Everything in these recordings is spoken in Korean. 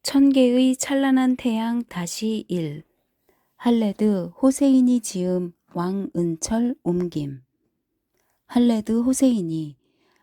천개의 찬란한 태양 다시 1. 할레드 호세인이 지음 왕은철 옮김. 할레드 호세인이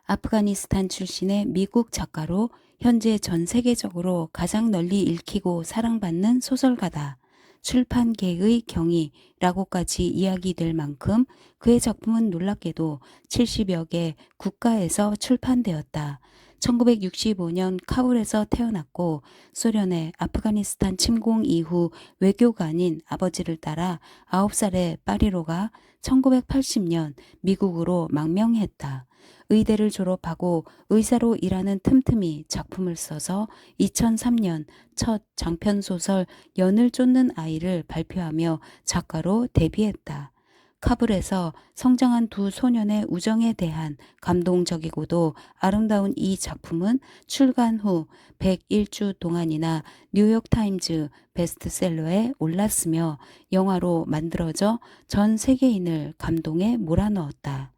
아프가니스탄 출신의 미국 작가로 현재 전 세계적으로 가장 널리 읽히고 사랑받는 소설가다. 출판계의 경이라고까지 이야기될 만큼 그의 작품은 놀랍게도 70여 개 국가에서 출판되었다. 1965년 카불에서 태어났고 소련의 아프가니스탄 침공 이후 외교관인 아버지를 따라 9살에 파리로 가 1980년 미국으로 망명했다. 의대를 졸업하고 의사로 일하는 틈틈이 작품을 써서 2003년 첫 장편소설 연을 쫓는 아이를 발표하며 작가로 데뷔했다. 카불에서 성장한 두 소년의 우정에 대한 감동적이고도 아름다운 이 작품은 출간 후 101주 동안이나 뉴욕타임즈 베스트셀러에 올랐으며 영화로 만들어져 전 세계인을 감동에 몰아넣었다.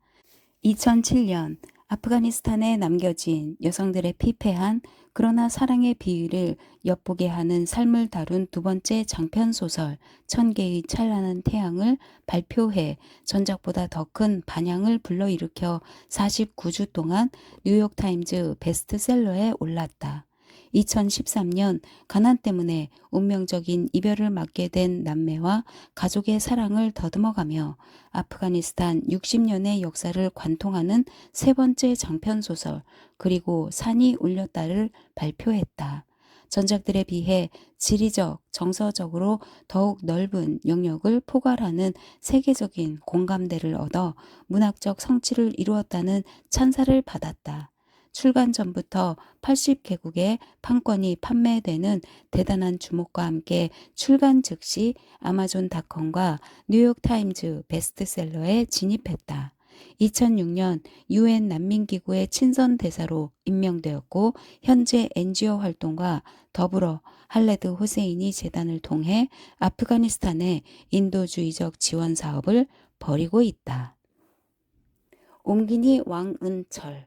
2007년 아프가니스탄에 남겨진 여성들의 피폐한 그러나 사랑의 비위를 엿보게 하는 삶을 다룬 두 번째 장편소설 천개의 찬란한 태양을 발표해 전작보다 더 큰 반향을 불러일으켜 49주 동안 뉴욕타임즈 베스트셀러에 올랐다. 2013년 가난 때문에 운명적인 이별을 맞게 된 남매와 가족의 사랑을 더듬어가며 아프가니스탄 60년의 역사를 관통하는 세 번째 장편소설 그리고 산이 울렸다를 발표했다. 전작들에 비해 지리적, 정서적으로 더욱 넓은 영역을 포괄하는 세계적인 공감대를 얻어 문학적 성취를 이루었다는 찬사를 받았다. 출간 전부터 80개국에 판권이 판매되는 대단한 주목과 함께 출간 즉시 아마존닷컴과 뉴욕타임즈 베스트셀러에 진입했다. 2006년 유엔 난민기구의 친선 대사로 임명되었고 현재 NGO 활동과 더불어 할레드 호세이니 재단을 통해 아프가니스탄의 인도주의적 지원 사업을 벌이고 있다. 옮기니 왕은철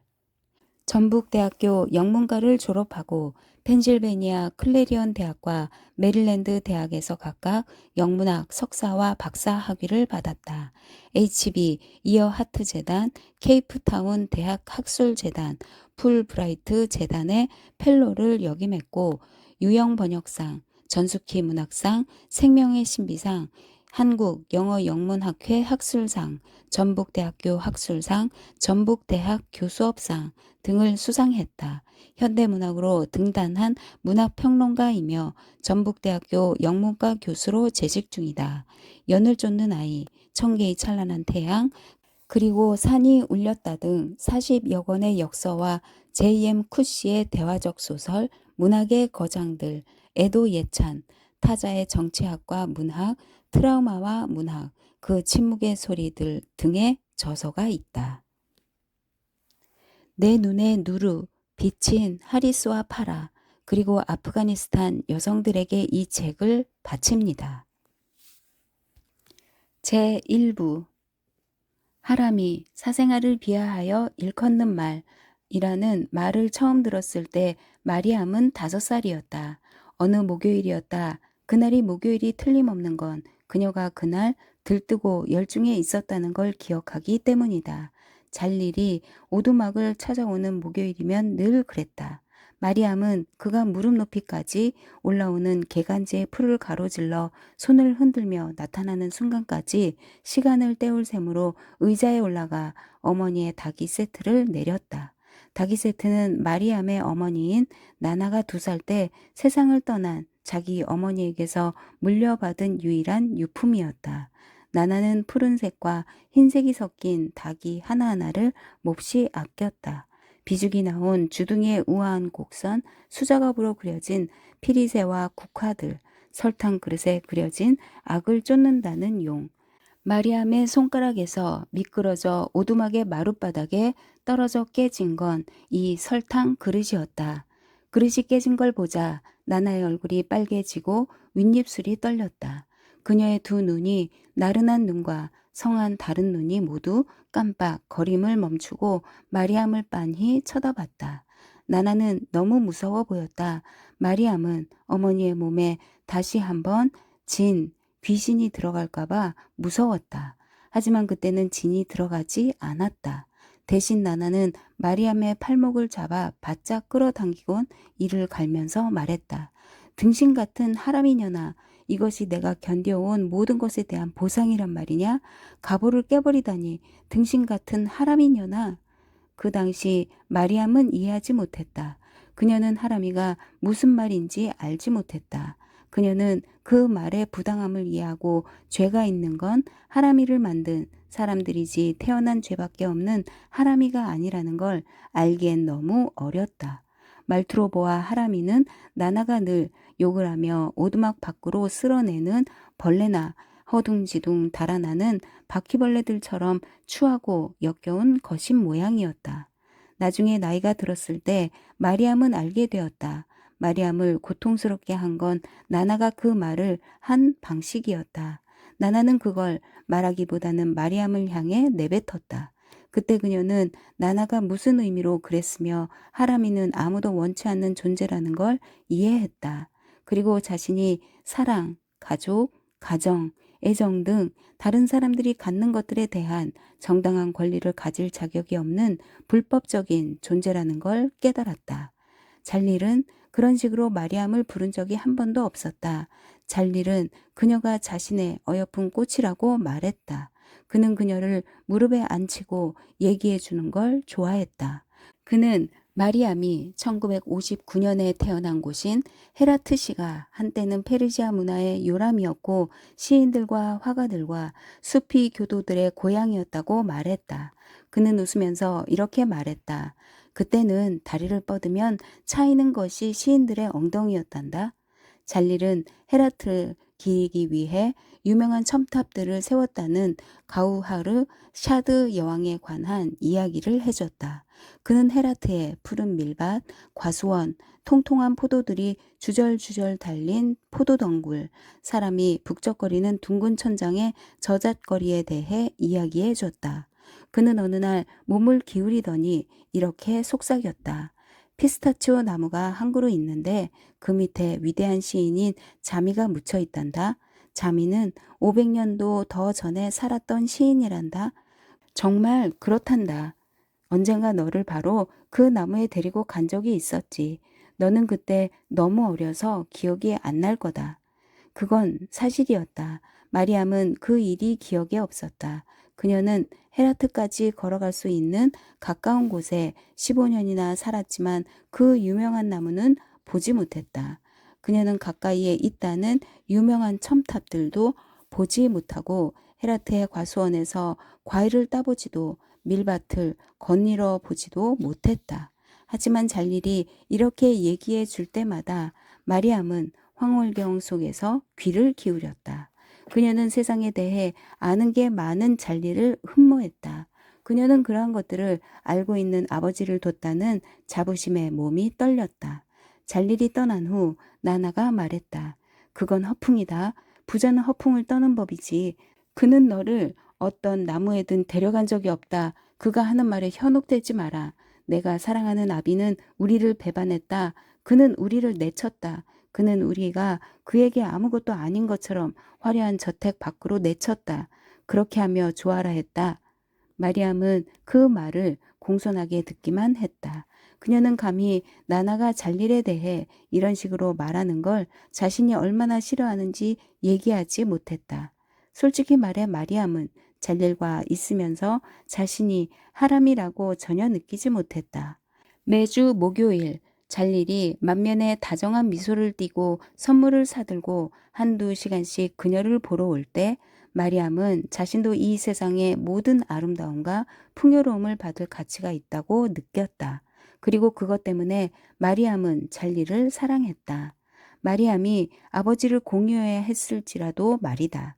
전북대학교 영문과를 졸업하고 펜실베니아 클레리언 대학과 메릴랜드 대학에서 각각 영문학 석사와 박사 학위를 받았다. HB 이어하트 재단, 케이프타운 대학 학술재단, 풀브라이트 재단의 펠로를 역임했고 유영 번역상, 전숙희 문학상, 생명의 신비상, 한국 영어영문학회 학술상, 전북대학교 학술상, 전북대학 교수업상 등을 수상했다. 현대문학으로 등단한 문학평론가이며 전북대학교 영문과 교수로 재직 중이다. 연을 쫓는 아이, 천개의 찬란한 태양, 그리고 산이 울렸다 등 40여 권의 역서와 J.M. 쿠시의 대화적 소설, 문학의 거장들, 애도 예찬, 타자의 정치학과 문학, 트라우마와 문학, 그 침묵의 소리들 등의 저서가 있다. 내 눈에 누르, 비친 하리스와 파라, 그리고 아프가니스탄 여성들에게 이 책을 바칩니다. 제1부 하람이 사생아를 비하하여 일컫는 말이라는 말을 처음 들었을 때 마리암은 5살이었다. 어느 목요일이었다. 그날이 목요일이 틀림없는 건 그녀가 그날 들뜨고 열중해 있었다는 걸 기억하기 때문이다. 잘 일이 오두막을 찾아오는 목요일이면 늘 그랬다. 마리암은 그가 무릎 높이까지 올라오는 개간지의 풀을 가로질러 손을 흔들며 나타나는 순간까지 시간을 때울 셈으로 의자에 올라가 어머니의 닭이 세트를 내렸다. 닭이 세트는 마리암의 어머니인 나나가 2살 때 세상을 떠난 자기 어머니에게서 물려받은 유일한 유품이었다. 나나는 푸른색과 흰색이 섞인 닭이 하나하나를 몹시 아꼈다. 비죽이 나온 주둥이의 우아한 곡선, 수작업으로 그려진 피리새와 국화들, 설탕 그릇에 그려진 악을 쫓는다는 용. 마리암의 손가락에서 미끄러져 오두막의 마룻바닥에 떨어져 깨진 건 이 설탕 그릇이었다. 그릇이 깨진 걸 보자 나나의 얼굴이 빨개지고 윗입술이 떨렸다. 그녀의 두 눈이 나른한 눈과 성한 다른 눈이 모두 깜빡 거림을 멈추고 마리암을 빤히 쳐다봤다. 나나는 너무 무서워 보였다. 마리암은 어머니의 몸에 다시 한번 귀신이 들어갈까봐 무서웠다. 하지만 그때는 진이 들어가지 않았다. 대신 나나는 마리암의 팔목을 잡아 바짝 끌어당기곤 이를 갈면서 말했다. 등신 같은 하람이녀나, 이것이 내가 견뎌온 모든 것에 대한 보상이란 말이냐? 갑오를 깨버리다니, 등신 같은 하람이녀나. 그 당시 마리암은 이해하지 못했다. 그녀는 하람이가 무슨 말인지 알지 못했다. 그녀는 그 말의 부당함을 이해하고 죄가 있는 건 하람이를 만든 사람들이지 태어난 죄밖에 없는 하람이가 아니라는 걸 알기엔 너무 어렸다. 말투로 보아 하람이는 나나가 늘 욕을 하며 오두막 밖으로 쓸어내는 벌레나 허둥지둥 달아나는 바퀴벌레들처럼 추하고 역겨운 것인 모양이었다. 나중에 나이가 들었을 때 마리암은 알게 되었다. 마리암을 고통스럽게 한 건 나나가 그 말을 한 방식이었다. 나나는 그걸 말하기보다는 마리암을 향해 내뱉었다. 그때 그녀는 나나가 무슨 의미로 그랬으며 하람이는 아무도 원치 않는 존재라는 걸 이해했다. 그리고 자신이 사랑, 가족, 가정, 애정 등 다른 사람들이 갖는 것들에 대한 정당한 권리를 가질 자격이 없는 불법적인 존재라는 걸 깨달았다. 잘릴은 그런 식으로 마리암을 부른 적이 한 번도 없었다. 잘릴은 그녀가 자신의 어여쁜 꽃이라고 말했다. 그는 그녀를 무릎에 앉히고 얘기해 주는 걸 좋아했다. 그는 마리암이 1959년에 태어난 곳인 헤라트시가 한때는 페르시아 문화의 요람이었고 시인들과 화가들과 수피 교도들의 고향이었다고 말했다. 그는 웃으면서 이렇게 말했다. 그때는 다리를 뻗으면 차이는 것이 시인들의 엉덩이였단다. 잘릴은 헤라트를 기리기 위해 유명한 첨탑들을 세웠다는 가우하르 샤드 여왕에 관한 이야기를 해줬다. 그는 헤라트의 푸른 밀밭, 과수원, 통통한 포도들이 주절주절 달린 포도덩굴, 사람이 북적거리는 둥근 천장의 저잣거리에 대해 이야기해줬다. 그는 어느 날 몸을 기울이더니 이렇게 속삭였다. 피스타치오 나무가 한 그루 있는데 그 밑에 위대한 시인인 자미가 묻혀 있단다. 자미는 500년도 더 전에 살았던 시인이란다. 정말 그렇단다. 언젠가 너를 바로 그 나무에 데리고 간 적이 있었지. 너는 그때 너무 어려서 기억이 안 날 거다. 그건 사실이었다. 마리암은 그 일이 기억에 없었다. 그녀는 헤라트까지 걸어갈 수 있는 가까운 곳에 15년이나 살았지만 그 유명한 나무는 보지 못했다. 그녀는 가까이에 있다는 유명한 첨탑들도 보지 못하고 헤라트의 과수원에서 과일을 따보지도 밀밭을 거닐어 보지도 못했다. 하지만 잘릴이 이렇게 얘기해 줄 때마다 마리암은 황홀경 속에서 귀를 기울였다. 그녀는 세상에 대해 아는 게 많은 잘릴을 흠모했다. 그녀는 그러한 것들을 알고 있는 아버지를 뒀다는 자부심에 몸이 떨렸다. 잘릴이 떠난 후 나나가 말했다. 그건 허풍이다. 부자는 허풍을 떠는 법이지. 그는 너를 어떤 나무에든 데려간 적이 없다. 그가 하는 말에 현혹되지 마라. 내가 사랑하는 아비는 우리를 배반했다. 그는 우리를 내쳤다. 그는 우리가 그에게 아무것도 아닌 것처럼 화려한 저택 밖으로 내쳤다. 그렇게 하며 좋아라 했다. 마리암은 그 말을 공손하게 듣기만 했다. 그녀는 감히 나나가 잘릴에 대해 이런 식으로 말하는 걸 자신이 얼마나 싫어하는지 얘기하지 못했다. 솔직히 말해 마리암은 잘릴과 있으면서 자신이 하람이라고 전혀 느끼지 못했다. 매주 목요일 잘릴이 만면에 다정한 미소를 띠고 선물을 사들고 한두 시간씩 그녀를 보러 올 때 마리암은 자신도 이 세상의 모든 아름다움과 풍요로움을 받을 가치가 있다고 느꼈다. 그리고 그것 때문에 마리암은 잘릴을 사랑했다. 마리암이 아버지를 공유해야 했을지라도 말이다.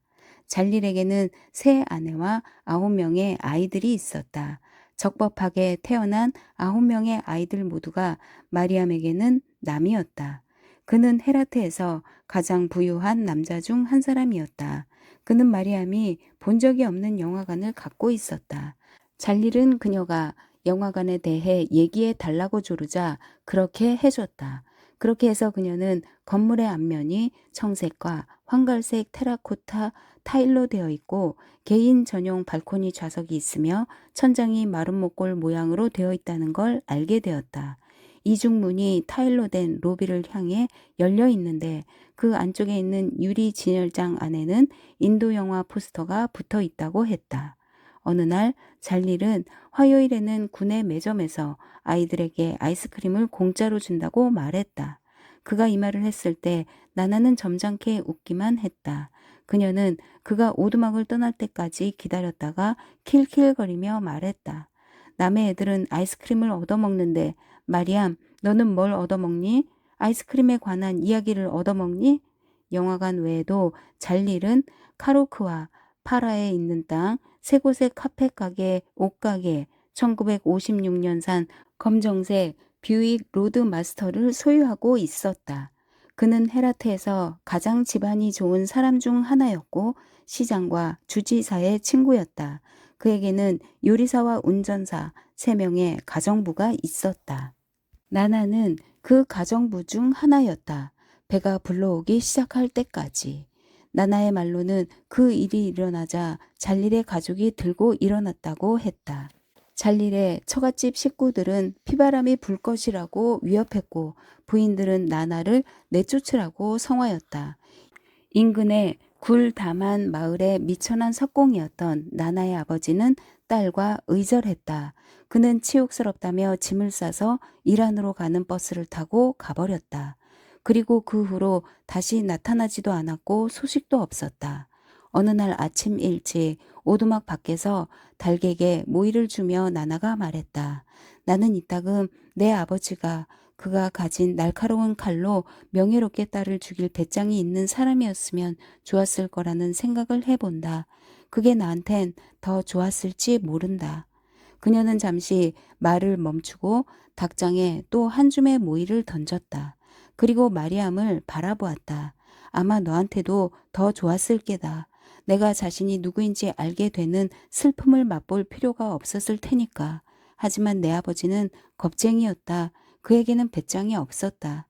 잘릴에게는 세 아내와 9명의 아이들이 있었다. 적법하게 태어난 9명의 아이들 모두가 마리암에게는 남이었다. 그는 헤라트에서 가장 부유한 남자 중 한 사람이었다. 그는 마리암이 본 적이 없는 영화관을 갖고 있었다. 잘릴은 그녀가 영화관에 대해 얘기해 달라고 조르자 그렇게 해줬다. 그렇게 해서 그녀는 건물의 앞면이 청색과 황갈색 테라코타 타일로 되어 있고 개인 전용 발코니 좌석이 있으며 천장이 마름모꼴 모양으로 되어 있다는 걸 알게 되었다. 이중문이 타일로 된 로비를 향해 열려 있는데 그 안쪽에 있는 유리 진열장 안에는 인도 영화 포스터가 붙어 있다고 했다. 어느 날 잘릴은 화요일에는 구내 매점에서 아이들에게 아이스크림을 공짜로 준다고 말했다. 그가 이 말을 했을 때 나나는 점잖게 웃기만 했다. 그녀는 그가 오두막을 떠날 때까지 기다렸다가 킬킬거리며 말했다. 남의 애들은 아이스크림을 얻어먹는데 마리암, 너는 뭘 얻어먹니? 아이스크림에 관한 이야기를 얻어먹니? 영화관 외에도 잘릴은 카로크와 파라에 있는 땅, 세 곳의 카페 가게, 옷가게, 1956년산 검정색 뷰익 로드마스터를 소유하고 있었다. 그는 헤라트에서 가장 집안이 좋은 사람 중 하나였고 시장과 주지사의 친구였다. 그에게는 요리사와 운전사 3명의 가정부가 있었다. 나나는 그 가정부 중 하나였다. 배가 불러오기 시작할 때까지. 나나의 말로는 그 일이 일어나자 잘릴의 가족이 들고 일어났다고 했다. 잘릴의 처갓집 식구들은 피바람이 불 것이라고 위협했고 부인들은 나나를 내쫓으라고 성화였다. 인근의 굴다만 마을의 미천한 석공이었던 나나의 아버지는 딸과 의절했다. 그는 치욕스럽다며 짐을 싸서 이란으로 가는 버스를 타고 가버렸다. 그리고 그 후로 다시 나타나지도 않았고 소식도 없었다. 어느 날 아침 일찍 오두막 밖에서 달객에 모이를 주며 나나가 말했다. 나는 이따금 내 아버지가 그가 가진 날카로운 칼로 명예롭게 딸을 죽일 배짱이 있는 사람이었으면 좋았을 거라는 생각을 해본다. 그게 나한텐 더 좋았을지 모른다. 그녀는 잠시 말을 멈추고 닭장에 또 한 줌의 모이를 던졌다. 그리고 마리암을 바라보았다. 아마 너한테도 더 좋았을 게다. 내가 자신이 누구인지 알게 되는 슬픔을 맛볼 필요가 없었을 테니까. 하지만 내 아버지는 겁쟁이였다. 그에게는 배짱이 없었다.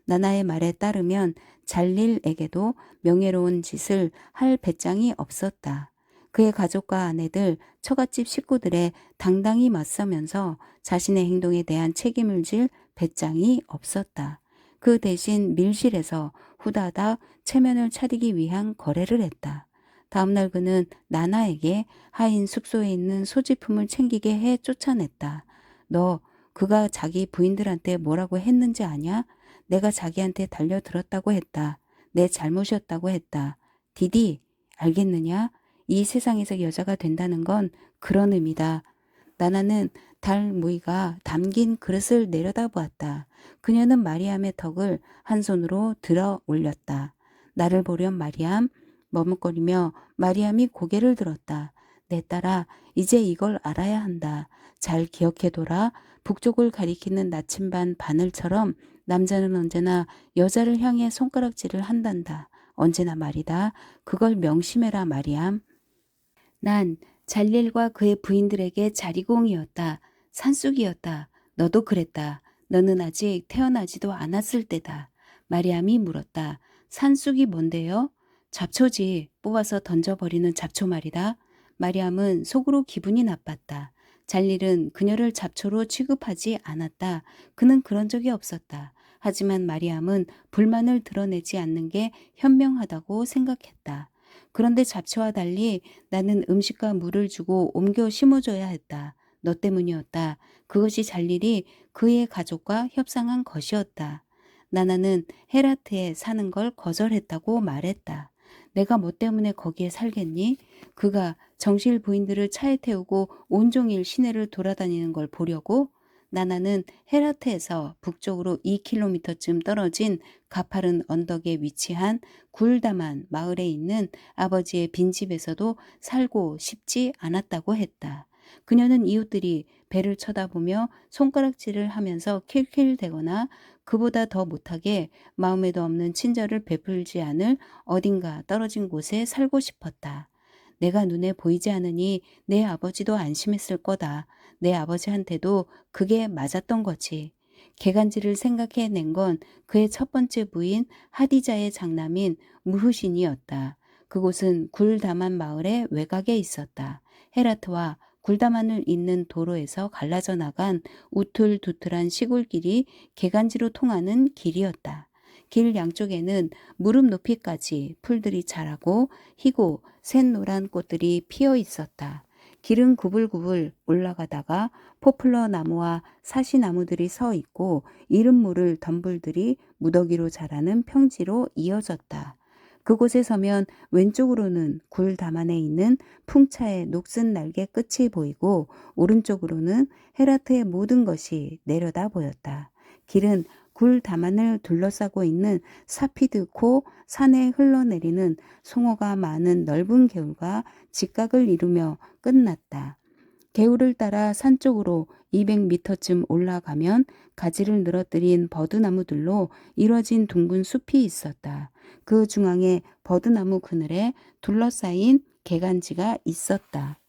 나나의 말에 따르면 잘릴에게도 명예로운 짓을 할 배짱이 없었다. 그의 가족과 아내들, 처갓집 식구들에 당당히 맞서면서 자신의 행동에 대한 책임을 질 배짱이 없었다. 그 대신 밀실에서 후다닥 체면을 차리기 위한 거래를 했다. 다음날 그는 나나에게 하인 숙소에 있는 소지품을 챙기게 해 쫓아냈다. 너 그가 자기 부인들한테 뭐라고 했는지 아냐? 내가 자기한테 달려들었다고 했다. 내 잘못이었다고 했다. 디디, 알겠느냐? 이 세상에서 여자가 된다는 건 그런 의미다. 나나는 달 무이가 담긴 그릇을 내려다보았다. 그녀는 마리암의 턱을 한 손으로 들어 올렸다. 나를 보렴 마리암. 머뭇거리며 마리암이 고개를 들었다. 내 딸아, 이제 이걸 알아야 한다. 잘 기억해둬라. 북쪽을 가리키는 나침반 바늘처럼 남자는 언제나 여자를 향해 손가락질을 한단다. 언제나 말이다. 그걸 명심해라 마리암. 난 잘릴과 그의 부인들에게 자리공이었다. 산쑥이었다. 너도 그랬다. 너는 아직 태어나지도 않았을 때다. 마리암이 물었다. 산쑥이 뭔데요? 잡초지. 뽑아서 던져버리는 잡초 말이다. 마리암은 속으로 기분이 나빴다. 잘릴은 그녀를 잡초로 취급하지 않았다. 그는 그런 적이 없었다. 하지만 마리암은 불만을 드러내지 않는 게 현명하다고 생각했다. 그런데 잡초와 달리 나는 음식과 물을 주고 옮겨 심어줘야 했다. 너 때문이었다. 그것이 잘릴이 그의 가족과 협상한 것이었다. 나나는 헤라트에 사는 걸 거절했다고 말했다. 내가 뭐 때문에 거기에 살겠니? 그가 정실 부인들을 차에 태우고 온종일 시내를 돌아다니는 걸 보려고? 나나는 헤라트에서 북쪽으로 2km쯤 떨어진 가파른 언덕에 위치한 굴다만 마을에 있는 아버지의 빈집에서도 살고 싶지 않았다고 했다. 그녀는 이웃들이 배를 쳐다보며 손가락질을 하면서 킬킬대거나 그보다 더 못하게 마음에도 없는 친절을 베풀지 않을 어딘가 떨어진 곳에 살고 싶었다. 내가 눈에 보이지 않으니 내 아버지도 안심했을 거다. 내 아버지한테도 그게 맞았던 거지. 개간지를 생각해낸 건 그의 첫 번째 부인 하디자의 장남인 무흐신이었다. 그곳은 굴다만 마을의 외곽에 있었다. 헤라트와 굴다만을 잇는 도로에서 갈라져 나간 우툴두툴한 시골길이 개간지로 통하는 길이었다. 길 양쪽에는 무릎 높이까지 풀들이 자라고 희고 샛노란 꽃들이 피어 있었다. 길은 구불구불 올라가다가 포플러 나무와 사시나무들이 서 있고 이름 모를 덤불들이 무더기로 자라는 평지로 이어졌다. 그곳에 서면 왼쪽으로는 굴 다만에 있는 풍차의 녹슨 날개 끝이 보이고 오른쪽으로는 헤라트의 모든 것이 내려다 보였다. 길은 굴 다만을 둘러싸고 있는 사피드코 산에 흘러내리는 송어가 많은 넓은 개울과 직각을 이루며 끝났다. 개울을 따라 산 쪽으로 200m쯤 올라가면 가지를 늘어뜨린 버드나무들로 이뤄진 둥근 숲이 있었다. 그 중앙에 버드나무 그늘에 둘러싸인 개간지가 있었다.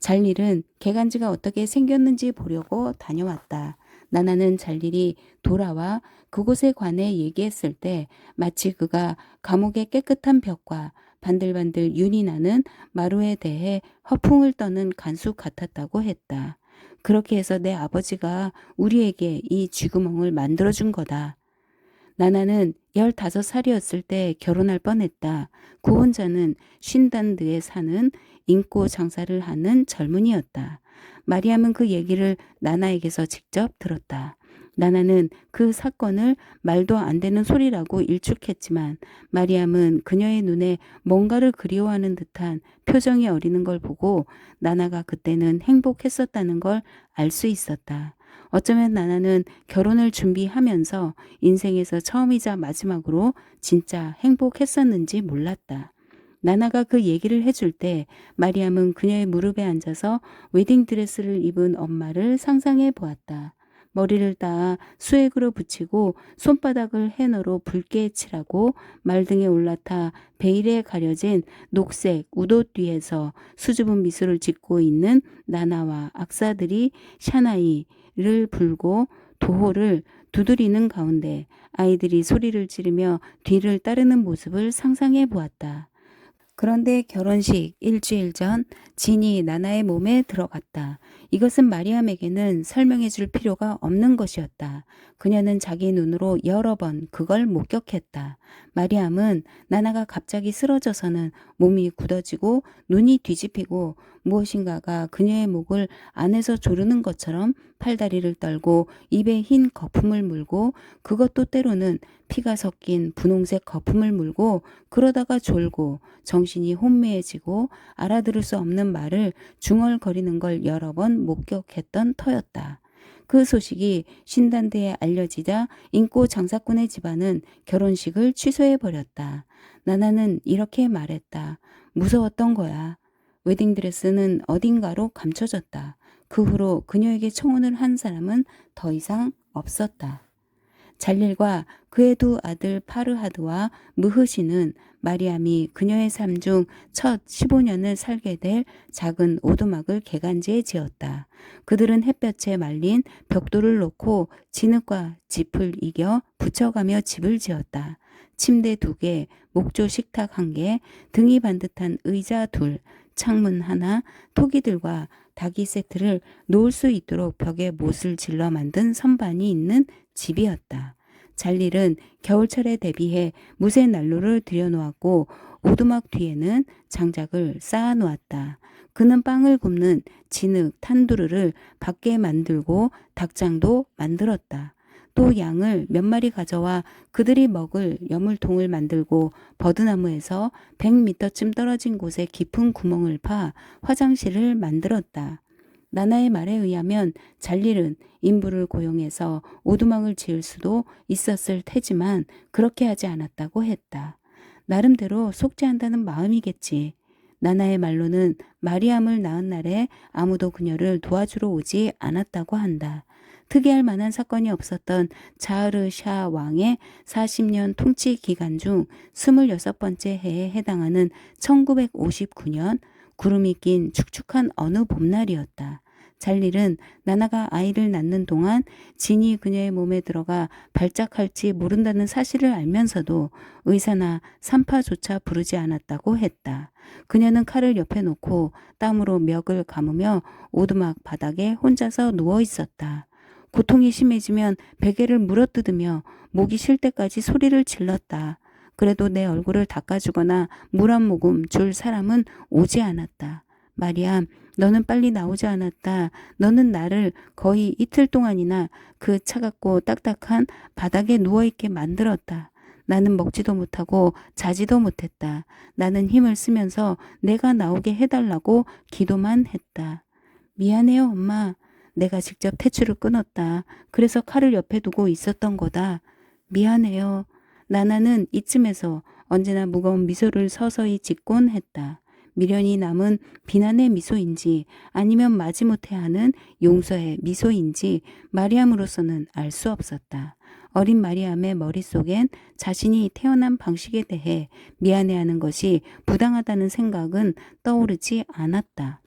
잘릴은 개간지가 어떻게 생겼는지 보려고 다녀왔다. 나나는 잘릴이 돌아와 그곳에 관해 얘기했을 때 마치 그가 감옥의 깨끗한 벽과 반들반들 윤이 나는 마루에 대해 허풍을 떠는 간수 같았다고 했다. 그렇게 해서 내 아버지가 우리에게 이 쥐구멍을 만들어준 거다. 나나는 15살이었을 때 결혼할 뻔했다. 그 혼자는 쉰단드에 사는 인고 장사를 하는 젊은이였다. 마리암은 그 얘기를 나나에게서 직접 들었다. 나나는 그 사건을 말도 안 되는 소리라고 일축했지만 마리암은 그녀의 눈에 뭔가를 그리워하는 듯한 표정이 어리는 걸 보고 나나가 그때는 행복했었다는 걸 알 수 있었다. 어쩌면 나나는 결혼을 준비하면서 인생에서 처음이자 마지막으로 진짜 행복했었는지 몰랐다. 나나가 그 얘기를 해줄 때 마리암은 그녀의 무릎에 앉아서 웨딩드레스를 입은 엄마를 상상해 보았다. 머리를 따 수액으로 붙이고 손바닥을 헤너로 붉게 칠하고 말등에 올라타 베일에 가려진 녹색 우도 뒤에서 수줍은 미소를 짓고 있는 나나와 악사들이 샤나이를 불고 도호를 두드리는 가운데 아이들이 소리를 지르며 뒤를 따르는 모습을 상상해 보았다. 그런데 결혼식 일주일 전 진이 나나의 몸에 들어갔다. 이것은 마리암에게는 설명해 줄 필요가 없는 것이었다. 그녀는 자기 눈으로 여러 번 그걸 목격했다. 마리암은 나나가 갑자기 쓰러져서는 몸이 굳어지고 눈이 뒤집히고 무엇인가가 그녀의 목을 안에서 조르는 것처럼 팔다리를 떨고 입에 흰 거품을 물고 그것도 때로는 피가 섞인 분홍색 거품을 물고 그러다가 졸고 정신이 혼미해지고 알아들을 수 없는 말을 중얼거리는 걸 여러 번 목격했던 터였다. 그 소식이 신단대에 알려지자 인고 장사꾼의 집안은 결혼식을 취소해버렸다. 나나는 이렇게 말했다. 무서웠던 거야. 웨딩드레스는 어딘가로 감춰졌다. 그 후로 그녀에게 청혼을 한 사람은 더 이상 없었다. 잘릴과 그의 두 아들 파르하드와 무흐시는 마리암이 그녀의 삶 중 첫 15년을 살게 될 작은 오두막을 개간지에 지었다. 그들은 햇볕에 말린 벽돌을 놓고 진흙과 짚을 이겨 붙여가며 집을 지었다. 침대 2개, 목조 식탁 1개, 등이 반듯한 의자 2, 창문 하나, 토기들과 닭이 세트를 놓을 수 있도록 벽에 못을 질러 만든 선반이 있는 집이었다. 잘릴은 겨울철에 대비해 무쇠 난로를 들여놓았고 오두막 뒤에는 장작을 쌓아놓았다. 그는 빵을 굽는 진흙 탄두르를 밖에 만들고 닭장도 만들었다. 또 양을 몇 마리 가져와 그들이 먹을 여물통을 만들고 버드나무에서 100m쯤 떨어진 곳에 깊은 구멍을 파 화장실을 만들었다. 나나의 말에 의하면 잘릴은 인부를 고용해서 오두막을 지을 수도 있었을 테지만 그렇게 하지 않았다고 했다. 나름대로 속죄한다는 마음이겠지. 나나의 말로는 마리암을 낳은 날에 아무도 그녀를 도와주러 오지 않았다고 한다. 특이할 만한 사건이 없었던 자흐르 샤 왕의 40년 통치 기간 중 26번째 해에 해당하는 1959년 구름이 낀 축축한 어느 봄날이었다. 잘릴은 나나가 아이를 낳는 동안 진이 그녀의 몸에 들어가 발작할지 모른다는 사실을 알면서도 의사나 산파조차 부르지 않았다고 했다. 그녀는 칼을 옆에 놓고 땀으로 멱을 감으며 오두막 바닥에 혼자서 누워 있었다. 고통이 심해지면 베개를 물어뜯으며 목이 쉴 때까지 소리를 질렀다. 그래도 내 얼굴을 닦아주거나 물 한 모금 줄 사람은 오지 않았다. 마리암, 너는 빨리 나오지 않았다. 너는 나를 거의 이틀 동안이나 그 차갑고 딱딱한 바닥에 누워있게 만들었다. 나는 먹지도 못하고 자지도 못했다. 나는 힘을 쓰면서 내가 나오게 해달라고 기도만 했다. 미안해요, 엄마. 내가 직접 탯줄을 끊었다. 그래서 칼을 옆에 두고 있었던 거다. 미안해요. 나나는 이쯤에서 언제나 무거운 미소를 서서히 짓곤 했다. 미련이 남은 비난의 미소인지 아니면 마지못해 하는 용서의 미소인지 마리암으로서는 알 수 없었다. 어린 마리암의 머릿속엔 자신이 태어난 방식에 대해 미안해하는 것이 부당하다는 생각은 떠오르지 않았다.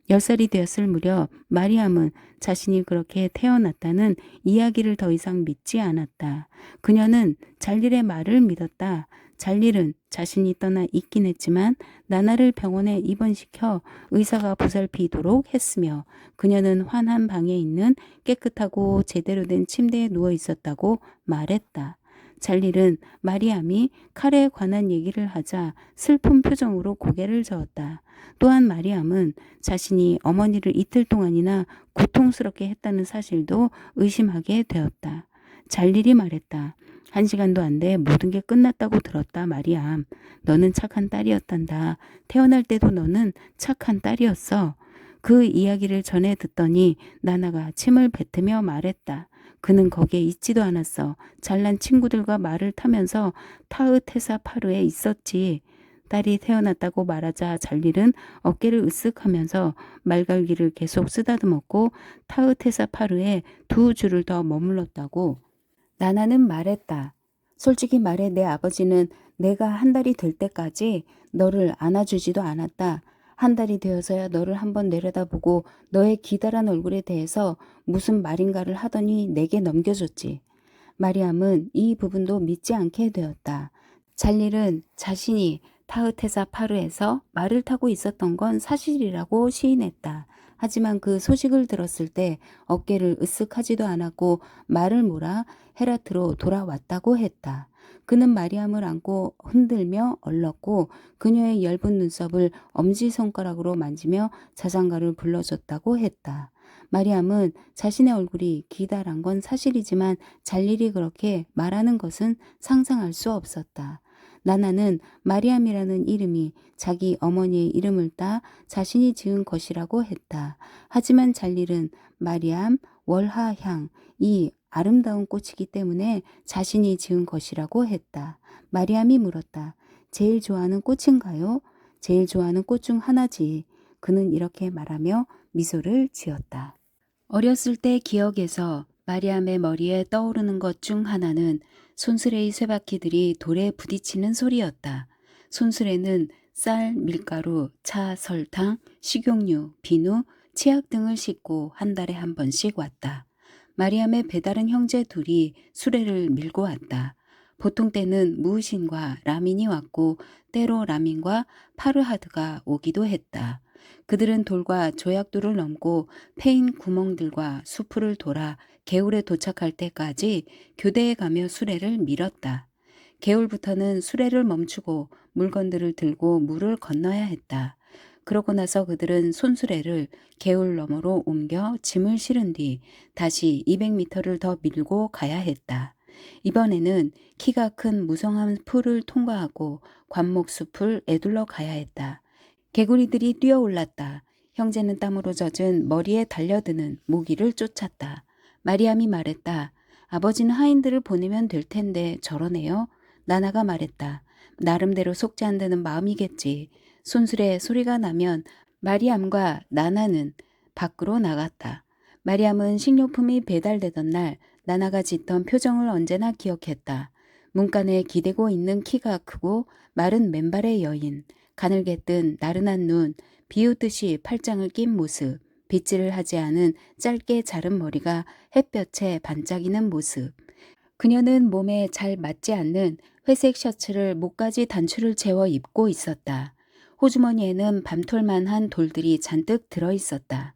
10살이 되었을 무렵 마리암은 자신이 그렇게 태어났다는 이야기를 더 이상 믿지 않았다. 그녀는 잘릴의 말을 믿었다. 잘릴은 자신이 떠나 있긴 했지만 나나를 병원에 입원시켜 의사가 보살피도록 했으며 그녀는 환한 방에 있는 깨끗하고 제대로 된 침대에 누워 있었다고 말했다. 잘릴은 마리암이 칼에 관한 얘기를 하자 슬픈 표정으로 고개를 저었다. 또한 마리암은 자신이 어머니를 이틀 동안이나 고통스럽게 했다는 사실도 의심하게 되었다. 잘릴이 말했다. 1시간도 안 돼 모든 게 끝났다고 들었다, 마리암. 너는 착한 딸이었단다. 태어날 때도 너는 착한 딸이었어. 그 이야기를 전해 듣더니 나나가 침을 뱉으며 말했다. 그는 거기에 있지도 않았어. 잘난 친구들과 말을 타면서 타흐테사파르에 있었지. 딸이 태어났다고 말하자 잘릴은 어깨를 으쓱하면서 말갈기를 계속 쓰다듬었고 타흐테사파르에 2주를 더 머물렀다고 나나는 말했다. 솔직히 말해 내 아버지는 내가 1달이 될 때까지 너를 안아주지도 않았다. 1달이 되어서야 너를 한번 내려다보고 너의 기다란 얼굴에 대해서 무슨 말인가를 하더니 내게 넘겨줬지. 마리암은 이 부분도 믿지 않게 되었다. 잘릴은 자신이 타흐테사 파르에서 말을 타고 있었던 건 사실이라고 시인했다. 하지만 그 소식을 들었을 때 어깨를 으쓱하지도 않았고 말을 몰아 헤라트로 돌아왔다고 했다. 그는 마리암을 안고 흔들며 얼렀고 그녀의 엷은 눈썹을 엄지손가락으로 만지며 자장가를 불러줬다고 했다. 마리암은 자신의 얼굴이 기다란 건 사실이지만 잘릴이 그렇게 말하는 것은 상상할 수 없었다. 나나는 마리암이라는 이름이 자기 어머니의 이름을 따 자신이 지은 것이라고 했다. 하지만 잘릴은 마리암, 월하향, 이 아름다운 꽃이기 때문에 자신이 지은 것이라고 했다. 마리암이 물었다. 제일 좋아하는 꽃인가요? 제일 좋아하는 꽃 중 하나지. 그는 이렇게 말하며 미소를 지었다. 어렸을 때 기억에서 마리암의 머리에 떠오르는 것 중 하나는 손수레의 쇠바퀴들이 돌에 부딪히는 소리였다. 손수레는 쌀, 밀가루, 차, 설탕, 식용유, 비누, 치약 등을 싣고 1달에 한 번씩 왔다. 마리암의 배다른 형제 둘이 수레를 밀고 왔다. 보통 때는 무으신과 라민이 왔고 때로 라민과 파르하드가 오기도 했다. 그들은 돌과 조약돌을 넘고 패인 구멍들과 수풀을 돌아 개울에 도착할 때까지 교대에 가며 수레를 밀었다. 개울부터는 수레를 멈추고 물건들을 들고 물을 건너야 했다. 그러고 나서 그들은 손수레를 개울 너머로 옮겨 짐을 실은 뒤 다시 200m를 더 밀고 가야 했다. 이번에는 키가 큰 무성한 풀을 통과하고 관목숲을 에둘러 가야 했다. 개구리들이 뛰어올랐다. 형제는 땀으로 젖은 머리에 달려드는 모기를 쫓았다. 마리암이 말했다. 아버지는 하인들을 보내면 될 텐데 저러네요. 나나가 말했다. 나름대로 속지 안 드는 마음이겠지. 손수레 소리가 나면 마리암과 나나는 밖으로 나갔다. 마리암은 식료품이 배달되던 날 나나가 짓던 표정을 언제나 기억했다. 문간에 기대고 있는 키가 크고 마른 맨발의 여인, 가늘게 뜬 나른한 눈, 비웃듯이 팔짱을 낀 모습, 빗질을 하지 않은 짧게 자른 머리가 햇볕에 반짝이는 모습. 그녀는 몸에 잘 맞지 않는 회색 셔츠를 목까지 단추를 채워 입고 있었다. 호주머니에는 밤톨만한 돌들이 잔뜩 들어 있었다.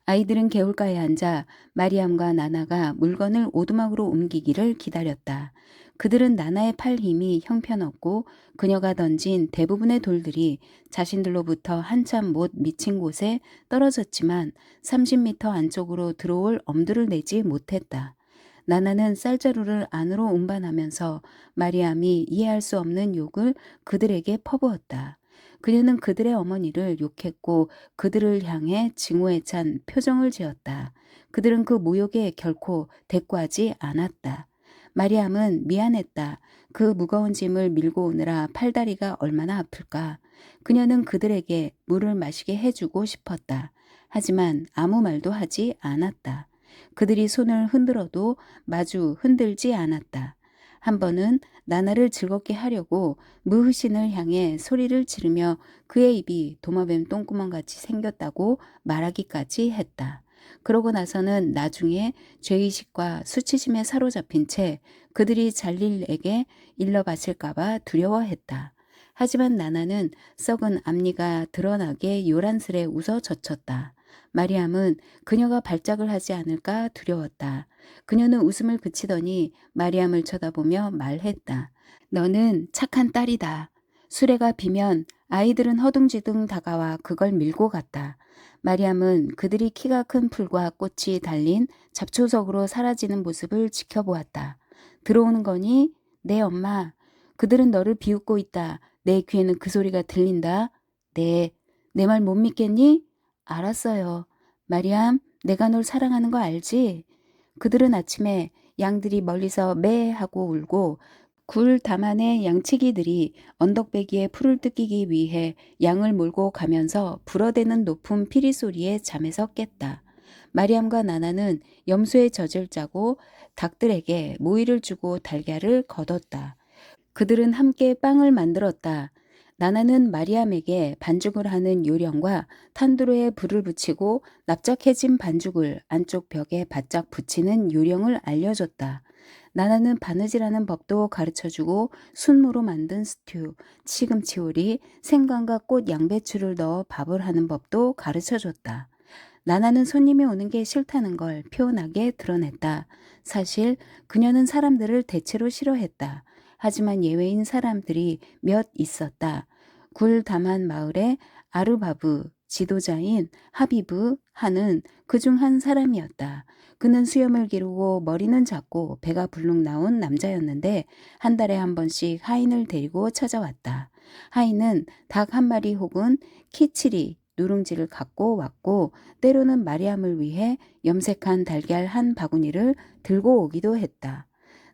아이들은 개울가에 앉아 마리암과 나나가 물건을 오두막으로 옮기기를 기다렸다. 그들은 나나의 팔 힘이 형편없고 그녀가 던진 대부분의 돌들이 자신들로부터 한참 못 미친 곳에 떨어졌지만 30m 안쪽으로 들어올 엄두를 내지 못했다. 나나는 쌀자루를 안으로 운반하면서 마리암이 이해할 수 없는 욕을 그들에게 퍼부었다. 그녀는 그들의 어머니를 욕했고 그들을 향해 징후에 찬 표정을 지었다. 그들은 그 모욕에 결코 대꾸하지 않았다. 마리암은 미안했다. 그 무거운 짐을 밀고 오느라 팔다리가 얼마나 아플까. 그녀는 그들에게 물을 마시게 해주고 싶었다. 하지만 아무 말도 하지 않았다. 그들이 손을 흔들어도 마주 흔들지 않았다. 한 번은 나나를 즐겁게 하려고 무흐신을 향해 소리를 지르며 그의 입이 도마뱀 똥구멍같이 생겼다고 말하기까지 했다. 그러고 나서는 나중에 죄의식과 수치심에 사로잡힌 채 그들이 잘릴에게 일러바칠까봐 두려워했다. 하지만 나나는 썩은 앞니가 드러나게 요란스레 웃어 젖혔다. 마리암은 그녀가 발작을 하지 않을까 두려웠다. 그녀는 웃음을 그치더니 마리암을 쳐다보며 말했다. 너는 착한 딸이다. 수레가 비면 아이들은 허둥지둥 다가와 그걸 밀고 갔다. 마리암은 그들이 키가 큰 풀과 꽃이 달린 잡초석으로 사라지는 모습을 지켜보았다. 들어오는 거니? 네, 엄마. 그들은 너를 비웃고 있다. 내 귀에는 그 소리가 들린다. 네. 내 말 못 믿겠니? 알았어요. 마리암, 내가 널 사랑하는 거 알지? 그들은 아침에 양들이 멀리서 매 하고 울고 굴 다만의 양치기들이 언덕배기에 풀을 뜯기기 위해 양을 몰고 가면서 불어대는 높은 피리 소리에 잠에서 깼다. 마리암과 나나는 염소의 젖을 짜고 닭들에게 모이를 주고 달걀을 거뒀다. 그들은 함께 빵을 만들었다. 나나는 마리암에게 반죽을 하는 요령과 탄두르에 불을 붙이고 납작해진 반죽을 안쪽 벽에 바짝 붙이는 요령을 알려줬다. 나나는 바느질하는 법도 가르쳐주고 순무로 만든 스튜, 시금치 요리, 생강과 꽃 양배추를 넣어 밥을 하는 법도 가르쳐줬다. 나나는 손님이 오는 게 싫다는 걸 표현하게 드러냈다. 사실 그녀는 사람들을 대체로 싫어했다. 하지만 예외인 사람들이 몇 있었다. 굴 다만 마을의 아르바브, 지도자인 하비브 하는 그중 한 사람이었다. 그는 수염을 기르고 머리는 작고 배가 불룩 나온 남자였는데 한 달에 한 번씩 하인을 데리고 찾아왔다. 하인은 닭 한 마리 혹은 키치리, 누룽지를 갖고 왔고 때로는 마리암을 위해 염색한 달걀 한 바구니를 들고 오기도 했다.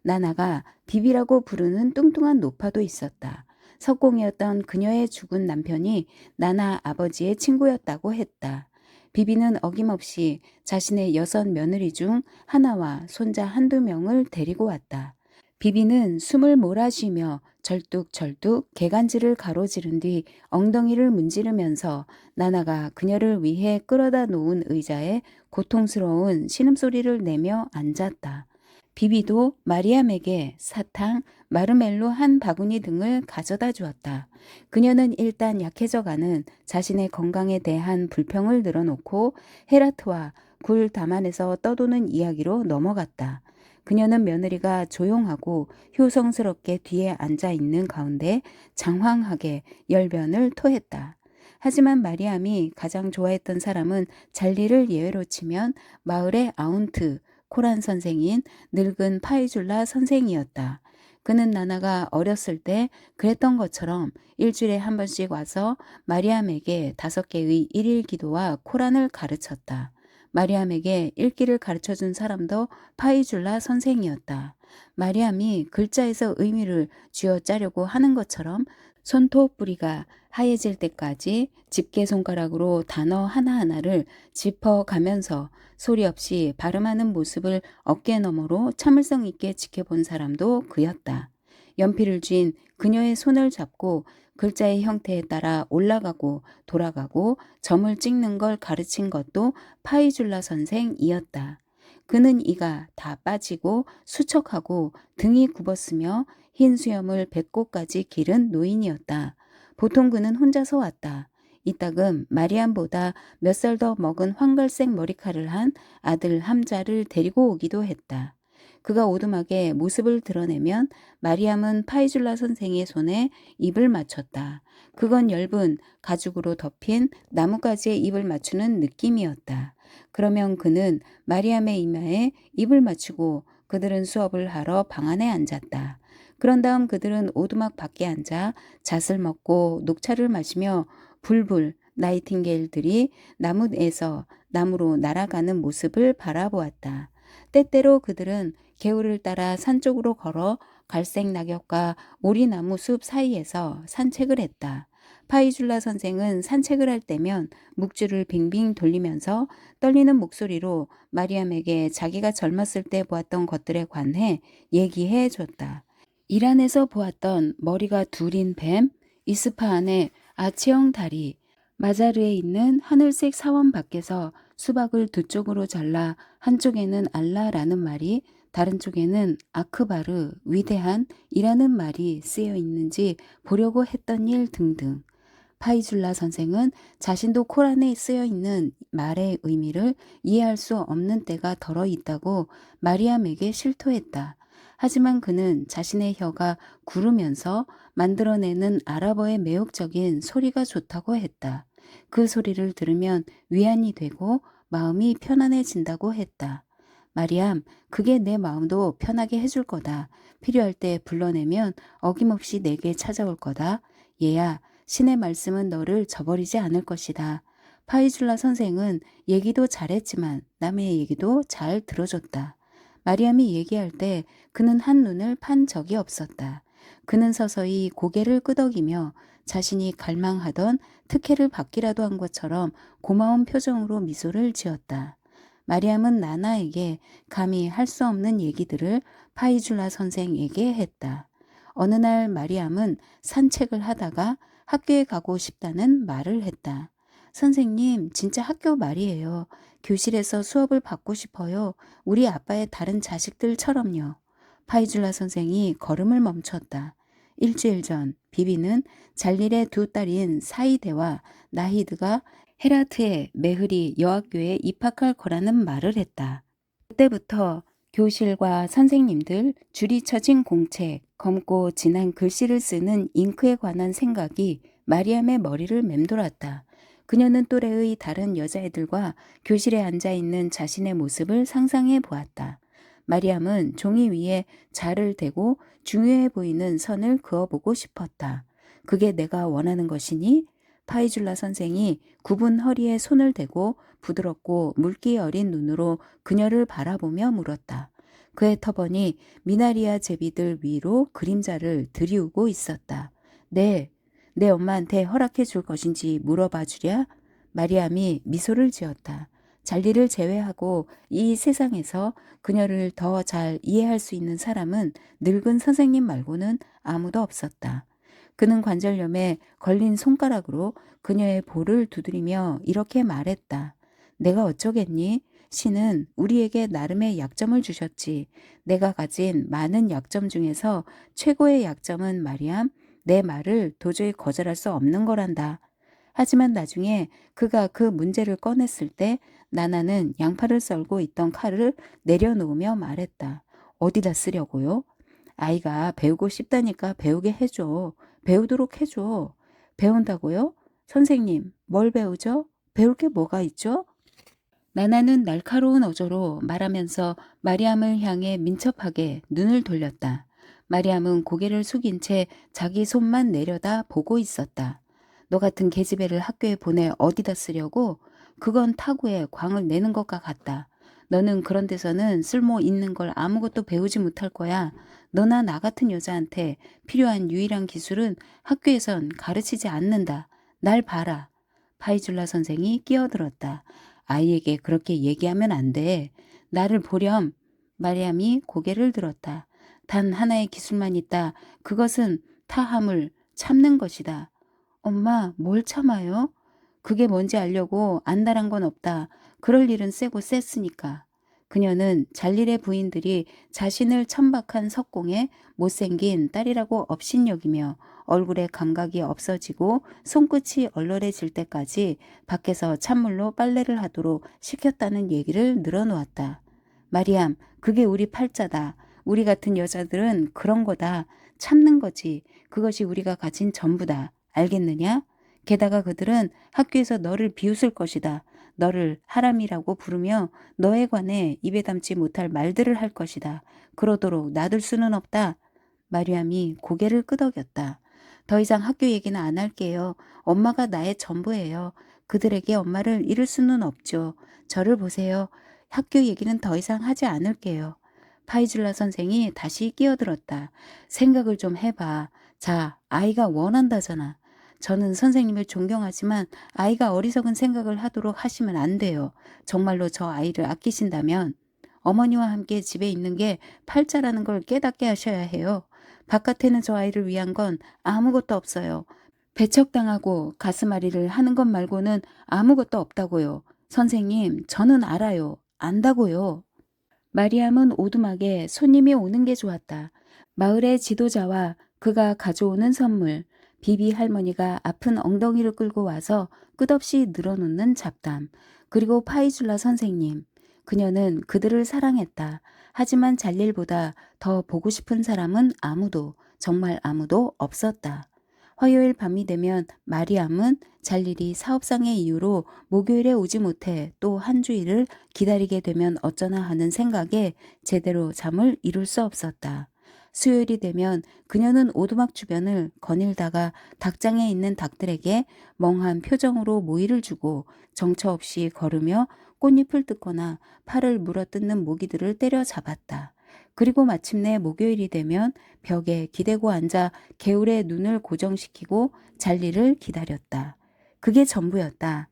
나나가 비비라고 부르는 뚱뚱한 노파도 있었다. 석공이었던 그녀의 죽은 남편이 나나 아버지의 친구였다고 했다. 비비는 어김없이 자신의 6 며느리 중 하나와 손자 한두 명을 데리고 왔다. 비비는 숨을 몰아쉬며 절뚝절뚝 개간지를 가로지른 뒤 엉덩이를 문지르면서 나나가 그녀를 위해 끌어다 놓은 의자에 고통스러운 신음소리를 내며 앉았다. 비비도 마리암에게 사탕, 마르멜로 한 바구니 등을 가져다 주었다. 그녀는 일단 약해져가는 자신의 건강에 대한 불평을 늘어놓고 헤라트와 굴 다만에서 떠도는 이야기로 넘어갔다. 그녀는 며느리가 조용하고 효성스럽게 뒤에 앉아 있는 가운데 장황하게 열변을 토했다. 하지만 마리암이 가장 좋아했던 사람은 잘리를 예외로 치면 마을의 아운트, 코란 선생인 늙은 파이줄라 선생이었다. 그는 나나가 어렸을 때 그랬던 것처럼 일주일에 한 번씩 와서 마리암에게 5개의 일일 기도와 코란을 가르쳤다. 마리암에게 읽기를 가르쳐준 사람도 파이줄라 선생이었다. 마리암이 글자에서 의미를 쥐어짜려고 하는 것처럼 손톱 뿌리가 하얘질 때까지 집게 손가락으로 단어 하나하나를 짚어가면서 소리 없이 발음하는 모습을 어깨 너머로 참을성 있게 지켜본 사람도 그였다. 연필을 쥔 그녀의 손을 잡고 글자의 형태에 따라 올라가고 돌아가고 점을 찍는 걸 가르친 것도 파이줄라 선생이었다. 그는 이가 다 빠지고 수척하고 등이 굽었으며 흰 수염을 배꼽까지 기른 노인이었다. 보통 그는 혼자서 왔다. 이따금 마리암보다 몇 살 더 먹은 황갈색 머리카락을 한 아들 함자를 데리고 오기도 했다. 그가 오두막에 모습을 드러내면 마리암은 파이줄라 선생의 손에 입을 맞췄다. 그건 엷은 가죽으로 덮인 나뭇가지에 입을 맞추는 느낌이었다. 그러면 그는 마리암의 이마에 입을 맞추고 그들은 수업을 하러 방 안에 앉았다. 그런 다음 그들은 오두막 밖에 앉아 잣을 먹고 녹차를 마시며 불불 나이팅게일들이 나무에서 나무로 날아가는 모습을 바라보았다. 때때로 그들은 개울을 따라 산 쪽으로 걸어 갈색 낙엽과 오리나무 숲 사이에서 산책을 했다. 파이줄라 선생은 산책을 할 때면 묵주를 빙빙 돌리면서 떨리는 목소리로 마리암에게 자기가 젊었을 때 보았던 것들에 관해 얘기해 줬다. 이란에서 보았던 머리가 둘인 뱀, 이스파한의 아치형 다리, 마자르에 있는 하늘색 사원 밖에서 수박을 두 쪽으로 잘라 한쪽에는 알라라는 말이 다른 쪽에는 아크바르, 위대한 이라는 말이 쓰여 있는지 보려고 했던 일 등등. 파이줄라 선생은 자신도 코란에 쓰여 있는 말의 의미를 이해할 수 없는 때가 덜어 있다고 마리암에게 실토했다. 하지만 그는 자신의 혀가 구르면서 만들어내는 아랍어의 매혹적인 소리가 좋다고 했다. 그 소리를 들으면 위안이 되고 마음이 편안해진다고 했다. 마리암, 그게 내 마음도 편하게 해줄 거다. 필요할 때 불러내면 어김없이 내게 찾아올 거다. 얘야, 신의 말씀은 너를 저버리지 않을 것이다. 파이줄라 선생은 얘기도 잘했지만 남의 얘기도 잘 들어줬다. 마리암이 얘기할 때 그는 한눈을 판 적이 없었다. 그는 서서히 고개를 끄덕이며 자신이 갈망하던 특혜를 받기라도 한 것처럼 고마운 표정으로 미소를 지었다. 마리암은 나나에게 감히 할 수 없는 얘기들을 파이줄라 선생에게 했다. 어느 날 마리암은 산책을 하다가 학교에 가고 싶다는 말을 했다. 선생님, 진짜 학교 말이에요. 교실에서 수업을 받고 싶어요. 우리 아빠의 다른 자식들처럼요. 파이줄라 선생이 걸음을 멈췄다. 일주일 전 비비는 잘릴의 두 딸인 사이데와 나히드가 헤라트의 메흐리 여학교에 입학할 거라는 말을 했다. 그때부터 교실과 선생님들, 줄이 쳐진 공책, 검고 진한 글씨를 쓰는 잉크에 관한 생각이 마리암의 머리를 맴돌았다. 그녀는 또래의 다른 여자애들과 교실에 앉아있는 자신의 모습을 상상해 보았다. 마리암은 종이 위에 자를 대고 중요해 보이는 선을 그어보고 싶었다. 그게 내가 원하는 것이니? 파이줄라 선생이 굽은 허리에 손을 대고 부드럽고 물기 어린 눈으로 그녀를 바라보며 물었다. 그의 터번이 미나리아 제비들 위로 그림자를 들이우고 있었다. 네, 내 엄마한테 허락해 줄 것인지 물어봐 주랴? 마리암이 미소를 지었다. 잘리를 제외하고 이 세상에서 그녀를 더 잘 이해할 수 있는 사람은 늙은 선생님 말고는 아무도 없었다. 그는 관절염에 걸린 손가락으로 그녀의 볼을 두드리며 이렇게 말했다. 내가 어쩌겠니? 신은 우리에게 나름의 약점을 주셨지. 내가 가진 많은 약점 중에서 최고의 약점은 마리암, 내 말을 도저히 거절할 수 없는 거란다. 하지만 나중에 그가 그 문제를 꺼냈을 때 나나는 양파를 썰고 있던 칼을 내려놓으며 말했다. 어디다 쓰려고요? 아이가 배우고 싶다니까 배우게 해줘. 배우도록 해줘. 배운다고요? 선생님, 뭘 배우죠? 배울 게 뭐가 있죠? 나나는 날카로운 어조로 말하면서 마리암을 향해 민첩하게 눈을 돌렸다. 마리암은 고개를 숙인 채 자기 손만 내려다 보고 있었다. 너 같은 계집애를 학교에 보내 어디다 쓰려고? 그건 타구에 광을 내는 것과 같다. 너는 그런 데서는 쓸모 있는 걸 아무것도 배우지 못할 거야. 너나 나 같은 여자한테 필요한 유일한 기술은 학교에선 가르치지 않는다. 날 봐라. 파이줄라 선생이 끼어들었다. 아이에게 그렇게 얘기하면 안 돼. 나를 보렴. 마리암이 고개를 들었다. 단 하나의 기술만 있다. 그것은 타함을 참는 것이다. 엄마, 뭘 참아요? 그게 뭔지 알려고 안달한 건 없다. 그럴 일은 세고 셌으니까. 그녀는 잘일의 부인들이 자신을 천박한 석공에 못생긴 딸이라고 업신여기며 얼굴에 감각이 없어지고 손끝이 얼얼해질 때까지 밖에서 찬물로 빨래를 하도록 시켰다는 얘기를 늘어놓았다. 마리암, 그게 우리 팔자다. 우리 같은 여자들은 그런 거다. 참는 거지. 그것이 우리가 가진 전부다. 알겠느냐? 게다가 그들은 학교에서 너를 비웃을 것이다. 너를 하람이라고 부르며 너에 관해 입에 담지 못할 말들을 할 것이다. 그러도록 놔둘 수는 없다. 마리암이 고개를 끄덕였다. 더 이상 학교 얘기는 안 할게요. 엄마가 나의 전부예요. 그들에게 엄마를 잃을 수는 없죠. 저를 보세요. 학교 얘기는 더 이상 하지 않을게요. 파이줄라 선생이 다시 끼어들었다. 생각을 좀 해봐. 자, 아이가 원한다잖아. 저는 선생님을 존경하지만 아이가 어리석은 생각을 하도록 하시면 안 돼요. 정말로 저 아이를 아끼신다면 어머니와 함께 집에 있는 게 팔자라는 걸 깨닫게 하셔야 해요. 바깥에는 저 아이를 위한 건 아무것도 없어요. 배척당하고 가슴앓이를 하는 것 말고는 아무것도 없다고요. 선생님, 저는 알아요. 안다고요. 마리암은 오두막에 손님이 오는 게 좋았다. 마을의 지도자와 그가 가져오는 선물, 비비 할머니가 아픈 엉덩이를 끌고 와서 끝없이 늘어놓는 잡담, 그리고 파이줄라 선생님. 그녀는 그들을 사랑했다. 하지만 잘일보다 더 보고 싶은 사람은 아무도, 정말 아무도 없었다. 화요일 밤이 되면 마리암은 잘일이 사업상의 이유로 목요일에 오지 못해 또 한 주일을 기다리게 되면 어쩌나 하는 생각에 제대로 잠을 이룰 수 없었다. 수요일이 되면 그녀는 오두막 주변을 거닐다가 닭장에 있는 닭들에게 멍한 표정으로 모이를 주고 정처 없이 걸으며 꽃잎을 뜯거나 팔을 물어뜯는 모기들을 때려잡았다. 그리고 마침내 목요일이 되면 벽에 기대고 앉아 개울에 눈을 고정시키고 잘일을 기다렸다. 그게 전부였다.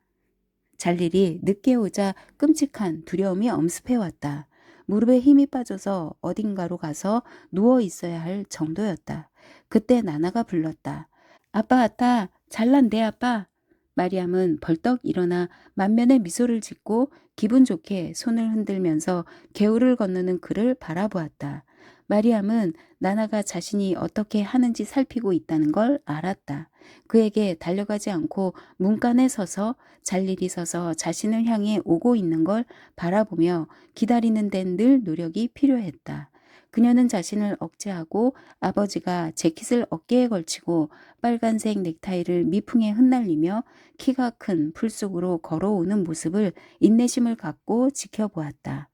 잘일이 늦게 오자 끔찍한 두려움이 엄습해왔다. 무릎에 힘이 빠져서 어딘가로 가서 누워 있어야 할 정도였다. 그때 나나가 불렀다. 아빠 왔다. 잘난데 아빠. 마리암은 벌떡 일어나 만면에 미소를 짓고 기분 좋게 손을 흔들면서 개울을 건너는 그를 바라보았다. 마리암은 나나가 자신이 어떻게 하는지 살피고 있다는 걸 알았다. 그에게 달려가지 않고 문간에 서서 잘일이 서서 자신을 향해 오고 있는 걸 바라보며 기다리는 데는 늘 노력이 필요했다. 그녀는 자신을 억제하고 아버지가 재킷을 어깨에 걸치고 빨간색 넥타이를 미풍에 흩날리며 키가 큰 풀 속으로 걸어오는 모습을 인내심을 갖고 지켜보았다.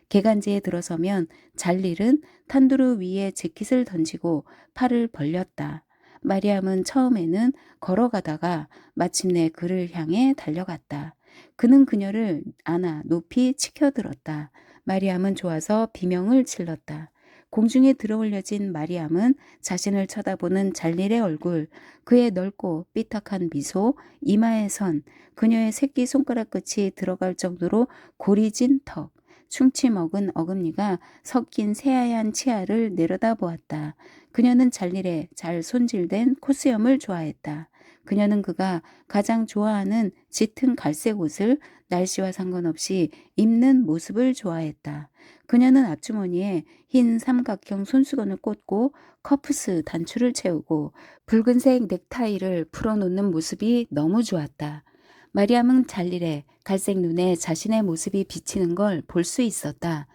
개간지에 들어서면 잘일은 탄두루 위에 재킷을 던지고 팔을 벌렸다. 마리암은 처음에는 걸어가다가 마침내 그를 향해 달려갔다. 그는 그녀를 안아 높이 치켜들었다. 마리암은 좋아서 비명을 질렀다. 공중에 들어올려진 마리암은 자신을 쳐다보는 잘릴의 얼굴, 그의 넓고 삐딱한 미소, 이마의 선, 그녀의 새끼 손가락 끝이 들어갈 정도로 고리진 턱, 충치 먹은 어금니가 섞인 새하얀 치아를 내려다보았다. 그녀는 잘릴의 잘 손질된 코수염을 좋아했다. 그녀는 그가 가장 좋아하는 짙은 갈색 옷을 날씨와 상관없이 입는 모습을 좋아했다. 그녀는 앞주머니에 흰 삼각형 손수건을 꽂고 커프스 단추를 채우고 붉은색 넥타이를 풀어놓는 모습이 너무 좋았다. 마리암은 잘일의 갈색 눈에 자신의 모습이 비치는 걸 볼 수 있었다.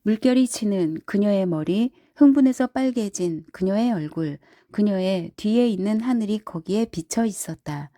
물결이 치는 그녀의 머리, 흥분해서 빨개진 그녀의 얼굴, 그녀의 뒤에 있는 하늘이 거기에 비쳐 있었다.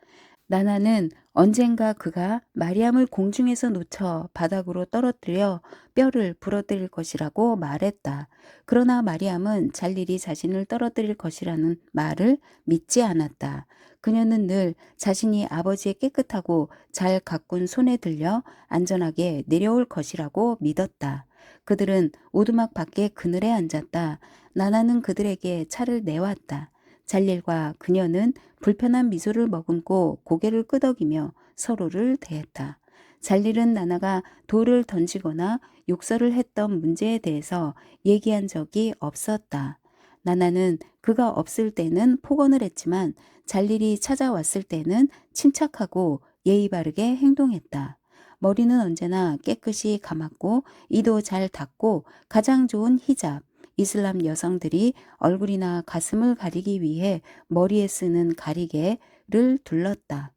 나나는 언젠가 그가 마리암을 공중에서 놓쳐 바닥으로 떨어뜨려 뼈를 부러뜨릴 것이라고 말했다. 그러나 마리암은 잘일이 자신을 떨어뜨릴 것이라는 말을 믿지 않았다. 그녀는 늘 자신이 아버지의 깨끗하고 잘 가꾼 손에 들려 안전하게 내려올 것이라고 믿었다. 그들은 오두막 밖에 그늘에 앉았다. 나나는 그들에게 차를 내왔다. 잘릴과 그녀는 불편한 미소를 머금고 고개를 끄덕이며 서로를 대했다. 잘릴은 나나가 돌을 던지거나 욕설을 했던 문제에 대해서 얘기한 적이 없었다. 나나는 그가 없을 때는 폭언을 했지만 잘일이 찾아왔을 때는 침착하고 예의 바르게 행동했다. 머리는 언제나 깨끗이 감았고 이도 잘 닦고 가장 좋은 히잡, 이슬람 여성들이 얼굴이나 가슴을 가리기 위해 머리에 쓰는 가리개를 둘렀다.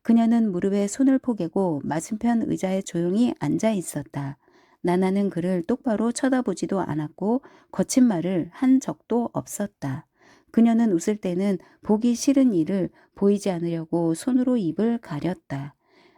그녀는 무릎에 손을 포개고 맞은편 의자에 조용히 앉아 있었다. 나나는 그를 똑바로 쳐다보지도 않았고 거친 말을 한 적도 없었다. 그녀는 웃을 때는 보기 싫은 일을 보이지 않으려고 손으로 입을 가렸다.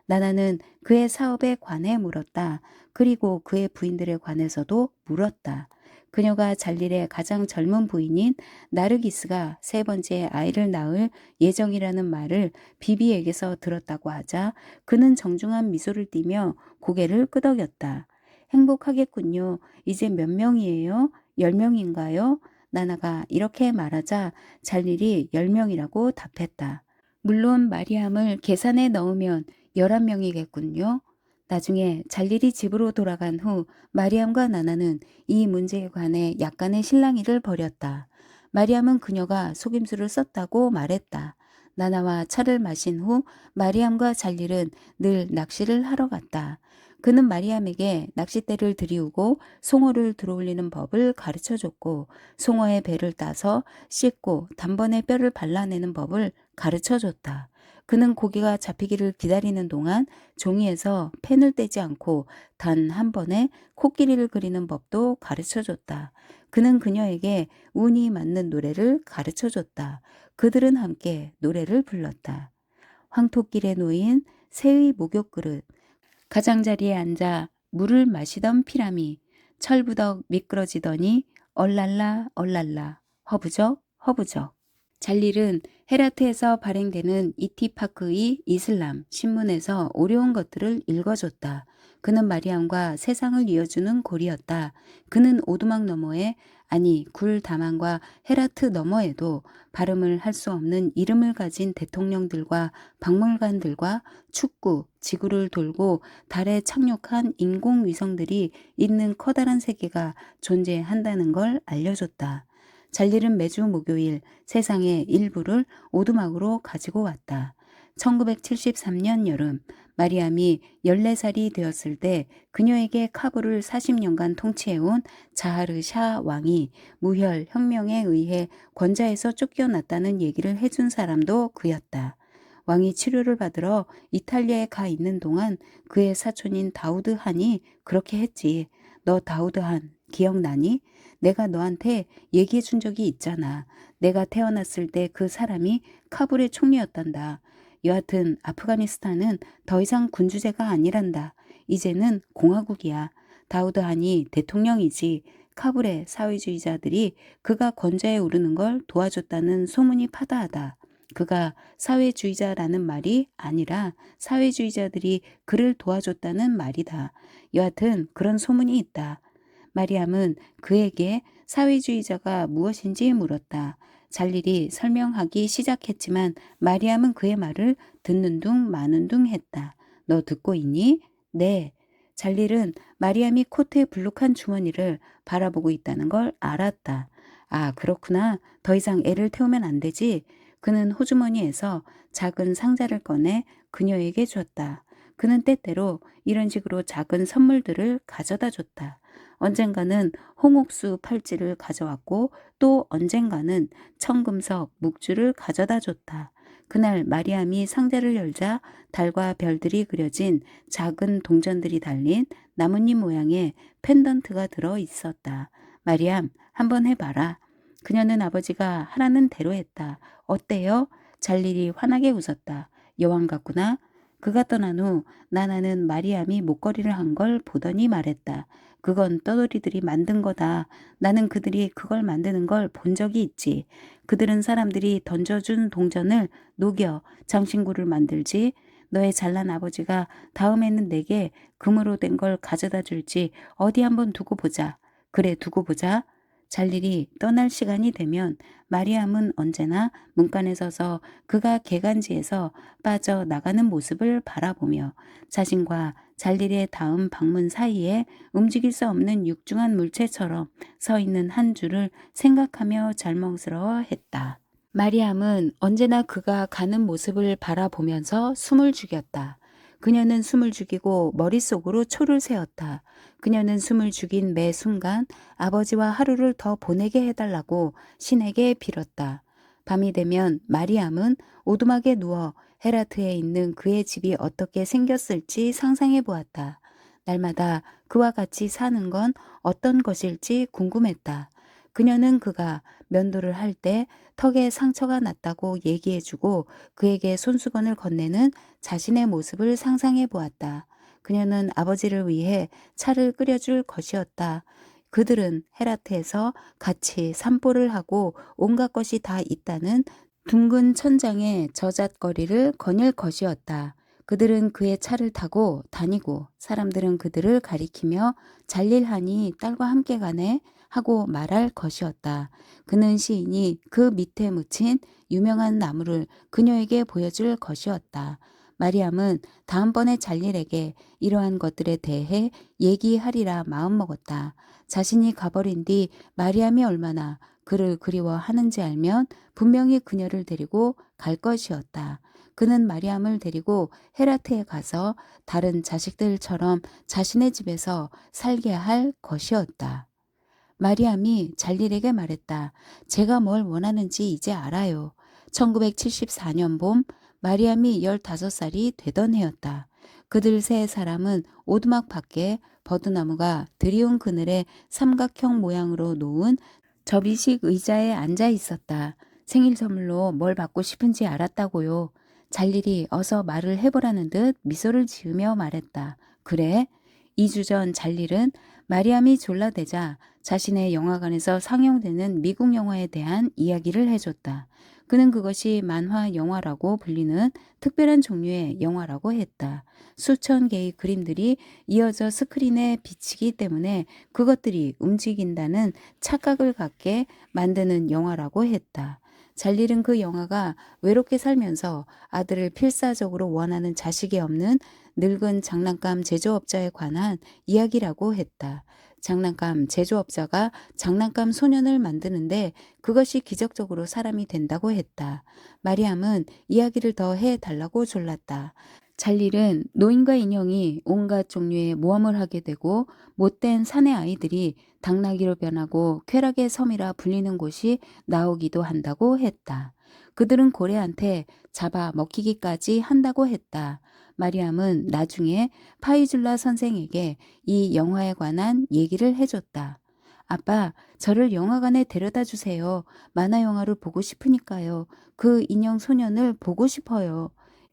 나나는 그의 사업에 관해 물었다. 그리고 그의 부인들에 관해서도 물었다. 그녀가 잘릴의 가장 젊은 부인인 나르기스가 세 번째 아이를 낳을 예정이라는 말을 비비에게서 들었다고 하자 그는 정중한 미소를 띠며 고개를 끄덕였다. 행복하겠군요. 이제 몇 명이에요? 10명인가요? 나나가 이렇게 말하자 잘릴이 10명이라고 답했다. 물론 마리암을 계산에 넣으면 11명이겠군요. 나중에 잘릴이 집으로 돌아간 후 마리암과 나나는 이 문제에 관해 약간의 실랑이를 벌였다. 마리암은 그녀가 속임수를 썼다고 말했다. 나나와 차를 마신 후 마리암과 잘릴은 늘 낚시를 하러 갔다. 그는 마리암에게 낚싯대를 들이우고 송어를 들어올리는 법을 가르쳐줬고 송어의 배를 따서 씻고 단번에 뼈를 발라내는 법을 가르쳐줬다. 그는 고기가 잡히기를 기다리는 동안 종이에서 펜을 떼지 않고 단 한 번에 코끼리를 그리는 법도 가르쳐줬다. 그는 그녀에게 운이 맞는 노래를 가르쳐줬다. 그들은 함께 노래를 불렀다. 황토길에 놓인 새의 목욕 그릇, 가장자리에 앉아 물을 마시던 피라미, 철부덕 미끄러지더니 얼랄라 얼랄라, 허부적 허부적. 잘릴은 헤라트에서 발행되는 이티파크의 이슬람 신문에서 어려운 것들을 읽어줬다. 그는 마리암과 세상을 이어주는 고리였다. 그는 오두막 너머에 아니 굴 다만과 헤라트 너머에도 발음을 할 수 없는 이름을 가진 대통령들과 박물관들과 축구, 지구를 돌고 달에 착륙한 인공위성들이 있는 커다란 세계가 존재한다는 걸 알려줬다. 잘릴은 매주 목요일 세상의 일부를 오두막으로 가지고 왔다. 1973년 여름 마리암이 14살이 되었을 때 그녀에게 카불을 40년간 통치해온 자하르 샤 왕이 무혈 혁명에 의해 권좌에서 쫓겨났다는 얘기를 해준 사람도 그였다. 왕이 치료를 받으러 이탈리아에 가 있는 동안 그의 사촌인 다우드 한이 그렇게 했지. 너 다우드 한 기억나니? 내가 너한테 얘기해 준 적이 있잖아. 내가 태어났을 때 그 사람이 카불의 총리였단다. 여하튼 아프가니스탄은 더 이상 군주제가 아니란다. 이제는 공화국이야. 다우드 한이 대통령이지. 카불의 사회주의자들이 그가 권좌에 오르는 걸 도와줬다는 소문이 파다하다. 그가 사회주의자라는 말이 아니라 사회주의자들이 그를 도와줬다는 말이다. 여하튼 그런 소문이 있다. 마리암은 그에게 사회주의자가 무엇인지 물었다. 잘릴이 설명하기 시작했지만 마리암은 그의 말을 듣는 둥 마는 둥 했다. 너 듣고 있니? 네. 잘릴은 마리암이 코트의 불룩한 주머니를 바라보고 있다는 걸 알았다. 아, 그렇구나. 더 이상 애를 태우면 안 되지. 그는 호주머니에서 작은 상자를 꺼내 그녀에게 줬다. 그는 때때로 이런 식으로 작은 선물들을 가져다 줬다. 언젠가는 홍옥수 팔찌를 가져왔고 또 언젠가는 청금석 묵주를 가져다 줬다. 그날 마리암이 상자를 열자 달과 별들이 그려진 작은 동전들이 달린 나뭇잎 모양의 펜던트가 들어 있었다. 마리암, 한번 해봐라. 그녀는 아버지가 하라는 대로 했다. 어때요? 잘릴이 환하게 웃었다. 여왕 같구나. 그가 떠난 후 나나는 마리암이 목걸이를 한 걸 보더니 말했다. 그건 떠돌이들이 만든 거다. 나는 그들이 그걸 만드는 걸 본 적이 있지. 그들은 사람들이 던져준 동전을 녹여 장신구를 만들지. 너의 잘난 아버지가 다음에는 내게 금으로 된 걸 가져다 줄지 어디 한번 두고 보자. 그래, 두고 보자. 잘일이 떠날 시간이 되면 마리암은 언제나 문간에 서서 그가 개간지에서 빠져나가는 모습을 바라보며 자신과 잘일의 다음 방문 사이에 움직일 수 없는 육중한 물체처럼 서 있는 한 줄을 생각하며 절망스러워했다. 마리암은 언제나 그가 가는 모습을 바라보면서 숨을 죽였다. 그녀는 숨을 죽이고 머릿속으로 초를 세웠다. 그녀는 숨을 죽인 매 순간 아버지와 하루를 더 보내게 해달라고 신에게 빌었다. 밤이 되면 마리암은 오두막에 누워 헤라트에 있는 그의 집이 어떻게 생겼을지 상상해 보았다. 날마다 그와 같이 사는 건 어떤 것일지 궁금했다. 그녀는 그가 면도를 할 때 턱에 상처가 났다고 얘기해주고 그에게 손수건을 건네는 자신의 모습을 상상해 보았다. 그녀는 아버지를 위해 차를 끓여줄 것이었다. 그들은 헤라트에서 같이 산보를 하고 온갖 것이 다 있다는 둥근 천장의 저잣거리를 거닐 것이었다. 그들은 그의 차를 타고 다니고 사람들은 그들을 가리키며 잘릴하니 딸과 함께 가네 하고 말할 것이었다. 그는 시인이 그 밑에 묻힌 유명한 나무를 그녀에게 보여줄 것이었다. 마리암은 다음번에 잘릴에게 이러한 것들에 대해 얘기하리라 마음먹었다. 자신이 가버린 뒤 마리암이 얼마나 그를 그리워하는지 알면 분명히 그녀를 데리고 갈 것이었다. 그는 마리암을 데리고 헤라트에 가서 다른 자식들처럼 자신의 집에서 살게 할 것이었다. 마리암이 잘릴에게 말했다. 제가 뭘 원하는지 이제 알아요. 1974년 봄 마리암이 15살이 되던 해였다. 그들 세 사람은 오두막 밖에 버드나무가 드리운 그늘에 삼각형 모양으로 놓은 접이식 의자에 앉아 있었다. 생일 선물로 뭘 받고 싶은지 알았다고요. 잘릴이 어서 말을 해보라는 듯 미소를 지으며 말했다. 그래? 2주 전 잘릴은 마리암이 졸라대자 자신의 영화관에서 상영되는 미국 영화에 대한 이야기를 해줬다. 그는 그것이 만화 영화라고 불리는 특별한 종류의 영화라고 했다. 수천 개의 그림들이 이어져 스크린에 비치기 때문에 그것들이 움직인다는 착각을 갖게 만드는 영화라고 했다. 잘릴은 그 영화가 외롭게 살면서 아들을 필사적으로 원하는 자식이 없는 늙은 장난감 제조업자에 관한 이야기라고 했다. 장난감 제조업자가 장난감 소년을 만드는데 그것이 기적적으로 사람이 된다고 했다. 마리암은 이야기를 더 해달라고 졸랐다. 잘릴은 노인과 인형이 온갖 종류의 모험을 하게 되고 못된 사내 아이들이 당나귀로 변하고 쾌락의 섬이라 불리는 곳이 나오기도 한다고 했다. 그들은 고래한테 잡아 먹히기까지 한다고 했다. 마리암은 나중에 파이줄라 선생에게 이 영화에 관한 얘기를 해줬다. 아빠, 저를 영화관에 데려다 주세요. 만화 영화를 보고 싶으니까요. 그 인형 소년을 보고 싶어요.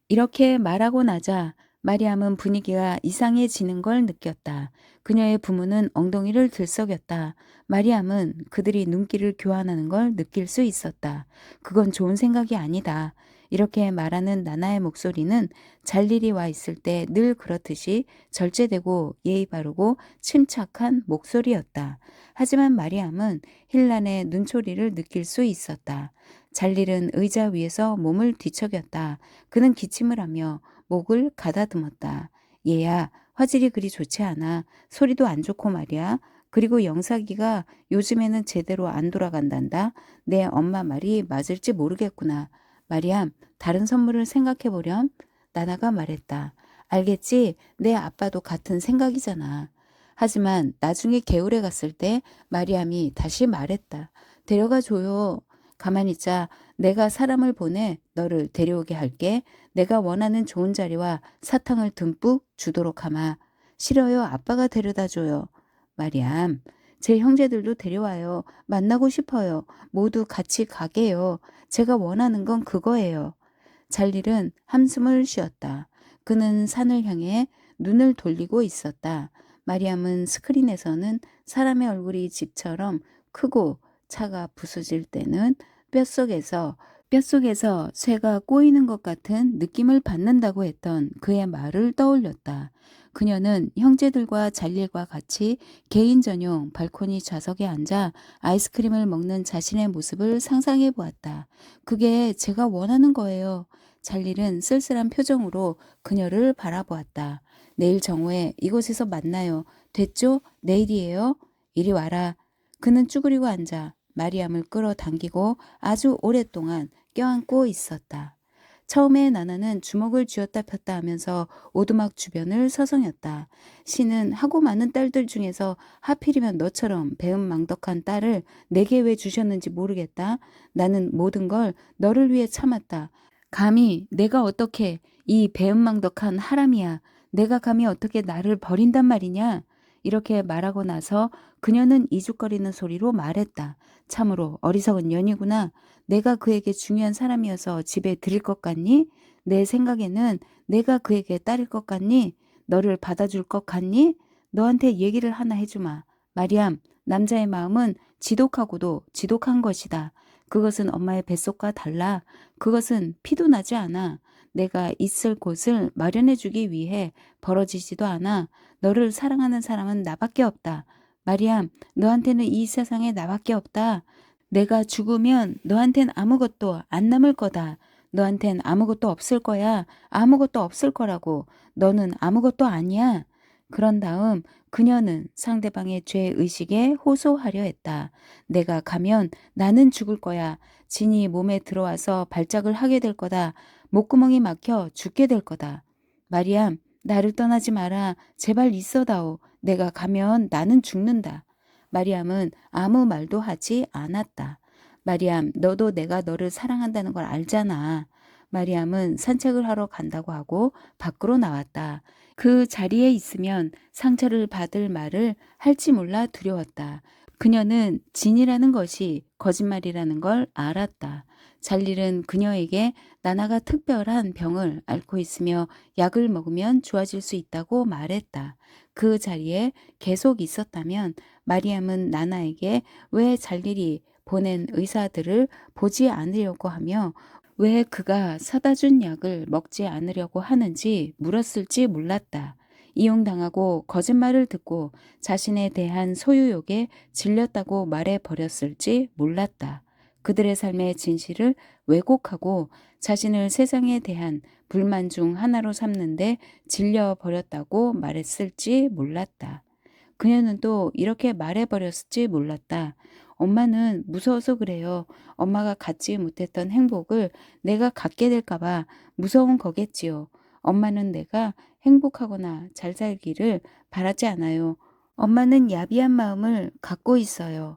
이렇게 말하고 나자 마리암은 분위기가 이상해지는 걸 느꼈다. 그녀의 부모는 엉덩이를 들썩였다. 마리암은 그들이 눈길을 교환하는 걸 느낄 수 있었다. 그건 좋은 생각이 아니다. 이렇게 말하는 나나의 목소리는 잘일이 와 있을 때 늘 그렇듯이 절제되고 예의 바르고 침착한 목소리였다. 하지만 마리암은 힐란의 눈초리를 느낄 수 있었다. 잘일은 의자 위에서 몸을 뒤척였다. 그는 기침을 하며 목을 가다듬었다. 얘야, 화질이 그리 좋지 않아. 소리도 안 좋고 말이야. 그리고 영사기가 요즘에는 제대로 안 돌아간단다. 내 엄마 말이 맞을지 모르겠구나. 마리암, 다른 선물을 생각해보렴. 나나가 말했다. 알겠지? 내 아빠도 같은 생각이잖아. 하지만 나중에 개울에 갔을 때 마리암이 다시 말했다. 데려가 줘요. 가만히 있자. 내가 사람을 보내 너를 데려오게 할게. 내가 원하는 좋은 자리와 사탕을 듬뿍 주도록 하마. 싫어요. 아빠가 데려다 줘요. 마리암, 제 형제들도 데려와요. 만나고 싶어요. 모두 같이 가게요. 제가 원하는 건 그거예요. 잘릴은 한숨을 쉬었다. 그는 산을 향해 눈을 돌리고 있었다. 마리암은 스크린에서는 사람의 얼굴이 집처럼 크고 차가 부서질 때는 뼛속에서 쇠가 꼬이는 것 같은 느낌을 받는다고 했던 그의 말을 떠올렸다. 그녀는 형제들과 잘릴과 같이 개인 전용 발코니 좌석에 앉아 아이스크림을 먹는 자신의 모습을 상상해 보았다. 그게 제가 원하는 거예요. 잘릴은 쓸쓸한 표정으로 그녀를 바라보았다. 내일 정오에 이곳에서 만나요. 됐죠? 내일이에요? 이리 와라. 그는 쭈그리고 앉아 마리암을 끌어당기고 아주 오랫동안 껴안고 있었다. 처음에 나나는 주먹을 쥐었다 폈다 하면서 오두막 주변을 서성였다. 신은 하고 많은 딸들 중에서 하필이면 너처럼 배은망덕한 딸을 내게 왜 주셨는지 모르겠다. 나는 모든 걸 너를 위해 참았다. 감히 내가 어떻게 이 배은망덕한 하람이야. 내가 감히 어떻게 나를 버린단 말이냐. 이렇게 말하고 나서 그녀는 이죽거리는 소리로 말했다. 참으로 어리석은 년이구나. 내가 그에게 중요한 사람이어서 집에 들일 것 같니? 내 생각에는 내가 그에게 딸일 것 같니? 너를 받아줄 것 같니? 너한테 얘기를 하나 해주마. 마리암, 남자의 마음은 지독하고도 지독한 것이다. 그것은 엄마의 뱃속과 달라. 그것은 피도 나지 않아. 내가 있을 곳을 마련해주기 위해 벌어지지도 않아. 너를 사랑하는 사람은 나밖에 없다. 마리암, 너한테는 이 세상에 나밖에 없다. 내가 죽으면 너한텐 아무것도 안 남을 거다. 너한텐 아무것도 없을 거야. 아무것도 없을 거라고. 너는 아무것도 아니야. 그런 다음 그녀는 상대방의 죄의식에 호소하려 했다. 내가 가면 나는 죽을 거야. 진이 몸에 들어와서 발작을 하게 될 거다. 목구멍이 막혀 죽게 될 거다. 마리암, 나를 떠나지 마라. 제발 있어다오. 내가 가면 나는 죽는다. 마리암은 아무 말도 하지 않았다. 마리암, 너도 내가 너를 사랑한다는 걸 알잖아. 마리암은 산책을 하러 간다고 하고 밖으로 나왔다. 그 자리에 있으면 상처를 받을 말을 할지 몰라 두려웠다. 그녀는 진이라는 것이 거짓말이라는 걸 알았다. 잘릴은 그녀에게 나나가 특별한 병을 앓고 있으며 약을 먹으면 좋아질 수 있다고 말했다. 그 자리에 계속 있었다면 마리암은 나나에게 왜 잘릴이 보낸 의사들을 보지 않으려고 하며 왜 그가 사다 준 약을 먹지 않으려고 하는지 물었을지 몰랐다. 이용당하고 거짓말을 듣고 자신에 대한 소유욕에 질렸다고 말해버렸을지 몰랐다. 그들의 삶의 진실을 왜곡하고 자신을 세상에 대한 불만 중 하나로 삼는데 질려버렸다고 말했을지 몰랐다. 그녀는 또 이렇게 말해버렸을지 몰랐다. 엄마는 무서워서 그래요. 엄마가 갖지 못했던 행복을 내가 갖게 될까봐 무서운 거겠지요. 엄마는 내가 행복하거나 잘 살기를 바라지 않아요. 엄마는 야비한 마음을 갖고 있어요.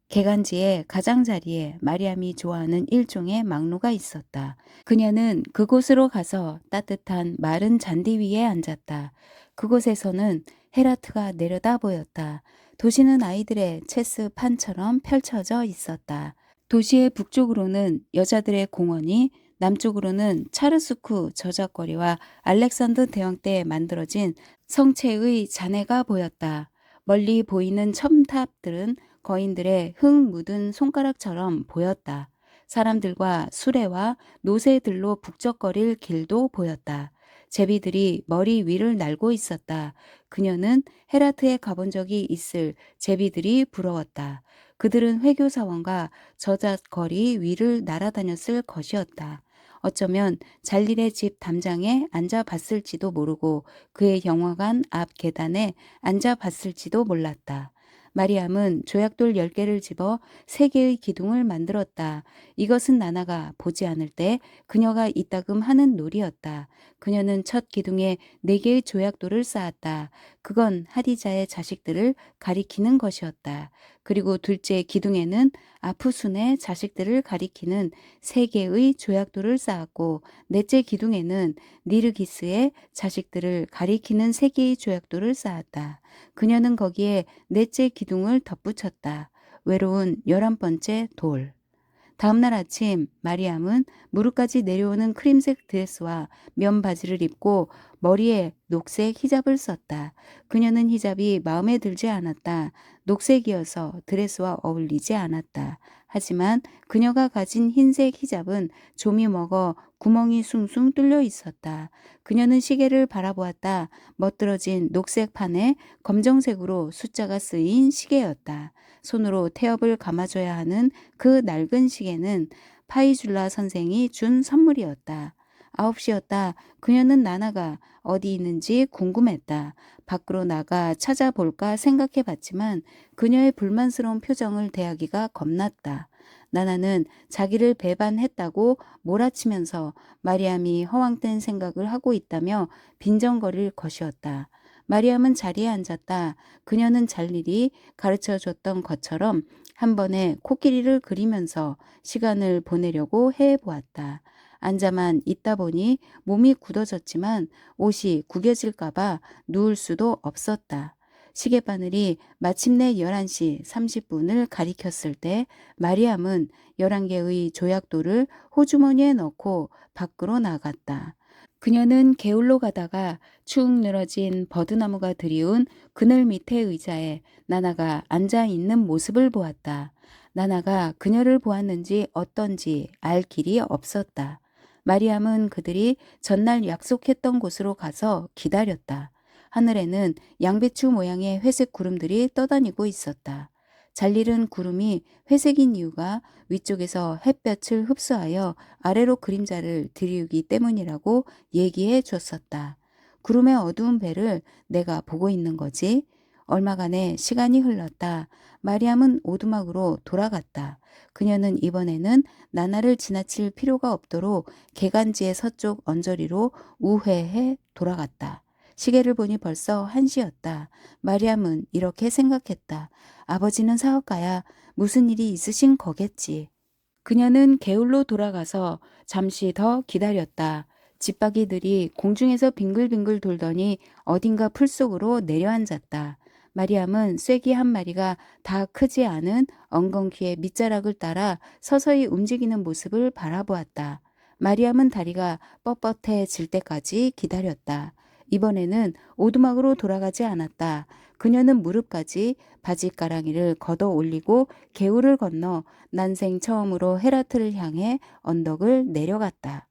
개간지의 가장자리에 마리암이 좋아하는 일종의 망루가 있었다. 그녀는 그곳으로 가서 따뜻한 마른 잔디 위에 앉았다. 그곳에서는 헤라트가 내려다 보였다. 도시는 아이들의 체스판처럼 펼쳐져 있었다. 도시의 북쪽으로는 여자들의 공원이, 남쪽으로는 차르스쿠 저작거리와 알렉산더 대왕 때 만들어진 성체의 잔해가 보였다. 멀리 보이는 첨탑들은 거인들의 흙 묻은 손가락처럼 보였다. 사람들과 수레와 노새들로 북적거릴 길도 보였다. 제비들이 머리 위를 날고 있었다. 그녀는 헤라트에 가본 적이 있을 제비들이 부러웠다. 그들은 회교사원과 저잣거리 위를 날아다녔을 것이었다. 어쩌면 잘릴의 집 담장에 앉아봤을지도 모르고 그의 영화관 앞 계단에 앉아봤을지도 몰랐다. 마리암은 조약돌 10개를 집어 3개의 기둥을 만들었다. 이것은 나나가 보지 않을 때 그녀가 이따금 하는 놀이였다. 그녀는 첫 기둥에 4개의 조약돌을 쌓았다. 그건 하디자의 자식들을 가리키는 것이었다. 그리고 둘째 기둥에는 아프순의 자식들을 가리키는 3개의 조약돌을 쌓았고 넷째 기둥에는 니르기스의 자식들을 가리키는 3개의 조약돌을 쌓았다. 그녀는 거기에 넷째 기둥을 덧붙였다. 외로운 11번째 돌. 다음날 아침 마리암은 무릎까지 내려오는 크림색 드레스와 면 바지를 입고 머리에 녹색 히잡을 썼다. 그녀는 히잡이 마음에 들지 않았다. 녹색이어서 드레스와 어울리지 않았다. 하지만 그녀가 가진 흰색 히잡은 좀이 먹어 구멍이 숭숭 뚫려 있었다. 그녀는 시계를 바라보았다. 멋들어진 녹색 판에 검정색으로 숫자가 쓰인 시계였다. 손으로 태엽을 감아줘야 하는 그 낡은 시계는 파이줄라 선생이 준 선물이었다. 9시였다. 그녀는 나나가 어디 있는지 궁금했다. 밖으로 나가 찾아볼까 생각해 봤지만 그녀의 불만스러운 표정을 대하기가 겁났다. 나나는 자기를 배반했다고 몰아치면서 마리암이 허황된 생각을 하고 있다며 빈정거릴 것이었다. 마리암은 자리에 앉았다. 그녀는 잘일이 가르쳐줬던 것처럼 한 번에 코끼리를 그리면서 시간을 보내려고 해보았다. 앉아만 있다 보니 몸이 굳어졌지만 옷이 구겨질까봐 누울 수도 없었다. 시계바늘이 마침내 11시 30분을 가리켰을 때 마리암은 11개의 조약돌을 호주머니에 넣고 밖으로 나갔다. 그녀는 게을로 가다가 축 늘어진 버드나무가 드리운 그늘 밑에 의자에 나나가 앉아 있는 모습을 보았다. 나나가 그녀를 보았는지 어떤지 알 길이 없었다. 마리암은 그들이 전날 약속했던 곳으로 가서 기다렸다. 하늘에는 양배추 모양의 회색 구름들이 떠다니고 있었다. 잘리른 구름이 회색인 이유가 위쪽에서 햇볕을 흡수하여 아래로 그림자를 들이우기 때문이라고 얘기해 줬었다. 구름의 어두운 배를 내가 보고 있는 거지. 얼마간의 시간이 흘렀다. 마리암은 오두막으로 돌아갔다. 그녀는 이번에는 나나를 지나칠 필요가 없도록 개간지의 서쪽 언저리로 우회해 돌아갔다. 시계를 보니 벌써 1시였다. 마리암은 이렇게 생각했다. 아버지는 사업가야. 무슨 일이 있으신 거겠지. 그녀는 게을로 돌아가서 잠시 더 기다렸다. 집박이들이 공중에서 빙글빙글 돌더니 어딘가 풀 속으로 내려앉았다. 마리암은 쐐기 한 마리가 다 크지 않은 엉겅퀴의 밑자락을 따라 서서히 움직이는 모습을 바라보았다. 마리암은 다리가 뻣뻣해질 때까지 기다렸다. 이번에는 오두막으로 돌아가지 않았다. 그녀는 무릎까지 바짓가랑이를 걷어 올리고 개울을 건너 난생 처음으로 헤라트를 향해 언덕을 내려갔다.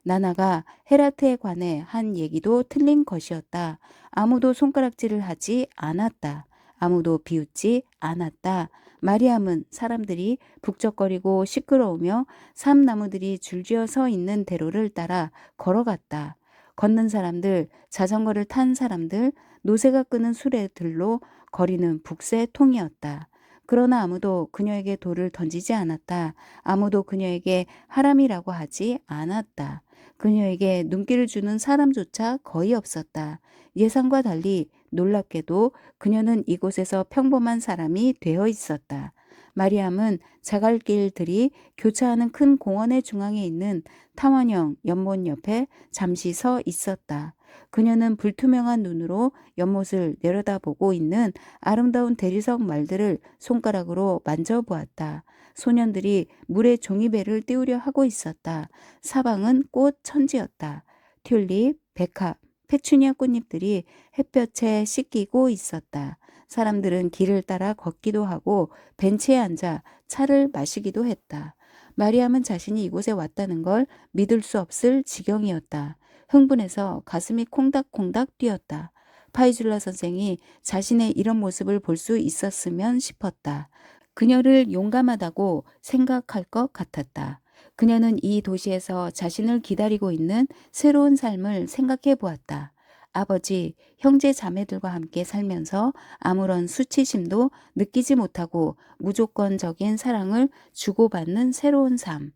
나나가 헤라트에 관해 한 얘기도 틀린 것이었다. 아무도 손가락질을 하지 않았다. 아무도 비웃지 않았다. 마리암은 사람들이 북적거리고 시끄러우며 삼나무들이 줄지어 서 있는 대로를 따라 걸어갔다. 걷는 사람들, 자전거를 탄 사람들, 노새가 끄는 수레들로 거리는 북새통이었다. 그러나 아무도 그녀에게 돌을 던지지 않았다. 아무도 그녀에게 하람이라고 하지 않았다. 그녀에게 눈길을 주는 사람조차 거의 없었다. 예상과 달리 놀랍게도 그녀는 이곳에서 평범한 사람이 되어 있었다. 마리암은 자갈길들이 교차하는 큰 공원의 중앙에 있는 타원형 연못 옆에 잠시 서 있었다. 그녀는 불투명한 눈으로 연못을 내려다보고 있는 아름다운 대리석 말들을 손가락으로 만져보았다. 소년들이 물에 종이배를 띄우려 하고 있었다. 사방은 꽃 천지였다. 튤립, 백합, 페추니아 꽃잎들이 햇볕에 씻기고 있었다. 사람들은 길을 따라 걷기도 하고 벤치에 앉아 차를 마시기도 했다. 마리암은 자신이 이곳에 왔다는 걸 믿을 수 없을 지경이었다. 흥분해서 가슴이 콩닥콩닥 뛰었다. 파이줄라 선생이 자신의 이런 모습을 볼 수 있었으면 싶었다. 그녀를 용감하다고 생각할 것 같았다. 그녀는 이 도시에서 자신을 기다리고 있는 새로운 삶을 생각해 보았다. 아버지, 형제 자매들과 함께 살면서 아무런 수치심도 느끼지 못하고 무조건적인 사랑을 주고받는 새로운 삶.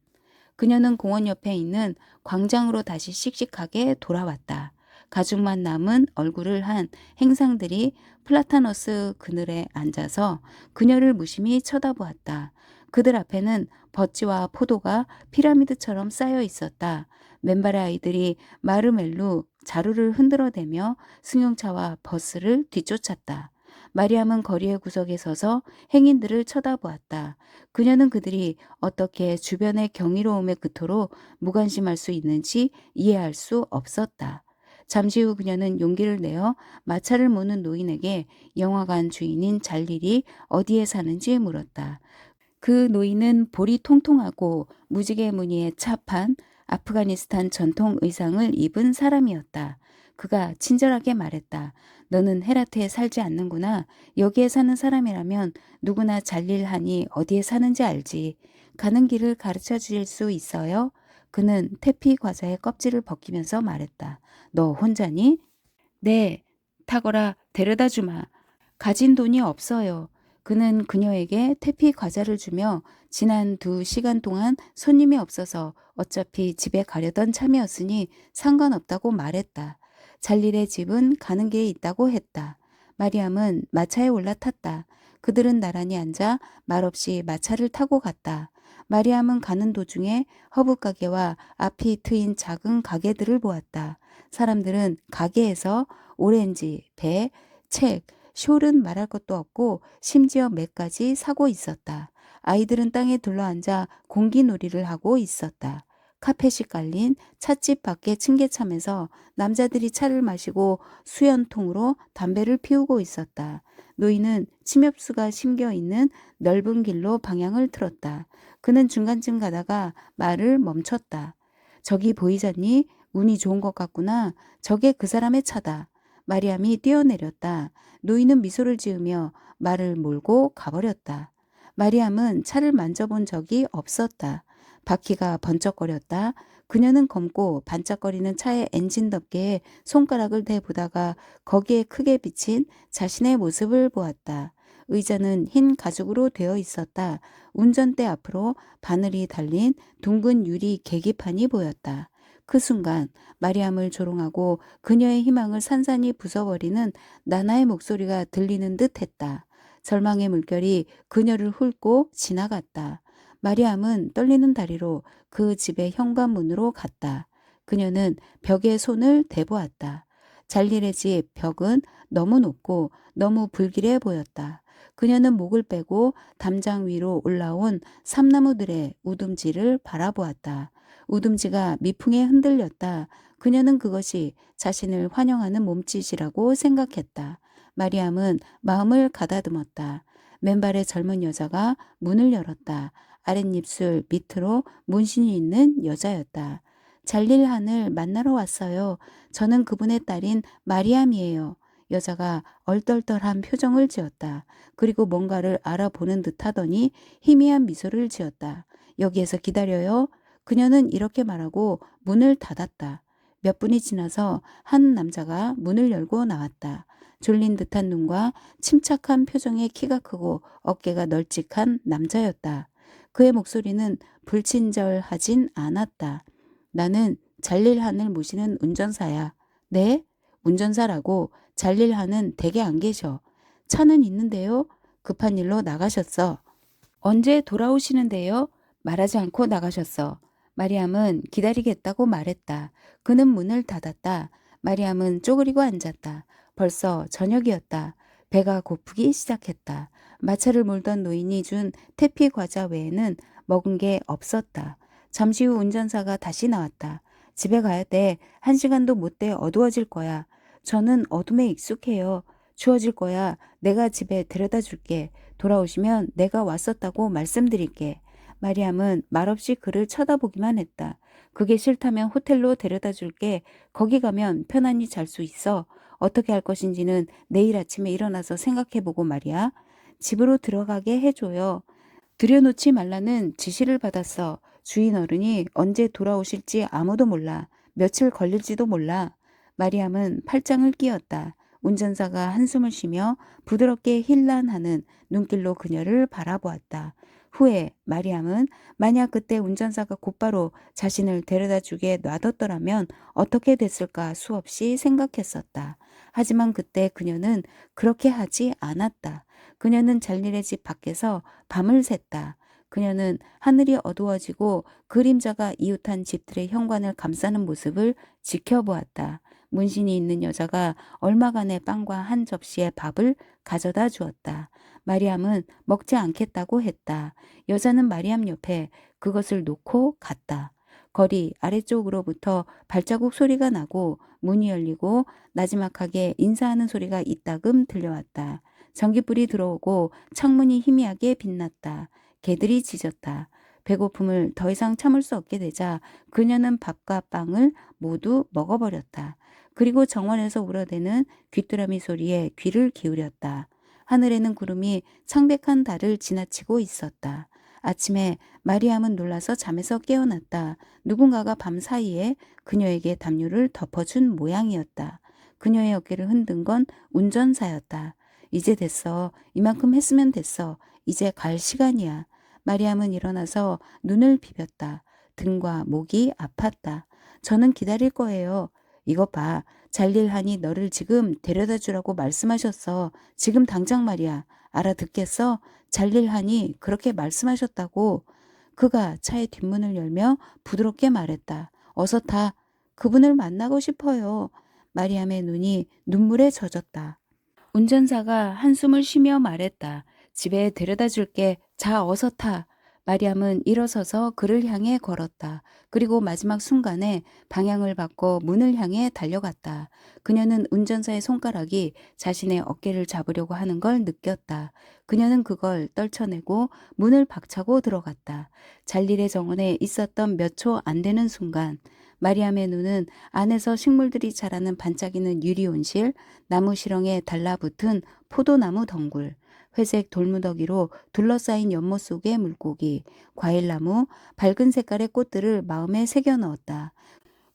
그녀는 공원 옆에 있는 광장으로 다시 씩씩하게 돌아왔다. 가죽만 남은 얼굴을 한 행상들이 플라타너스 그늘에 앉아서 그녀를 무심히 쳐다보았다. 그들 앞에는 버찌와 포도가 피라미드처럼 쌓여 있었다. 맨발의 아이들이 마르멜루 자루를 흔들어대며 승용차와 버스를 뒤쫓았다. 마리암은 거리의 구석에 서서 행인들을 쳐다보았다. 그녀는 그들이 어떻게 주변의 경이로움에 그토록 무관심할 수 있는지 이해할 수 없었다. 잠시 후 그녀는 용기를 내어 마차를 모는 노인에게 영화관 주인인 잘릴이 어디에 사는지 물었다. 그 노인은 볼이 통통하고 무지개 무늬의 차판 아프가니스탄 전통 의상을 입은 사람이었다. 그가 친절하게 말했다. 너는 헤라트에 살지 않는구나. 여기에 사는 사람이라면 누구나 잘일하니 어디에 사는지 알지. 가는 길을 가르쳐 줄 수 있어요? 그는 태피 과자의 껍질을 벗기면서 말했다. 너 혼자니? 네. 타거라 데려다 주마. 가진 돈이 없어요. 그는 그녀에게 태피 과자를 주며 지난 2시간 동안 손님이 없어서 어차피 집에 가려던 참이었으니 상관없다고 말했다. 잘릴의 집은 가는 길에 있다고 했다. 마리암은 마차에 올라탔다. 그들은 나란히 앉아 말없이 마차를 타고 갔다. 마리암은 가는 도중에 허브가게와 앞이 트인 작은 가게들을 보았다. 사람들은 가게에서 오렌지, 배, 책, 숄은 말할 것도 없고 심지어 맥까지 사고 있었다. 아이들은 땅에 둘러앉아 공기놀이를 하고 있었다. 카펫이 깔린 찻집 밖에 층계참에서 남자들이 차를 마시고 수연통으로 담배를 피우고 있었다. 노인은 침엽수가 심겨 있는 넓은 길로 방향을 틀었다. 그는 중간쯤 가다가 말을 멈췄다. 저기 보이잖니? 운이 좋은 것 같구나. 저게 그 사람의 차다. 마리암이 뛰어내렸다. 노인은 미소를 지으며 말을 몰고 가버렸다. 마리암은 차를 만져본 적이 없었다. 바퀴가 번쩍거렸다. 그녀는 검고 반짝거리는 차의 엔진 덮개에 손가락을 대보다가 거기에 크게 비친 자신의 모습을 보았다. 의자는 흰 가죽으로 되어 있었다. 운전대 앞으로 바늘이 달린 둥근 유리 계기판이 보였다. 그 순간 마리암을 조롱하고 그녀의 희망을 산산이 부숴버리는 나나의 목소리가 들리는 듯 했다. 절망의 물결이 그녀를 훑고 지나갔다. 마리암은 떨리는 다리로 그 집의 현관문으로 갔다. 그녀는 벽에 손을 대보았다. 잘릴의 집 벽은 너무 높고 너무 불길해 보였다. 그녀는 목을 빼고 담장 위로 올라온 삼나무들의 우둠지를 바라보았다. 우둠지가 미풍에 흔들렸다. 그녀는 그것이 자신을 환영하는 몸짓이라고 생각했다. 마리암은 마음을 가다듬었다. 맨발의 젊은 여자가 문을 열었다. 아랫입술 밑으로 문신이 있는 여자였다. 잘릴 한을 만나러 왔어요. 저는 그분의 딸인 마리암이에요. 여자가 얼떨떨한 표정을 지었다. 그리고 뭔가를 알아보는 듯 하더니 희미한 미소를 지었다. 여기에서 기다려요. 그녀는 이렇게 말하고 문을 닫았다. 몇 분이 지나서 한 남자가 문을 열고 나왔다. 졸린 듯한 눈과 침착한 표정의 키가 크고 어깨가 널찍한 남자였다. 그의 목소리는 불친절하진 않았다. 나는 잘릴한을 모시는 운전사야. 네? 운전사라고. 잘릴한은 댁에 안 계셔. 차는 있는데요. 급한 일로 나가셨어. 언제 돌아오시는데요? 말하지 않고 나가셨어. 마리암은 기다리겠다고 말했다. 그는 문을 닫았다. 마리암은 쪼그리고 앉았다. 벌써 저녁이었다. 배가 고프기 시작했다. 마차를 몰던 노인이 준 태피 과자 외에는 먹은 게 없었다. 잠시 후 운전사가 다시 나왔다. 집에 가야 돼. 1시간도 못 돼 어두워질 거야. 저는 어둠에 익숙해요. 추워질 거야. 내가 집에 데려다 줄게. 돌아오시면 내가 왔었다고 말씀드릴게. 마리암은 말없이 그를 쳐다보기만 했다. 그게 싫다면 호텔로 데려다 줄게. 거기 가면 편안히 잘 수 있어. 어떻게 할 것인지는 내일 아침에 일어나서 생각해보고 말이야. 집으로 들어가게 해줘요. 들여놓지 말라는 지시를 받았어. 주인 어른이 언제 돌아오실지 아무도 몰라. 며칠 걸릴지도 몰라. 마리암은 팔짱을 끼었다. 운전사가 한숨을 쉬며 부드럽게 힐난하는 눈길로 그녀를 바라보았다. 후에 마리암은 만약 그때 운전사가 곧바로 자신을 데려다 주게 놔뒀더라면 어떻게 됐을까 수없이 생각했었다. 하지만 그때 그녀는 그렇게 하지 않았다. 그녀는 잘릴의 집 밖에서 밤을 샜다. 그녀는 하늘이 어두워지고 그림자가 이웃한 집들의 현관을 감싸는 모습을 지켜보았다. 문신이 있는 여자가 얼마간의 빵과 한 접시의 밥을 가져다 주었다. 마리암은 먹지 않겠다고 했다. 여자는 마리암 옆에 그것을 놓고 갔다. 거리 아래쪽으로부터 발자국 소리가 나고 문이 열리고 나지막하게 인사하는 소리가 이따금 들려왔다. 전기불이 들어오고 창문이 희미하게 빛났다. 개들이 짖었다. 배고픔을 더 이상 참을 수 없게 되자 그녀는 밥과 빵을 모두 먹어버렸다. 그리고 정원에서 울어대는 귀뚜라미 소리에 귀를 기울였다. 하늘에는 구름이 창백한 달을 지나치고 있었다. 아침에 마리암은 놀라서 잠에서 깨어났다. 누군가가 밤 사이에 그녀에게 담요를 덮어준 모양이었다. 그녀의 어깨를 흔든 건 운전사였다. 이제 됐어. 이만큼 했으면 됐어. 이제 갈 시간이야. 마리암은 일어나서 눈을 비볐다. 등과 목이 아팠다. 저는 기다릴 거예요. 이것 봐. 잘릴하니 너를 지금 데려다 주라고 말씀하셨어. 지금 당장 말이야. 알아듣겠어? 잘릴하니 그렇게 말씀하셨다고. 그가 차의 뒷문을 열며 부드럽게 말했다. 어서 타. 그분을 만나고 싶어요. 마리암의 눈이 눈물에 젖었다. 운전사가 한숨을 쉬며 말했다. 집에 데려다 줄게. 자, 어서 타. 마리암은 일어서서 그를 향해 걸었다. 그리고 마지막 순간에 방향을 바꿔 문을 향해 달려갔다. 그녀는 운전사의 손가락이 자신의 어깨를 잡으려고 하는 걸 느꼈다. 그녀는 그걸 떨쳐내고 문을 박차고 들어갔다. 잘릴의 정원에 있었던 몇 초 안 되는 순간 마리암의 눈은 안에서 식물들이 자라는 반짝이는 유리 온실, 나무 시렁에 달라붙은 포도나무 덩굴, 회색 돌무더기로 둘러싸인 연못 속의 물고기, 과일나무, 밝은 색깔의 꽃들을 마음에 새겨 넣었다.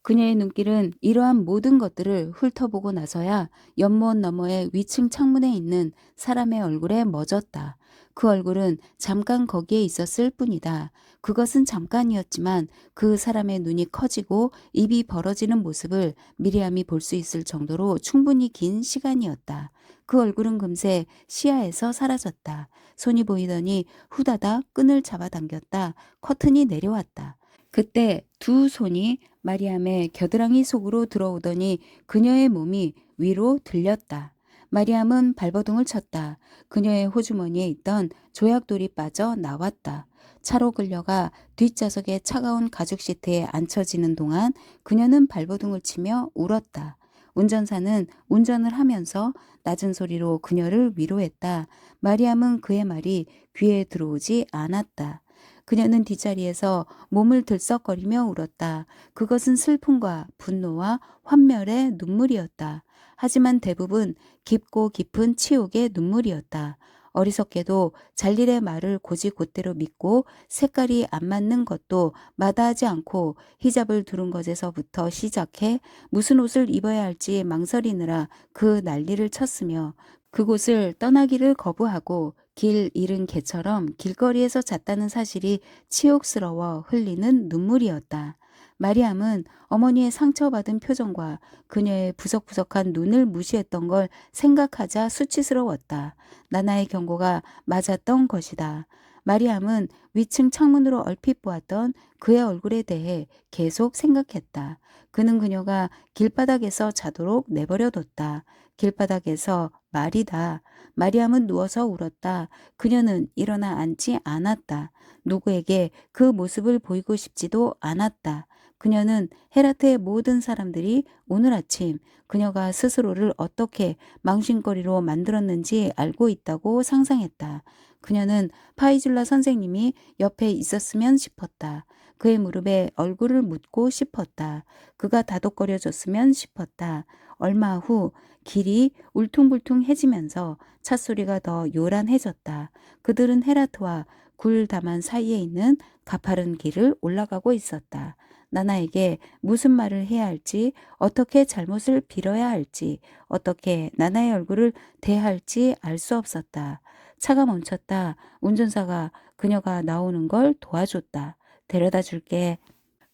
그녀의 눈길은 이러한 모든 것들을 훑어보고 나서야 연못 너머의 위층 창문에 있는 사람의 얼굴에 멎었다. 그 얼굴은 잠깐 거기에 있었을 뿐이다. 그것은 잠깐이었지만 그 사람의 눈이 커지고 입이 벌어지는 모습을 미리암이 볼 수 있을 정도로 충분히 긴 시간이었다. 그 얼굴은 금세 시야에서 사라졌다. 손이 보이더니 후다닥 끈을 잡아당겼다. 커튼이 내려왔다. 그때 두 손이 마리암의 겨드랑이 속으로 들어오더니 그녀의 몸이 위로 들렸다. 마리암은 발버둥을 쳤다. 그녀의 호주머니에 있던 조약돌이 빠져 나왔다. 차로 끌려가 뒷좌석의 차가운 가죽 시트에 앉혀지는 동안 그녀는 발버둥을 치며 울었다. 운전사는 운전을 하면서 낮은 소리로 그녀를 위로했다. 마리암은 그의 말이 귀에 들어오지 않았다. 그녀는 뒷자리에서 몸을 들썩거리며 울었다. 그것은 슬픔과 분노와 환멸의 눈물이었다. 하지만 대부분 깊고 깊은 치욕의 눈물이었다. 어리석게도 잘릴의 말을 곧이곧대로 믿고 색깔이 안 맞는 것도 마다하지 않고 히잡을 두른 것에서부터 시작해 무슨 옷을 입어야 할지 망설이느라 그 난리를 쳤으며 그곳을 떠나기를 거부하고 길 잃은 개처럼 길거리에서 잤다는 사실이 치욕스러워 흘리는 눈물이었다. 마리암은 어머니의 상처받은 표정과 그녀의 부석부석한 눈을 무시했던 걸 생각하자 수치스러웠다. 나나의 경고가 맞았던 것이다. 마리암은 위층 창문으로 얼핏 보았던 그의 얼굴에 대해 계속 생각했다. 그는 그녀가 길바닥에서 자도록 내버려뒀다. 길바닥에서 말이다. 마리암은 누워서 울었다. 그녀는 일어나 앉지 않았다. 누구에게 그 모습을 보이고 싶지도 않았다. 그녀는 헤라트의 모든 사람들이 오늘 아침 그녀가 스스로를 어떻게 망신거리로 만들었는지 알고 있다고 상상했다. 그녀는 파이줄라 선생님이 옆에 있었으면 싶었다. 그의 무릎에 얼굴을 묻고 싶었다. 그가 다독거려줬으면 싶었다. 얼마 후 길이 울퉁불퉁해지면서 찻소리가 더 요란해졌다. 그들은 헤라트와 굴다만 사이에 있는 가파른 길을 올라가고 있었다. 나나에게 무슨 말을 해야 할지, 어떻게 잘못을 빌어야 할지, 어떻게 나나의 얼굴을 대할지 알 수 없었다. 차가 멈췄다. 운전사가 그녀가 나오는 걸 도와줬다. 데려다 줄게.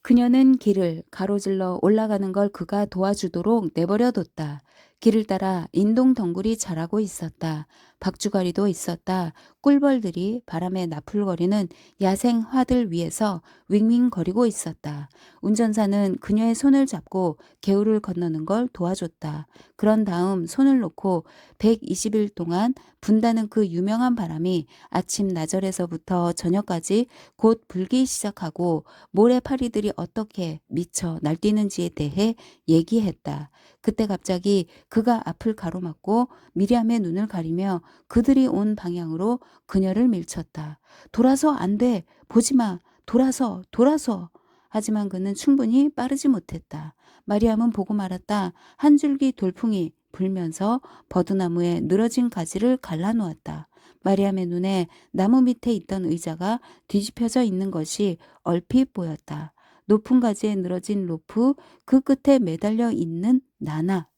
그녀는 길을 가로질러 올라가는 걸 그가 도와주도록 내버려뒀다. 길을 따라 인동 덩굴이 자라고 있었다. 박주가리도 있었다. 꿀벌들이 바람에 나풀거리는 야생 화들 위에서 윙윙거리고 있었다. 운전사는 그녀의 손을 잡고 개울을 건너는 걸 도와줬다. 그런 다음 손을 놓고 120일 동안 분다는 그 유명한 바람이 아침 나절에서부터 저녁까지 곧 불기 시작하고 모래파리들이 어떻게 미쳐 날뛰는지에 대해 얘기했다. 그때 갑자기 그가 앞을 가로막고 미리암의 눈을 가리며 그들이 온 방향으로 그녀를 밀쳤다. 돌아서 안 돼. 보지 마. 돌아서, 돌아서. 하지만 그는 충분히 빠르지 못했다. 마리암은 보고 말았다. 한 줄기 돌풍이 불면서 버드나무에 늘어진 가지를 갈라놓았다. 마리암의 눈에 나무 밑에 있던 의자가 뒤집혀져 있는 것이 얼핏 보였다. 높은 가지에 늘어진 로프, 그 끝에 매달려 있는 나나.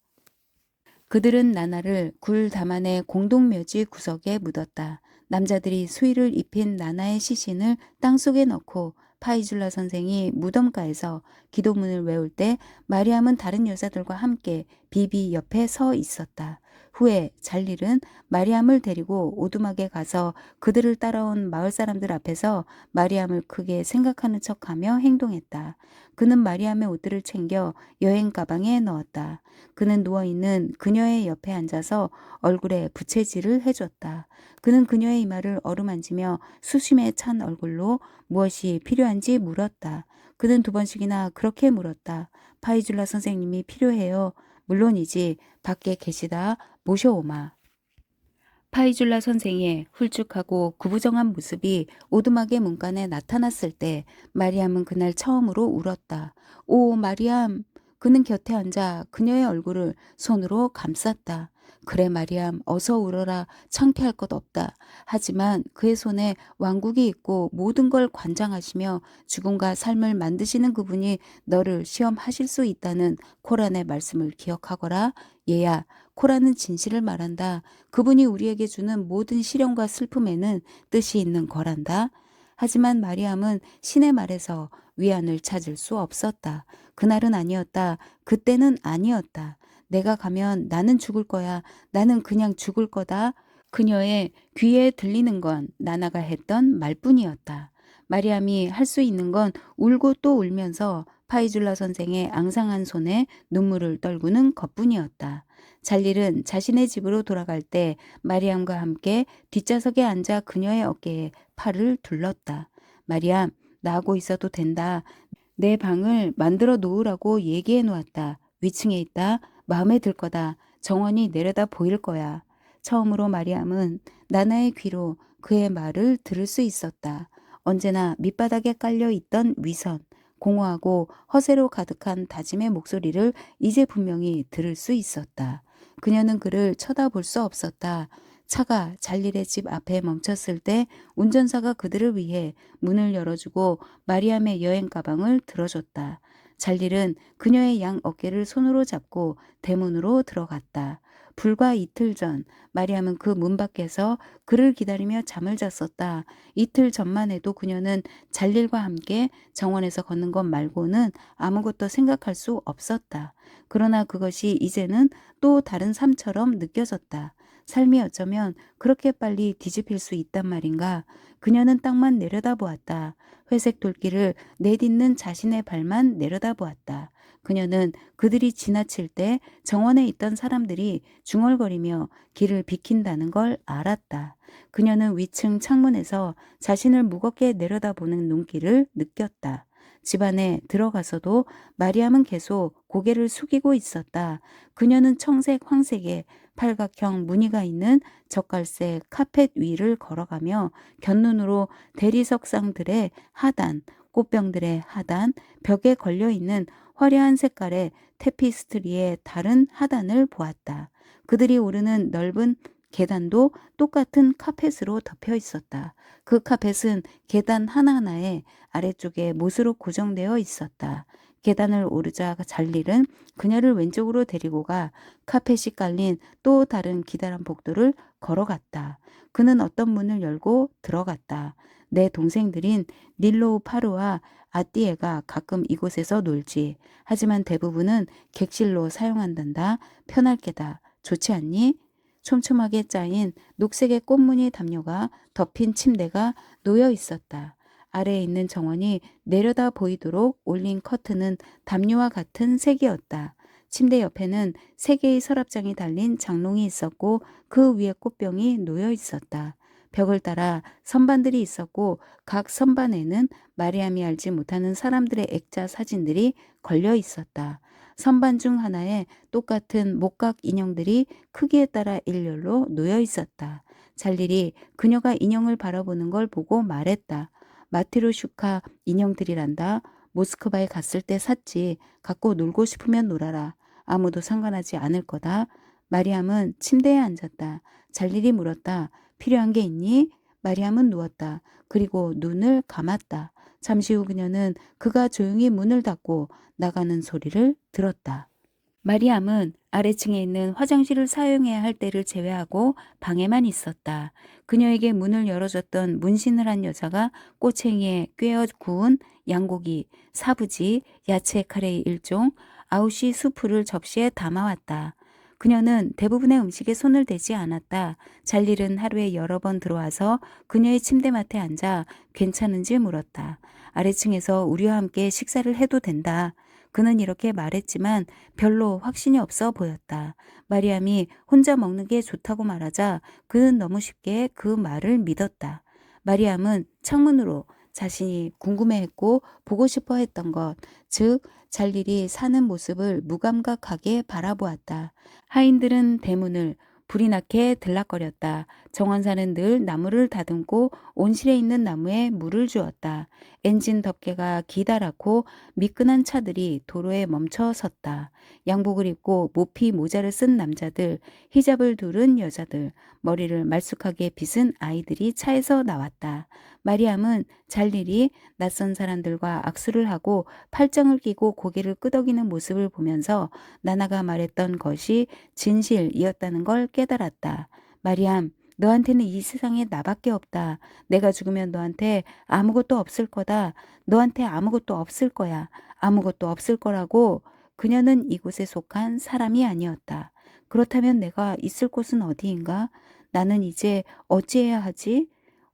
그들은 나나를 굴 다만의 공동묘지 구석에 묻었다. 남자들이 수의를 입힌 나나의 시신을 땅속에 넣고 파이줄라 선생이 무덤가에서 기도문을 외울 때 마리암은 다른 여자들과 함께 비비 옆에 서 있었다. 후에 잘릴은 마리암을 데리고 오두막에 가서 그들을 따라온 마을 사람들 앞에서 마리암을 크게 생각하는 척하며 행동했다. 그는 마리암의 옷들을 챙겨 여행 가방에 넣었다. 그는 누워있는 그녀의 옆에 앉아서 얼굴에 부채질을 해줬다. 그는 그녀의 이마를 어루만지며 수심에 찬 얼굴로 무엇이 필요한지 물었다. 그는 2번씩이나 그렇게 물었다. 파이줄라 선생님이 필요해요. 물론이지. 밖에 계시다. 모셔오마. 파이줄라 선생의 훌쭉하고 구부정한 모습이 오두막의 문간에 나타났을 때 마리암은 그날 처음으로 울었다. 오, 마리암! 그는 곁에 앉아 그녀의 얼굴을 손으로 감쌌다. 그래 마리암, 어서 울어라. 창피할 것 없다. 하지만 그의 손에 왕국이 있고 모든 걸 관장하시며 죽음과 삶을 만드시는 그분이 너를 시험하실 수 있다는 코란의 말씀을 기억하거라. 얘야, 코란은 진실을 말한다. 그분이 우리에게 주는 모든 시련과 슬픔에는 뜻이 있는 거란다. 하지만 마리암은 신의 말에서 위안을 찾을 수 없었다. 그날은 아니었다. 그때는 아니었다. 내가 가면 나는 죽을 거야. 나는 그냥 죽을 거다. 그녀의 귀에 들리는 건 나나가 했던 말뿐이었다. 마리암이 할 수 있는 건 울고 또 울면서 파이줄라 선생의 앙상한 손에 눈물을 떨구는 것뿐이었다. 잘릴은 자신의 집으로 돌아갈 때 마리암과 함께 뒷좌석에 앉아 그녀의 어깨에 팔을 둘렀다. 마리암, 나하고 있어도 된다. 내 방을 만들어 놓으라고 얘기해 놓았다. 위층에 있다. 마음에 들 거다. 정원이 내려다 보일 거야. 처음으로 마리암은 나나의 귀로 그의 말을 들을 수 있었다. 언제나 밑바닥에 깔려 있던 위선, 공허하고 허세로 가득한 다짐의 목소리를 이제 분명히 들을 수 있었다. 그녀는 그를 쳐다볼 수 없었다. 차가 잘릴의 집 앞에 멈췄을 때 운전사가 그들을 위해 문을 열어주고 마리암의 여행 가방을 들어줬다. 잘릴은 그녀의 양 어깨를 손으로 잡고 대문으로 들어갔다. 불과 이틀 전 마리암은 그 문 밖에서 그를 기다리며 잠을 잤었다. 이틀 전만 해도 그녀는 잘릴과 함께 정원에서 걷는 것 말고는 아무것도 생각할 수 없었다. 그러나 그것이 이제는 또 다른 삶처럼 느껴졌다. 삶이 어쩌면 그렇게 빨리 뒤집힐 수 있단 말인가. 그녀는 땅만 내려다보았다. 회색 돌길을 내딛는 자신의 발만 내려다보았다. 그녀는 그들이 지나칠 때 정원에 있던 사람들이 중얼거리며 길을 비킨다는 걸 알았다. 그녀는 위층 창문에서 자신을 무겁게 내려다보는 눈길을 느꼈다. 집 안에 들어가서도 마리암은 계속 고개를 숙이고 있었다. 그녀는 청색, 황색의 팔각형 무늬가 있는 젓갈색 카펫 위를 걸어가며 곁눈으로 대리석상들의 하단, 꽃병들의 하단, 벽에 걸려있는 화려한 색깔의 테피스트리의 다른 하단을 보았다. 그들이 오르는 넓은 계단도 똑같은 카펫으로 덮여 있었다. 그 카펫은 계단 하나하나에 아래쪽에 못으로 고정되어 있었다. 계단을 오르자 잘릴은 그녀를 왼쪽으로 데리고 가 카펫이 깔린 또 다른 기다란 복도를 걸어갔다. 그는 어떤 문을 열고 들어갔다. 내 동생들인 닐로우 파르와 아띠에가 가끔 이곳에서 놀지. 하지만 대부분은 객실로 사용한단다. 편할 게다. 좋지 않니? 촘촘하게 짜인 녹색의 꽃무늬 담요가 덮인 침대가 놓여 있었다. 아래에 있는 정원이 내려다 보이도록 올린 커튼은 담요와 같은 색이었다. 침대 옆에는 3개의 서랍장이 달린 장롱이 있었고 그 위에 꽃병이 놓여 있었다. 벽을 따라 선반들이 있었고 각 선반에는 마리암이 알지 못하는 사람들의 액자 사진들이 걸려 있었다. 선반 중 하나에 똑같은 목각 인형들이 크기에 따라 일렬로 놓여 있었다. 잘릴이 그녀가 인형을 바라보는 걸 보고 말했다. 마트로슈카 인형들이란다. 모스크바에 갔을 때 샀지. 갖고 놀고 싶으면 놀아라. 아무도 상관하지 않을 거다. 마리암은 침대에 앉았다. 잘릴이 물었다. 필요한 게 있니? 마리암은 누웠다. 그리고 눈을 감았다. 잠시 후 그녀는 그가 조용히 문을 닫고 나가는 소리를 들었다. 마리암은 아래층에 있는 화장실을 사용해야 할 때를 제외하고 방에만 있었다. 그녀에게 문을 열어줬던 문신을 한 여자가 꼬챙이에 꿰어 구운 양고기, 사부지, 야채 카레의 일종, 아웃시 수프를 접시에 담아왔다. 그녀는 대부분의 음식에 손을 대지 않았다. 잘릴은 하루에 여러 번 들어와서 그녀의 침대맡에 앉아 괜찮은지 물었다. 아래층에서 우리와 함께 식사를 해도 된다. 그는 이렇게 말했지만 별로 확신이 없어 보였다. 마리암이 혼자 먹는 게 좋다고 말하자 그는 너무 쉽게 그 말을 믿었다. 마리암은 창문으로 자신이 궁금해했고 보고 싶어 했던 것, 즉 잘릴이 사는 모습을 무감각하게 바라보았다. 하인들은 대문을 불이 나게 들락거렸다. 정원사는 늘 나무를 다듬고 온실에 있는 나무에 물을 주었다. 엔진 덮개가 기다랗고 미끈한 차들이 도로에 멈춰 섰다. 양복을 입고 모피 모자를 쓴 남자들, 히잡을 두른 여자들, 머리를 말쑥하게 빗은 아이들이 차에서 나왔다. 마리암은 잘릴이 낯선 사람들과 악수를 하고 팔짱을 끼고 고개를 끄덕이는 모습을 보면서 나나가 말했던 것이 진실이었다는 걸 깨달았다. 마리암, 너한테는 이 세상에 나밖에 없다. 내가 죽으면 너한테 아무것도 없을 거다. 너한테 아무것도 없을 거야. 아무것도 없을 거라고. 그녀는 이곳에 속한 사람이 아니었다. 그렇다면 내가 있을 곳은 어디인가? 나는 이제 어찌해야 하지?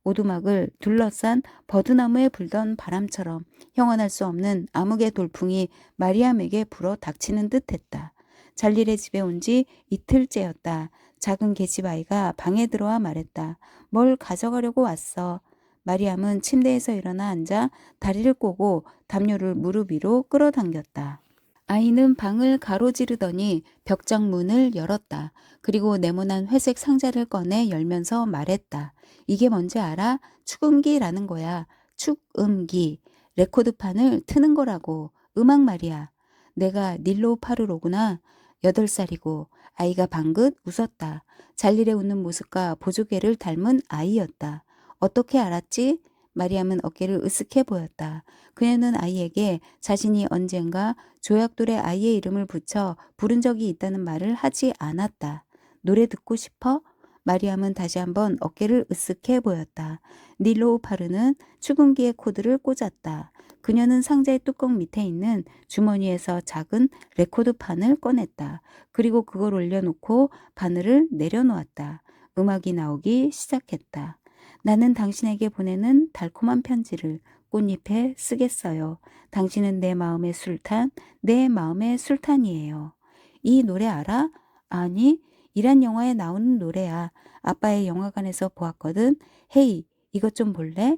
오두막을 둘러싼 버드나무에 불던 바람처럼 형언할 수 없는 암흑의 돌풍이 마리암에게 불어 닥치는 듯했다. 잘릴의 집에 온 지 이틀째였다. 작은 계집 아이가 방에 들어와 말했다. 뭘 가져가려고 왔어. 마리암은 침대에서 일어나 앉아 다리를 꼬고 담요를 무릎 위로 끌어당겼다. 아이는 방을 가로지르더니 벽장 문을 열었다. 그리고 네모난 회색 상자를 꺼내 열면서 말했다. 이게 뭔지 알아? 축음기라는 거야. 축음기. 레코드판을 트는 거라고. 음악 말이야. 내가 닐로 파르로구나. 8살이고 아이가 방긋 웃었다. 잘릴에 웃는 모습과 보조개를 닮은 아이였다. 어떻게 알았지? 마리암은 어깨를 으쓱해 보였다. 그녀는 아이에게 자신이 언젠가 조약돌에 아이의 이름을 붙여 부른 적이 있다는 말을 하지 않았다. 노래 듣고 싶어? 마리암은 다시 한번 어깨를 으쓱해 보였다. 닐로우파르는 축음기의 코드를 꽂았다. 그녀는 상자의 뚜껑 밑에 있는 주머니에서 작은 레코드판을 꺼냈다. 그리고 그걸 올려놓고 바늘을 내려놓았다. 음악이 나오기 시작했다. 나는 당신에게 보내는 달콤한 편지를 꽃잎에 쓰겠어요. 당신은 내 마음의 술탄, 내 마음의 술탄이에요. 이 노래 알아? 아니, 이란 영화에 나오는 노래야. 아빠의 영화관에서 보았거든. 헤이, 이것 좀 볼래?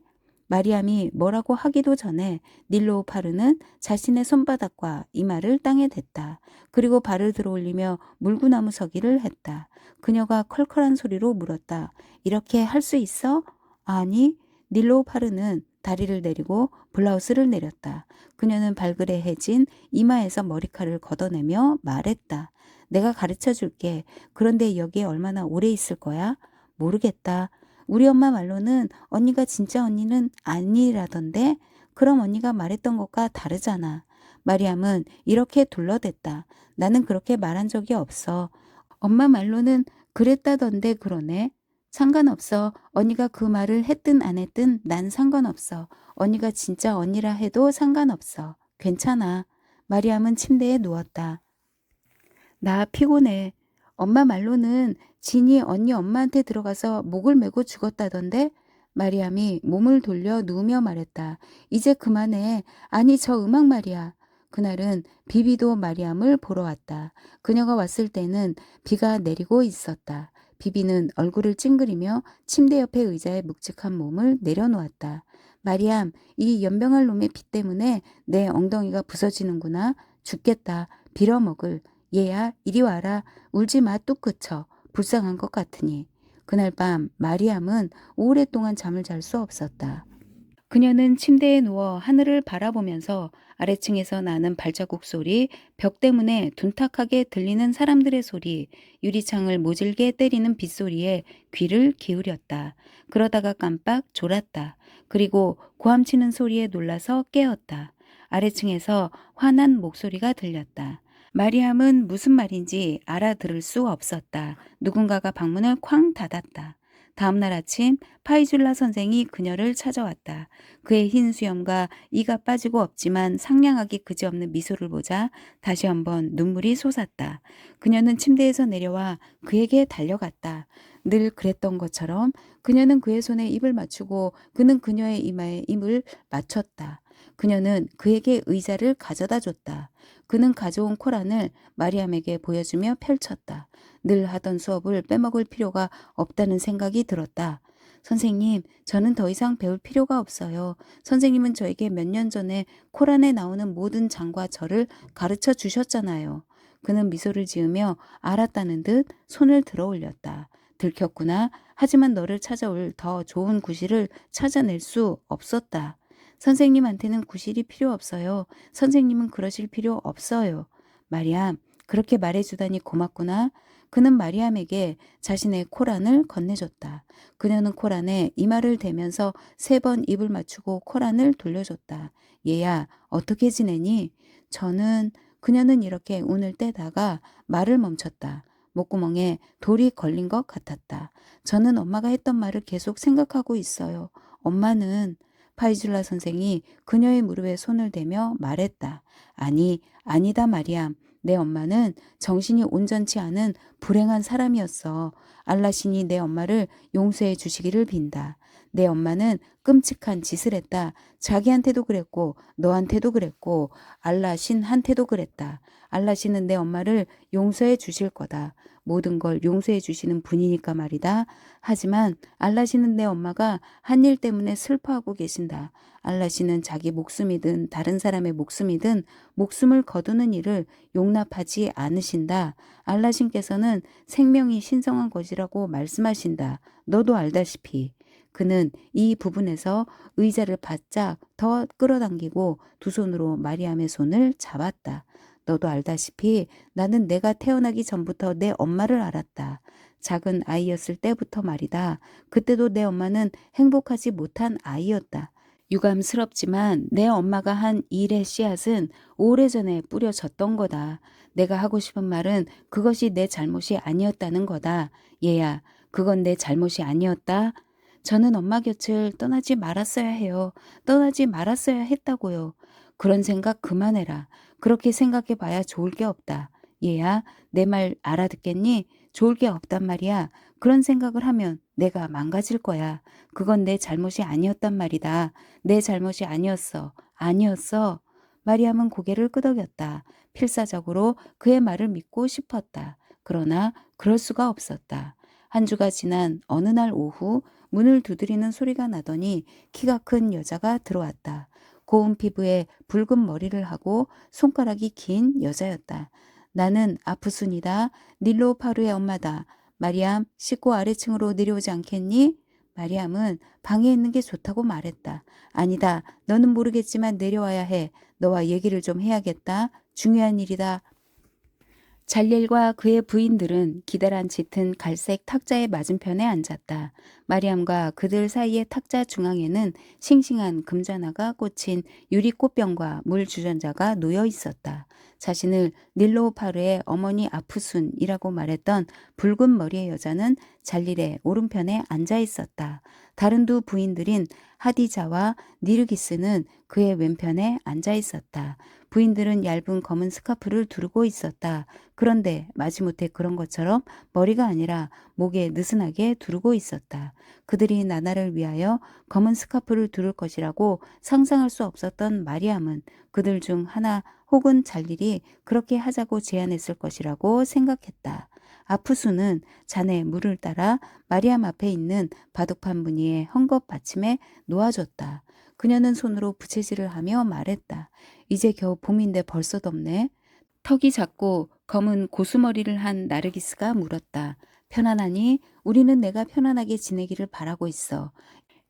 마리암이 뭐라고 하기도 전에 닐로우파르는 자신의 손바닥과 이마를 땅에 댔다. 그리고 발을 들어 올리며 물구나무 서기를 했다. 그녀가 컬컬한 소리로 물었다. 이렇게 할 수 있어? 아니, 닐로우파르는 다리를 내리고 블라우스를 내렸다. 그녀는 발그레해진 이마에서 머리카락을 걷어내며 말했다. 내가 가르쳐 줄게. 그런데 여기에 얼마나 오래 있을 거야? 모르겠다. 우리 엄마 말로는 언니가 진짜 언니는 아니라던데? 그럼 언니가 말했던 것과 다르잖아. 마리암은 이렇게 둘러댔다. 나는 그렇게 말한 적이 없어. 엄마 말로는 그랬다던데 그러네. 상관없어. 언니가 그 말을 했든 안 했든 난 상관없어. 언니가 진짜 언니라 해도 상관없어. 괜찮아. 마리암은 침대에 누웠다. 나 피곤해. 엄마 말로는 진이 언니 엄마한테 들어가서 목을 메고 죽었다던데? 마리암이 몸을 돌려 누우며 말했다. 이제 그만해. 아니 저 음악 말이야. 그날은 비비도 마리암을 보러 왔다. 그녀가 왔을 때는 비가 내리고 있었다. 비비는 얼굴을 찡그리며 침대 옆에 의자에 묵직한 몸을 내려놓았다. 마리암, 이 연병할 놈의 피 때문에 내 엉덩이가 부서지는구나. 죽겠다. 빌어먹을. 얘야, 이리 와라. 울지 마, 뚝 그쳐. 불쌍한 것 같으니. 그날 밤 마리암은 오랫동안 잠을 잘 수 없었다. 그녀는 침대에 누워 하늘을 바라보면서 아래층에서 나는 발자국 소리, 벽 때문에 둔탁하게 들리는 사람들의 소리, 유리창을 모질게 때리는 빗소리에 귀를 기울였다. 그러다가 깜빡 졸았다. 그리고 고함치는 소리에 놀라서 깨었다. 아래층에서 화난 목소리가 들렸다. 마리암은 무슨 말인지 알아들을 수 없었다. 누군가가 방문을 쾅 닫았다. 다음날 아침 파이줄라 선생이 그녀를 찾아왔다. 그의 흰 수염과 이가 빠지고 없지만 상냥하기 그지없는 미소를 보자 다시 한번 눈물이 솟았다. 그녀는 침대에서 내려와 그에게 달려갔다. 늘 그랬던 것처럼 그녀는 그의 손에 입을 맞추고 그는 그녀의 이마에 입을 맞췄다. 그녀는 그에게 의자를 가져다 줬다. 그는 가져온 코란을 마리암에게 보여주며 펼쳤다. 늘 하던 수업을 빼먹을 필요가 없다는 생각이 들었다. 선생님, 저는 더 이상 배울 필요가 없어요. 선생님은 저에게 몇 년 전에 코란에 나오는 모든 장과 절을 가르쳐 주셨잖아요. 그는 미소를 지으며 알았다는 듯 손을 들어 올렸다. 들켰구나. 하지만 너를 찾아올 더 좋은 구실을 찾아낼 수 없었다. 선생님한테는 구실이 필요 없어요. 선생님은 그러실 필요 없어요. 마리암, 그렇게 말해주다니 고맙구나. 그는 마리암에게 자신의 코란을 건네줬다. 그녀는 코란에 이마를 대면서 3번 입을 맞추고 코란을 돌려줬다. 얘야, 어떻게 지내니? 그녀는 이렇게 운을 떼다가 말을 멈췄다. 목구멍에 돌이 걸린 것 같았다. 저는 엄마가 했던 말을 계속 생각하고 있어요. 엄마는 파이줄라 선생이 그녀의 무릎에 손을 대며 말했다. 아니, 아니다 마리암. 내 엄마는 정신이 온전치 않은 불행한 사람이었어. 알라신이 내 엄마를 용서해 주시기를 빈다. 내 엄마는 끔찍한 짓을 했다. 자기한테도 그랬고 너한테도 그랬고 알라신한테도 그랬다. 알라신은 내 엄마를 용서해 주실 거다. 모든 걸 용서해 주시는 분이니까 말이다. 하지만 알라신은 내 엄마가 한 일 때문에 슬퍼하고 계신다. 알라신은 자기 목숨이든 다른 사람의 목숨이든 목숨을 거두는 일을 용납하지 않으신다. 알라신께서는 생명이 신성한 것이라고 말씀하신다. 너도 알다시피. 그는 이 부분에서 의자를 바짝 더 끌어당기고 두 손으로 마리암의 손을 잡았다. 너도 알다시피 나는 내가 태어나기 전부터 내 엄마를 알았다. 작은 아이였을 때부터 말이다. 그때도 내 엄마는 행복하지 못한 아이였다. 유감스럽지만 내 엄마가 한 일의 씨앗은 오래전에 뿌려졌던 거다. 내가 하고 싶은 말은 그것이 내 잘못이 아니었다는 거다. 얘야, 그건 내 잘못이 아니었다. 저는 엄마 곁을 떠나지 말았어야 해요. 떠나지 말았어야 했다고요. 그런 생각 그만해라. 그렇게 생각해 봐야 좋을 게 없다. 얘야, 내 말 알아듣겠니? 좋을 게 없단 말이야. 그런 생각을 하면 내가 망가질 거야. 그건 내 잘못이 아니었단 말이다. 내 잘못이 아니었어. 아니었어. 마리암은 고개를 끄덕였다. 필사적으로 그의 말을 믿고 싶었다. 그러나 그럴 수가 없었다. 한 주가 지난 어느 날 오후 문을 두드리는 소리가 나더니 키가 큰 여자가 들어왔다. 고운 피부에 붉은 머리를 하고 손가락이 긴 여자였다. 나는 아프순이다. 닐로파루의 엄마다. 마리암, 씻고 아래층으로 내려오지 않겠니? 마리암은 방에 있는 게 좋다고 말했다. 아니다. 너는 모르겠지만 내려와야 해. 너와 얘기를 좀 해야겠다. 중요한 일이다. 잘릴과 그의 부인들은 기다란 짙은 갈색 탁자의 맞은편에 앉았다. 마리암과 그들 사이의 탁자 중앙에는 싱싱한 금잔화가 꽂힌 유리꽃병과 물 주전자가 놓여 있었다. 자신을 닐로파르의 어머니 아프순이라고 말했던 붉은 머리의 여자는 잘릴의 오른편에 앉아 있었다. 다른 두 부인들인 하디자와 니르기스는 그의 왼편에 앉아 있었다. 부인들은 얇은 검은 스카프를 두르고 있었다. 그런데 마지못해 그런 것처럼 머리가 아니라 목에 느슨하게 두르고 있었다. 그들이 나나를 위하여 검은 스카프를 두를 것이라고 상상할 수 없었던 마리암은 그들 중 하나 혹은 잘일이 그렇게 하자고 제안했을 것이라고 생각했다. 아프수는 자네 물을 따라 마리암 앞에 있는 바둑판 무늬의 헝겊 받침에 놓아줬다. 그녀는 손으로 부채질을 하며 말했다. 이제 겨우 봄인데 벌써 덥네. 턱이 작고 검은 고수머리를 한 나르기스가 물었다. 편안하니? 우리는 내가 편안하게 지내기를 바라고 있어.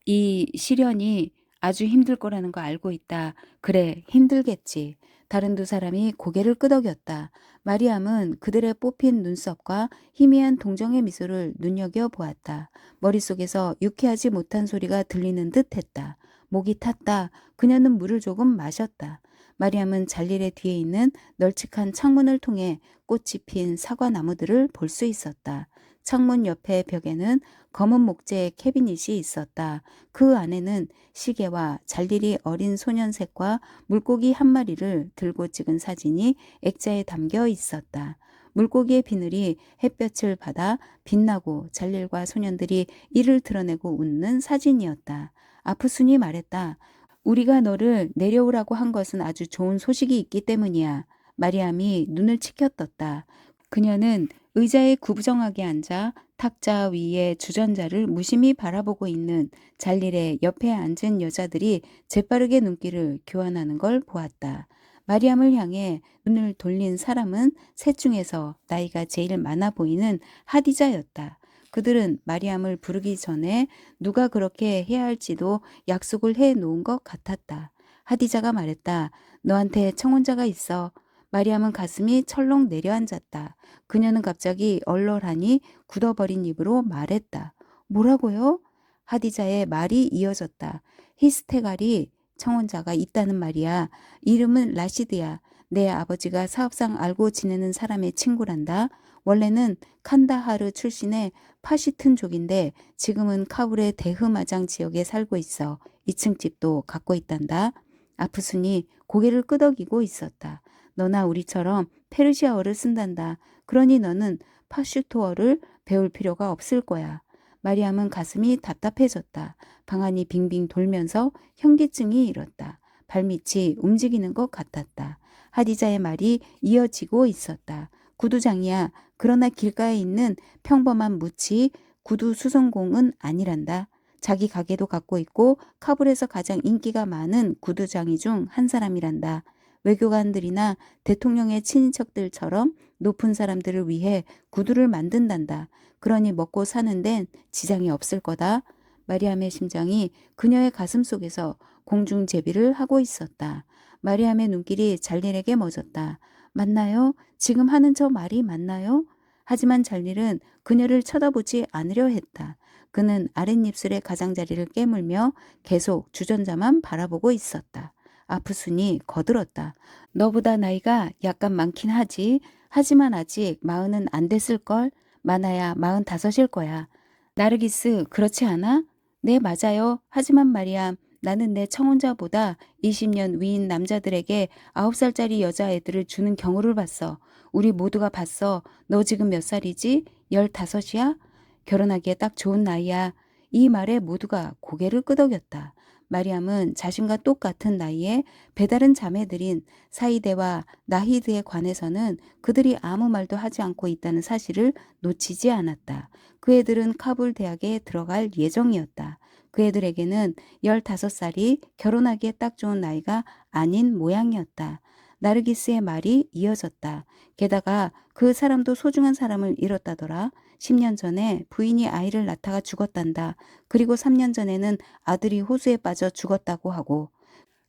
이 시련이 아주 힘들 거라는 거 알고 있다. 그래, 힘들겠지. 다른 두 사람이 고개를 끄덕였다. 마리암은 그들의 뽑힌 눈썹과 희미한 동정의 미소를 눈여겨보았다. 머릿속에서 유쾌하지 못한 소리가 들리는 듯 했다. 목이 탔다. 그녀는 물을 조금 마셨다. 마리암은 잘릴의 뒤에 있는 널찍한 창문을 통해 꽃이 핀 사과나무들을 볼 수 있었다. 창문 옆에 벽에는 검은 목재의 캐비닛이 있었다. 그 안에는 시계와 잘릴이 어린 소년색과 물고기 한 마리를 들고 찍은 사진이 액자에 담겨 있었다. 물고기의 비늘이 햇볕을 받아 빛나고 잘릴과 소년들이 이를 드러내고 웃는 사진이었다. 아프순이 말했다. 우리가 너를 내려오라고 한 것은 아주 좋은 소식이 있기 때문이야. 마리암이 눈을 치켜떴다. 그녀는 의자에 구부정하게 앉아 탁자 위에 주전자를 무심히 바라보고 있는 잘릴의 옆에 앉은 여자들이 재빠르게 눈길을 교환하는 걸 보았다. 마리암을 향해 눈을 돌린 사람은 셋 중에서 나이가 제일 많아 보이는 하디자였다. 그들은 마리암을 부르기 전에 누가 그렇게 해야 할지도 약속을 해 놓은 것 같았다. 하디자가 말했다. 너한테 청혼자가 있어. 마리암은 가슴이 철렁 내려앉았다. 그녀는 갑자기 얼얼하니 굳어버린 입으로 말했다. 뭐라고요? 하디자의 말이 이어졌다. 히스테갈이 청혼자가 있다는 말이야. 이름은 라시드야. 내 아버지가 사업상 알고 지내는 사람의 친구란다. 원래는 칸다하르 출신의 파시튼족인데 지금은 카불의 대흐마장 지역에 살고 있어. 2층 집도 갖고 있단다. 아프순이 고개를 끄덕이고 있었다. 너나 우리처럼 페르시아어를 쓴단다. 그러니 너는 파슈토어를 배울 필요가 없을 거야. 마리암은 가슴이 답답해졌다. 방안이 빙빙 돌면서 현기증이 일었다. 발밑이 움직이는 것 같았다. 하디자의 말이 이어지고 있었다. 구두장이야. 그러나 길가에 있는 평범한 무치 구두 수선공은 아니란다. 자기 가게도 갖고 있고 카불에서 가장 인기가 많은 구두장이 중 한 사람이란다. 외교관들이나 대통령의 친인척들처럼 높은 사람들을 위해 구두를 만든단다. 그러니 먹고 사는 데는 지장이 없을 거다. 마리암의 심장이 그녀의 가슴 속에서 공중제비를 하고 있었다. 마리암의 눈길이 잘릴에게 멎었다. 맞나요? 지금 하는 저 말이 맞나요? 하지만 잘릴은 그녀를 쳐다보지 않으려 했다. 그는 아랫입술의 가장자리를 깨물며 계속 주전자만 바라보고 있었다. 아프순이 거들었다. 너보다 나이가 약간 많긴 하지. 하지만 아직 40은 안 됐을걸? 많아야 45일 거야. 나르기스 그렇지 않아? 네 맞아요. 하지만 말이야. 나는 내 청혼자보다 20년 위인 남자들에게 9살짜리 여자애들을 주는 경우를 봤어. 우리 모두가 봤어. 너 지금 몇 살이지? 15이야? 결혼하기에 딱 좋은 나이야. 이 말에 모두가 고개를 끄덕였다. 마리암은 자신과 똑같은 나이에 배다른 자매들인 사이데와 나히드에 관해서는 그들이 아무 말도 하지 않고 있다는 사실을 놓치지 않았다. 그 애들은 카불 대학에 들어갈 예정이었다. 그 애들에게는 15살이 결혼하기에 딱 좋은 나이가 아닌 모양이었다. 나르기스의 말이 이어졌다. 게다가 그 사람도 소중한 사람을 잃었다더라. 10년 전에 부인이 아이를 낳다가 죽었단다. 그리고 3년 전에는 아들이 호수에 빠져 죽었다고 하고.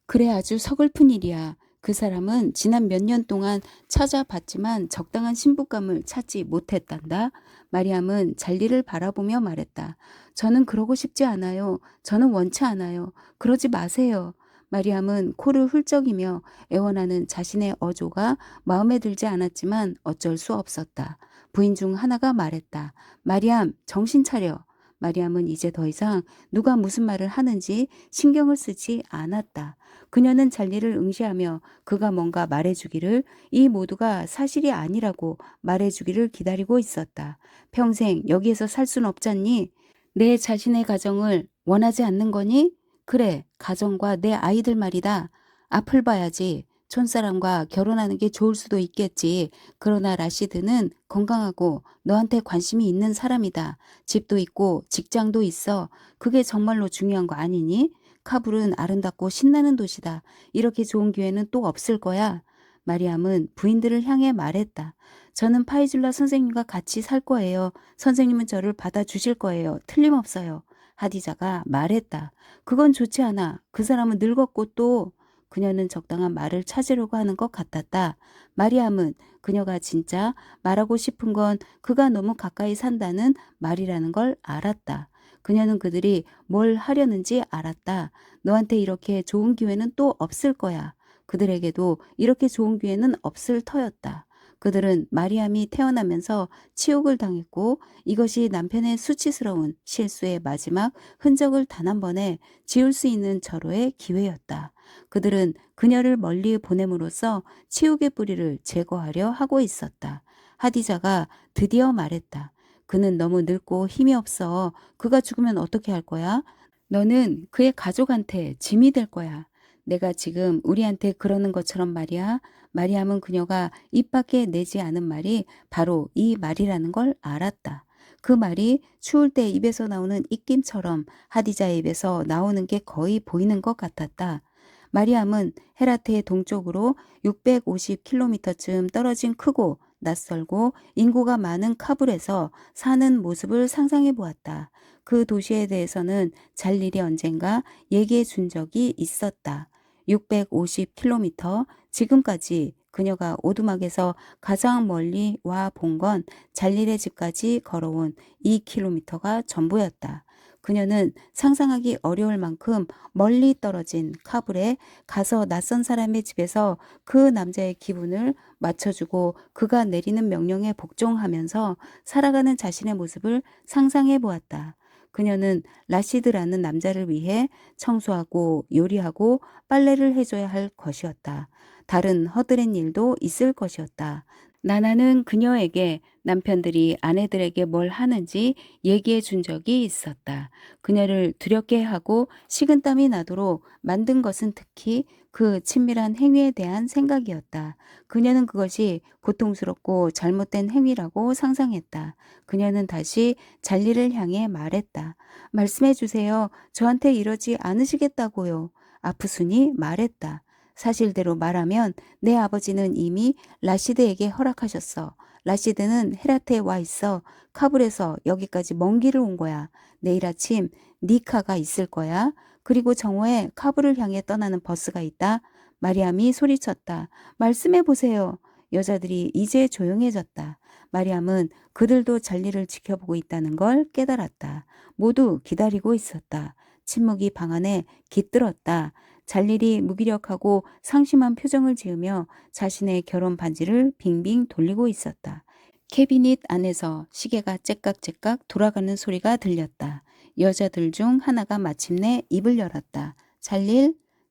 그래 아주 서글픈 일이야. 그 사람은 지난 몇 년 동안 찾아봤지만 적당한 신부감을 찾지 못했단다. 마리암은 잘리를 바라보며 말했다. 저는 그러고 싶지 않아요. 저는 원치 않아요. 그러지 마세요. 마리암은 코를 훌쩍이며 애원하는 자신의 어조가 마음에 들지 않았지만 어쩔 수 없었다. 부인 중 하나가 말했다. 마리암, 정신 차려. 마리암은 이제 더 이상 누가 무슨 말을 하는지 신경을 쓰지 않았다. 그녀는 잘리를 응시하며 그가 뭔가 말해주기를, 이 모두가 사실이 아니라고 말해주기를 기다리고 있었다. 평생 여기에서 살 순 없잖니? 내 자신의 가정을 원하지 않는 거니? 그래, 가정과 내 아이들 말이다. 앞을 봐야지. 촌사람과 결혼하는 게 좋을 수도 있겠지. 그러나 라시드는 건강하고 너한테 관심이 있는 사람이다. 집도 있고 직장도 있어. 그게 정말로 중요한 거 아니니? 카불은 아름답고 신나는 도시다. 이렇게 좋은 기회는 또 없을 거야. 마리암은 부인들을 향해 말했다. 저는 파이줄라 선생님과 같이 살 거예요. 선생님은 저를 받아주실 거예요. 틀림없어요. 하디자가 말했다. 그건 좋지 않아. 그 사람은 늙었고 또 그녀는 적당한 말을 찾으려고 하는 것 같았다. 마리암은 그녀가 진짜 말하고 싶은 건 그가 너무 가까이 산다는 말이라는 걸 알았다. 그녀는 그들이 뭘 하려는지 알았다. 너한테 이렇게 좋은 기회는 또 없을 거야. 그들에게도 이렇게 좋은 기회는 없을 터였다. 그들은 마리암이 태어나면서 치욕을 당했고 이것이 남편의 수치스러운 실수의 마지막 흔적을 단 한 번에 지울 수 있는 절호의 기회였다. 그들은 그녀를 멀리 보냄으로써 치욕의 뿌리를 제거하려 하고 있었다. 하디자가 드디어 말했다. 그는 너무 늙고 힘이 없어. 그가 죽으면 어떻게 할 거야? 너는 그의 가족한테 짐이 될 거야. 내가 지금 우리한테 그러는 것처럼 말이야. 마리암은 그녀가 입 밖에 내지 않은 말이 바로 이 말이라는 걸 알았다. 그 말이 추울 때 입에서 나오는 입김처럼 하디자의 입에서 나오는 게 거의 보이는 것 같았다. 마리암은 헤라트의 동쪽으로 650km쯤 떨어진 크고 낯설고 인구가 많은 카불에서 사는 모습을 상상해 보았다. 그 도시에 대해서는 잘 일이 언젠가 얘기해 준 적이 있었다. 650km, 지금까지 그녀가 오두막에서 가장 멀리 와 본 건 잘릴의 집까지 걸어온 2km가 전부였다. 그녀는 상상하기 어려울 만큼 멀리 떨어진 카불에 가서 낯선 사람의 집에서 그 남자의 기분을 맞춰주고 그가 내리는 명령에 복종하면서 살아가는 자신의 모습을 상상해 보았다. 그녀는 라시드라는 남자를 위해 청소하고 요리하고 빨래를 해줘야 할 것이었다. 다른 허드렛 일도 있을 것이었다. 나나는 그녀에게 남편들이 아내들에게 뭘 하는지 얘기해 준 적이 있었다. 그녀를 두렵게 하고 식은땀이 나도록 만든 것은 특히 그 친밀한 행위에 대한 생각이었다. 그녀는 그것이 고통스럽고 잘못된 행위라고 상상했다. 그녀는 다시 잘리를 향해 말했다. 말씀해 주세요. 저한테 이러지 않으시겠다고요. 아프순이 말했다. 사실대로 말하면 내 아버지는 이미 라시드에게 허락하셨어. 라시드는 헤라트에 와 있어. 카불에서 여기까지 먼 길을 온 거야. 내일 아침 니카가 있을 거야. 그리고 정오에 카불을 향해 떠나는 버스가 있다. 마리암이 소리쳤다. 말씀해 보세요. 여자들이 이제 조용해졌다. 마리암은 그들도 잔리를 지켜보고 있다는 걸 깨달았다. 모두 기다리고 있었다. 침묵이 방 안에 깃들었다. 잘일이 무기력하고 상심한 표정을 지으며 자신의 결혼 반지를 빙빙 돌리고 있었다. 캐비닛 안에서 시계가 째깍째깍 돌아가는 소리가 들렸다. 여자들 중 하나가 마침내 입을 열었다.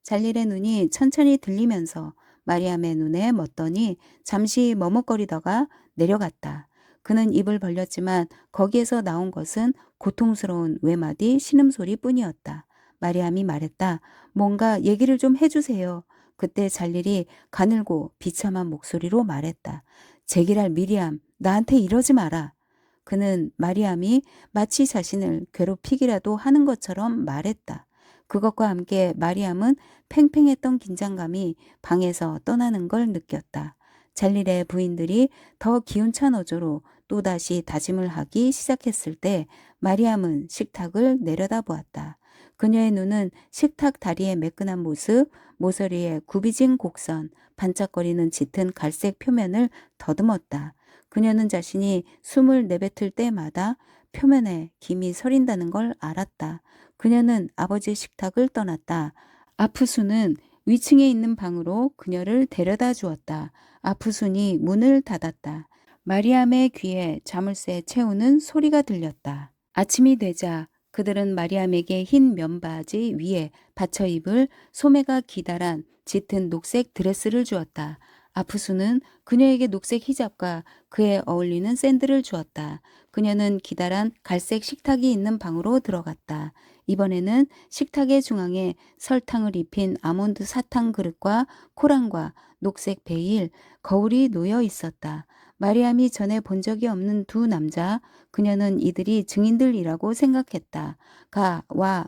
잘릴의 눈이 천천히 들리면서 마리암의 눈에 멎더니 잠시 머뭇거리다가 내려갔다. 그는 입을 벌렸지만 거기에서 나온 것은 고통스러운 외마디 신음소리뿐이었다. 마리암이 말했다. 뭔가 얘기를 좀 해주세요. 그때 잘릴이 가늘고 비참한 목소리로 말했다. 제기랄 미리암, 나한테 이러지 마라. 그는 마리암이 마치 자신을 괴롭히기라도 하는 것처럼 말했다. 그것과 함께 마리암은 팽팽했던 긴장감이 방에서 떠나는 걸 느꼈다. 잘릴의 부인들이 더 기운찬 어조로 또다시 다짐을 하기 시작했을 때 마리암은 식탁을 내려다보았다. 그녀의 눈은 식탁 다리의 매끈한 모습, 모서리의 굽이진 곡선, 반짝거리는 짙은 갈색 표면을 더듬었다. 그녀는 자신이 숨을 내뱉을 때마다 표면에 김이 서린다는 걸 알았다. 그녀는 아버지의 식탁을 떠났다. 아프순은 위층에 있는 방으로 그녀를 데려다 주었다. 아프순이 문을 닫았다. 마리암의 귀에 자물쇠 채우는 소리가 들렸다. 아침이 되자 그들은 마리암에게 흰 면바지 위에 받쳐 입을 소매가 기다란 짙은 녹색 드레스를 주었다. 아프수는 그녀에게 녹색 히잡과 그에 어울리는 샌들을 주었다. 그녀는 기다란 갈색 식탁이 있는 방으로 들어갔다. 이번에는 식탁의 중앙에 설탕을 입힌 아몬드 사탕 그릇과 코랑과 녹색 베일, 거울이 놓여 있었다. 마리암이 전에 본 적이 없는 두 남자, 그녀는 이들이 증인들이라고 생각했다.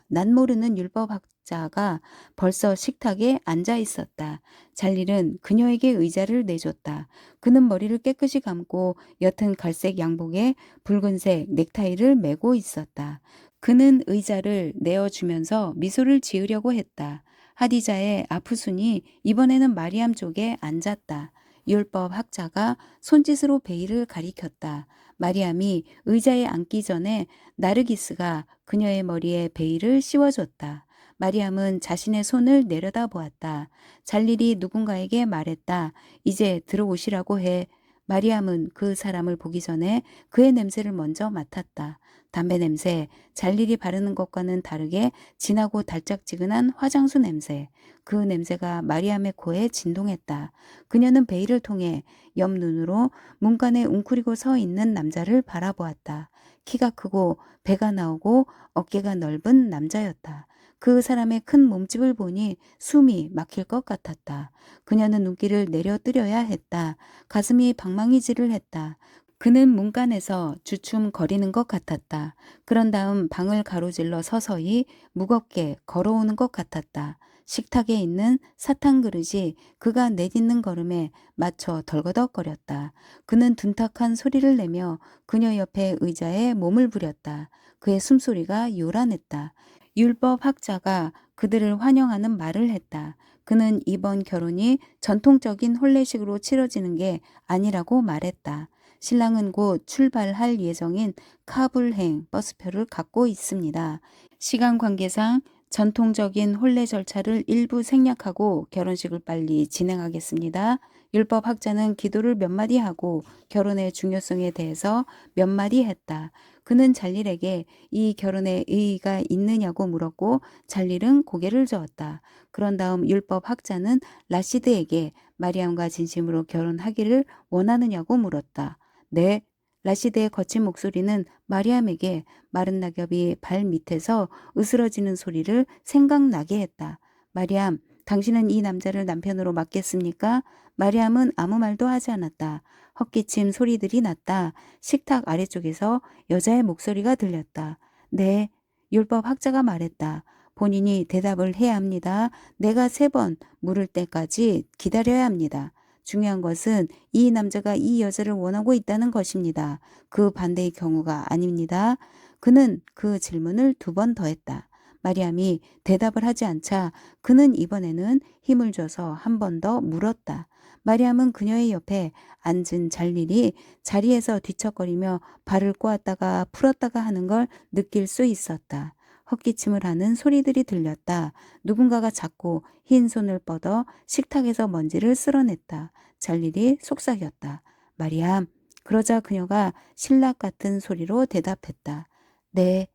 난 모르는 율법학자가 벌써 식탁에 앉아 있었다. 잘릴은 그녀에게 의자를 내줬다. 그는 머리를 깨끗이 감고 옅은 갈색 양복에 붉은색 넥타이를 메고 있었다. 그는 의자를 내어주면서 미소를 지으려고 했다. 하디자의 아프순이 이번에는 마리암 쪽에 앉았다. 율법 학자가 손짓으로 베일을 가리켰다. 마리암이 의자에 앉기 전에 나르기스가 그녀의 머리에 베일을 씌워줬다. 마리암은 자신의 손을 내려다 보았다. 잘릴이 누군가에게 말했다. 이제 들어오시라고 해. 마리암은 그 사람을 보기 전에 그의 냄새를 먼저 맡았다. 담배 냄새, 잘릴이 바르는 것과는 다르게 진하고 달짝지근한 화장수 냄새. 그 냄새가 마리암의 코에 진동했다. 그녀는 베일을 통해 옆눈으로 문간에 웅크리고 서 있는 남자를 바라보았다. 키가 크고 배가 나오고 어깨가 넓은 남자였다. 그 사람의 큰 몸집을 보니 숨이 막힐 것 같았다. 그녀는 눈길을 내려뜨려야 했다. 가슴이 방망이질을 했다. 그는 문간에서 주춤거리는 것 같았다. 그런 다음 방을 가로질러 서서히 무겁게 걸어오는 것 같았다. 식탁에 있는 사탕 그릇이 그가 내딛는 걸음에 맞춰 덜거덕거렸다. 그는 둔탁한 소리를 내며 그녀 옆에 의자에 몸을 부렸다. 그의 숨소리가 요란했다. 율법 학자가 그들을 환영하는 말을 했다. 그는 이번 결혼이 전통적인 혼례식으로 치러지는 게 아니라고 말했다. 신랑은 곧 출발할 예정인 카불행 버스표를 갖고 있습니다. 시간 관계상 전통적인 혼례 절차를 일부 생략하고 결혼식을 빨리 진행하겠습니다. 율법 학자는 기도를 몇 마디 하고 결혼의 중요성에 대해서 몇 마디 했다. 그는 잘릴에게 이 결혼에 의의가 있느냐고 물었고 잘릴은 고개를 저었다. 그런 다음 율법 학자는 라시드에게 마리암과 진심으로 결혼하기를 원하느냐고 물었다. 네. 라시드의 거친 목소리는 마리암에게 마른 낙엽이 발 밑에서 으스러지는 소리를 생각나게 했다. 마리암, 당신은 이 남자를 남편으로 맡겠습니까? 마리암은 아무 말도 하지 않았다. 헛기침 소리들이 났다. 식탁 아래쪽에서 여자의 목소리가 들렸다. 네, 율법 학자가 말했다. 본인이 대답을 해야 합니다. 내가 3번 물을 때까지 기다려야 합니다. 중요한 것은 이 남자가 이 여자를 원하고 있다는 것입니다. 그 반대의 경우가 아닙니다. 그는 그 질문을 2번 더 했다. 마리암이 대답을 하지 않자 그는 이번에는 힘을 줘서 한 번 더 물었다. 마리암은 그녀의 옆에 앉은 잘릴이 자리에서 뒤척거리며 발을 꼬았다가 풀었다가 하는 걸 느낄 수 있었다. 헛기침을 하는 소리들이 들렸다. 누군가가 작고 흰 손을 뻗어 식탁에서 먼지를 쓸어냈다. 잘릴이 속삭였다. 마리암. 그러자 그녀가 신락 같은 소리로 대답했다. 네.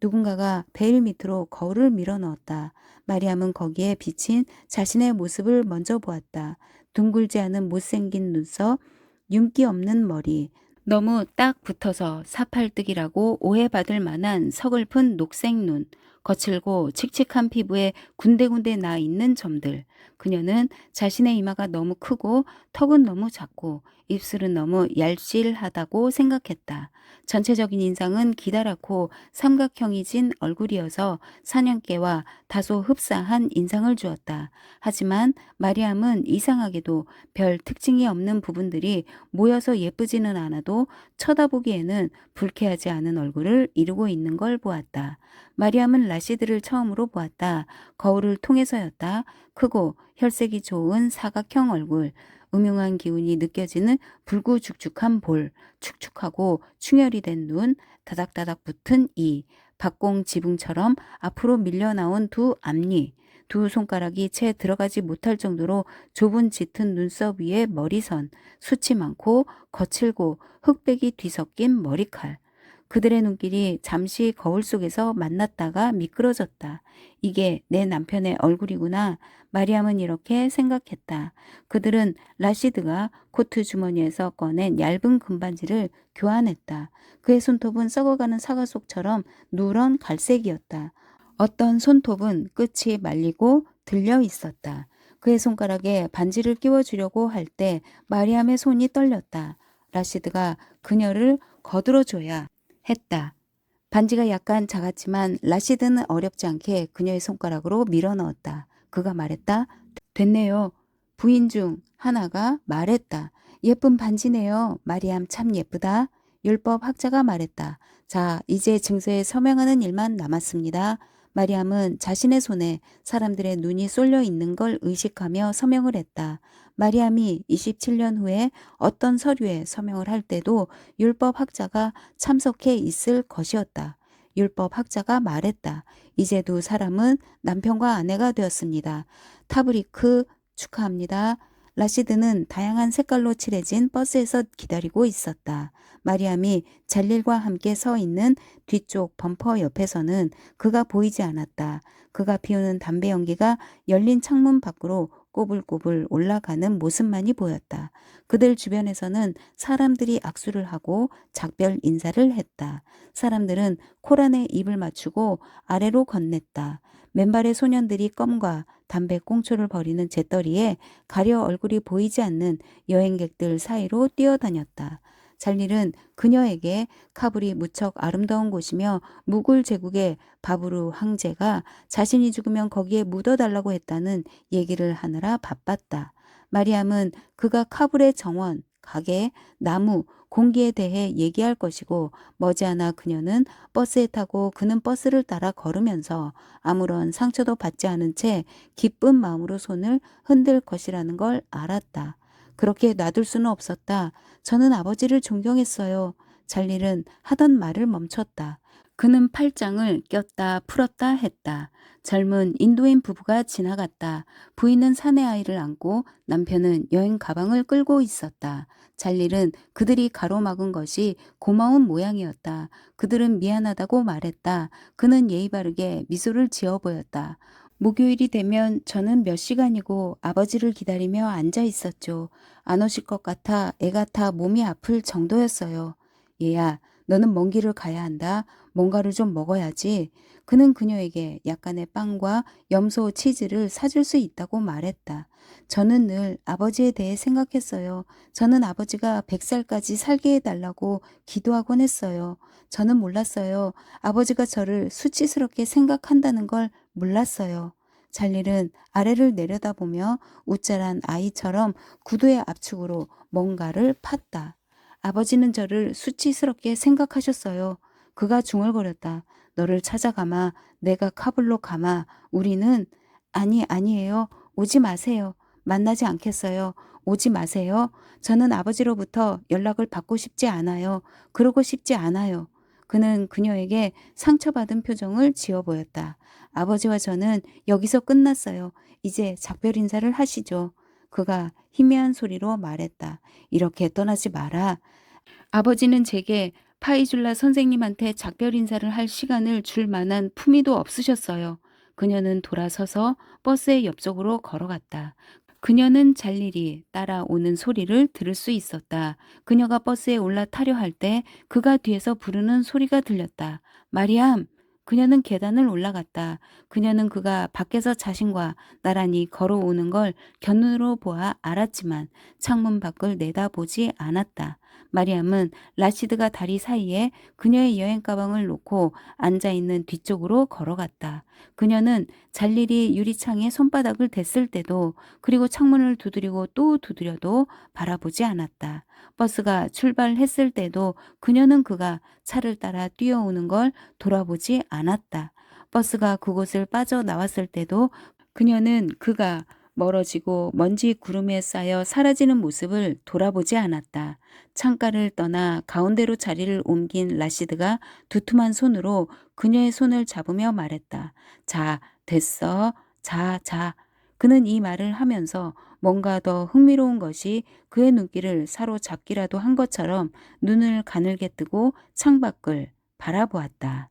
누군가가 베일 밑으로 거울을 밀어 넣었다. 마리암은 거기에 비친 자신의 모습을 먼저 보았다. 둥글지 않은 못생긴 눈썹, 윤기 없는 머리, 너무 딱 붙어서 사팔뜨기라고 오해받을 만한 서글픈 녹색 눈, 거칠고 칙칙한 피부에 군데군데 나 있는 점들. 그녀는 자신의 이마가 너무 크고 턱은 너무 작고 입술은 너무 얄실하다고 생각했다. 전체적인 인상은 기다랗고 삼각형이 진 얼굴이어서 사냥개와 다소 흡사한 인상을 주었다. 하지만 마리암은 이상하게도 별 특징이 없는 부분들이 모여서 예쁘지는 않아도 쳐다보기에는 불쾌하지 않은 얼굴을 이루고 있는 걸 보았다. 마리암은 라시드를 처음으로 보았다. 거울을 통해서였다. 크고 혈색이 좋은 사각형 얼굴, 음흉한 기운이 느껴지는 불구죽죽한 볼, 축축하고 충혈이 된 눈, 다닥다닥 붙은 이, 박공 지붕처럼 앞으로 밀려나온 두 앞니, 두 손가락이 채 들어가지 못할 정도로 좁은 짙은 눈썹 위에 머리선, 숱이 많고 거칠고 흑백이 뒤섞인 머리칼. 그들의 눈길이 잠시 거울 속에서 만났다가 미끄러졌다. 이게 내 남편의 얼굴이구나. 마리암은 이렇게 생각했다. 그들은 라시드가 코트 주머니에서 꺼낸 얇은 금반지를 교환했다. 그의 손톱은 썩어가는 사과속처럼 누런 갈색이었다. 어떤 손톱은 끝이 말리고 들려 있었다. 그의 손가락에 반지를 끼워주려고 할 때 마리암의 손이 떨렸다. 라시드가 그녀를 거들어줘야 했다. 반지가 약간 작았지만 라시드는 어렵지 않게 그녀의 손가락으로 밀어 넣었다. 그가 말했다. 됐네요. 부인 중 하나가 말했다. 예쁜 반지네요. 마리암 참 예쁘다. 율법 학자가 말했다. 자, 이제 증서에 서명하는 일만 남았습니다. 마리암은 자신의 손에 사람들의 눈이 쏠려 있는 걸 의식하며 서명을 했다. 마리암이 27년 후에 어떤 서류에 서명을 할 때도 율법 학자가 참석해 있을 것이었다. 율법 학자가 말했다. 이제 두 사람은 남편과 아내가 되었습니다. 타브리크 축하합니다. 라시드는 다양한 색깔로 칠해진 버스에서 기다리고 있었다. 마리암이 잘릴과 함께 서 있는 뒤쪽 범퍼 옆에서는 그가 보이지 않았다. 그가 피우는 담배 연기가 열린 창문 밖으로 꼬불꼬불 올라가는 모습만이 보였다. 그들 주변에서는 사람들이 악수를 하고 작별 인사를 했다. 사람들은 코란에 입을 맞추고 아래로 건넸다. 맨발의 소년들이 껌과 담배 꽁초를 버리는 재떨이에 가려 얼굴이 보이지 않는 여행객들 사이로 뛰어다녔다. 잘릴은 그녀에게 카불이 무척 아름다운 곳이며 무굴 제국의 바브루 황제가 자신이 죽으면 거기에 묻어달라고 했다는 얘기를 하느라 바빴다. 마리암은 그가 카불의 정원, 가게, 나무, 공기에 대해 얘기할 것이고 머지않아 그녀는 버스에 타고 그는 버스를 따라 걸으면서 아무런 상처도 받지 않은 채 기쁜 마음으로 손을 흔들 것이라는 걸 알았다. 그렇게 놔둘 수는 없었다. 저는 아버지를 존경했어요. 잘릴은 하던 말을 멈췄다. 그는 팔짱을 꼈다 풀었다 했다. 젊은 인도인 부부가 지나갔다. 부인은 사내 아이를 안고 남편은 여행 가방을 끌고 있었다. 잘릴은 그들이 가로막은 것이 고마운 모양이었다. 그들은 미안하다고 말했다. 그는 예의 바르게 미소를 지어 보였다. 목요일이 되면 저는 몇 시간이고 아버지를 기다리며 앉아 있었죠. 안 오실 것 같아 애가 타 몸이 아플 정도였어요. 얘야, 너는 먼 길을 가야 한다. 뭔가를 좀 먹어야지. 그는 그녀에게 약간의 빵과 염소 치즈를 사줄 수 있다고 말했다. 저는 늘 아버지에 대해 생각했어요. 저는 아버지가 100살까지 살게 해달라고 기도하곤 했어요. 저는 몰랐어요. 아버지가 저를 수치스럽게 생각한다는 걸 몰랐어요. 잘릴은 아래를 내려다보며 웃자란 아이처럼 구두의 압축으로 뭔가를 팠다. 아버지는 저를 수치스럽게 생각하셨어요. 그가 중얼거렸다. 너를 찾아가마. 내가 카불로 가마. 우리는 아니에요. 오지 마세요. 만나지 않겠어요. 오지 마세요. 저는 아버지로부터 연락을 받고 싶지 않아요. 그러고 싶지 않아요. 그는 그녀에게 상처받은 표정을 지어 보였다. 아버지와 저는 여기서 끝났어요. 이제 작별 인사를 하시죠. 그가 희미한 소리로 말했다. 이렇게 떠나지 마라. 아버지는 제게 파이줄라 선생님한테 작별 인사를 할 시간을 줄 만한 품위도 없으셨어요. 그녀는 돌아서서 버스의 옆쪽으로 걸어갔다. 그녀는 잘릴이 따라오는 소리를 들을 수 있었다. 그녀가 버스에 올라타려 할 때 그가 뒤에서 부르는 소리가 들렸다. 마리암! 그녀는 계단을 올라갔다. 그녀는 그가 밖에서 자신과 나란히 걸어오는 걸 견눈으로 보아 알았지만 창문 밖을 내다보지 않았다. 마리암은 라시드가 다리 사이에 그녀의 여행 가방을 놓고 앉아있는 뒤쪽으로 걸어갔다. 그녀는 잘릴이 유리창에 손바닥을 댔을 때도 그리고 창문을 두드리고 또 두드려도 바라보지 않았다. 버스가 출발했을 때도 그녀는 그가 차를 따라 뛰어오는 걸 돌아보지 않았다. 버스가 그곳을 빠져나왔을 때도 그녀는 그가 멀어지고 먼지 구름에 쌓여 사라지는 모습을 돌아보지 않았다. 창가를 떠나 가운데로 자리를 옮긴 라시드가 두툼한 손으로 그녀의 손을 잡으며 말했다. 자, 됐어. 자. 그는 이 말을 하면서 뭔가 더 흥미로운 것이 그의 눈길을 사로잡기라도 한 것처럼 눈을 가늘게 뜨고 창밖을 바라보았다.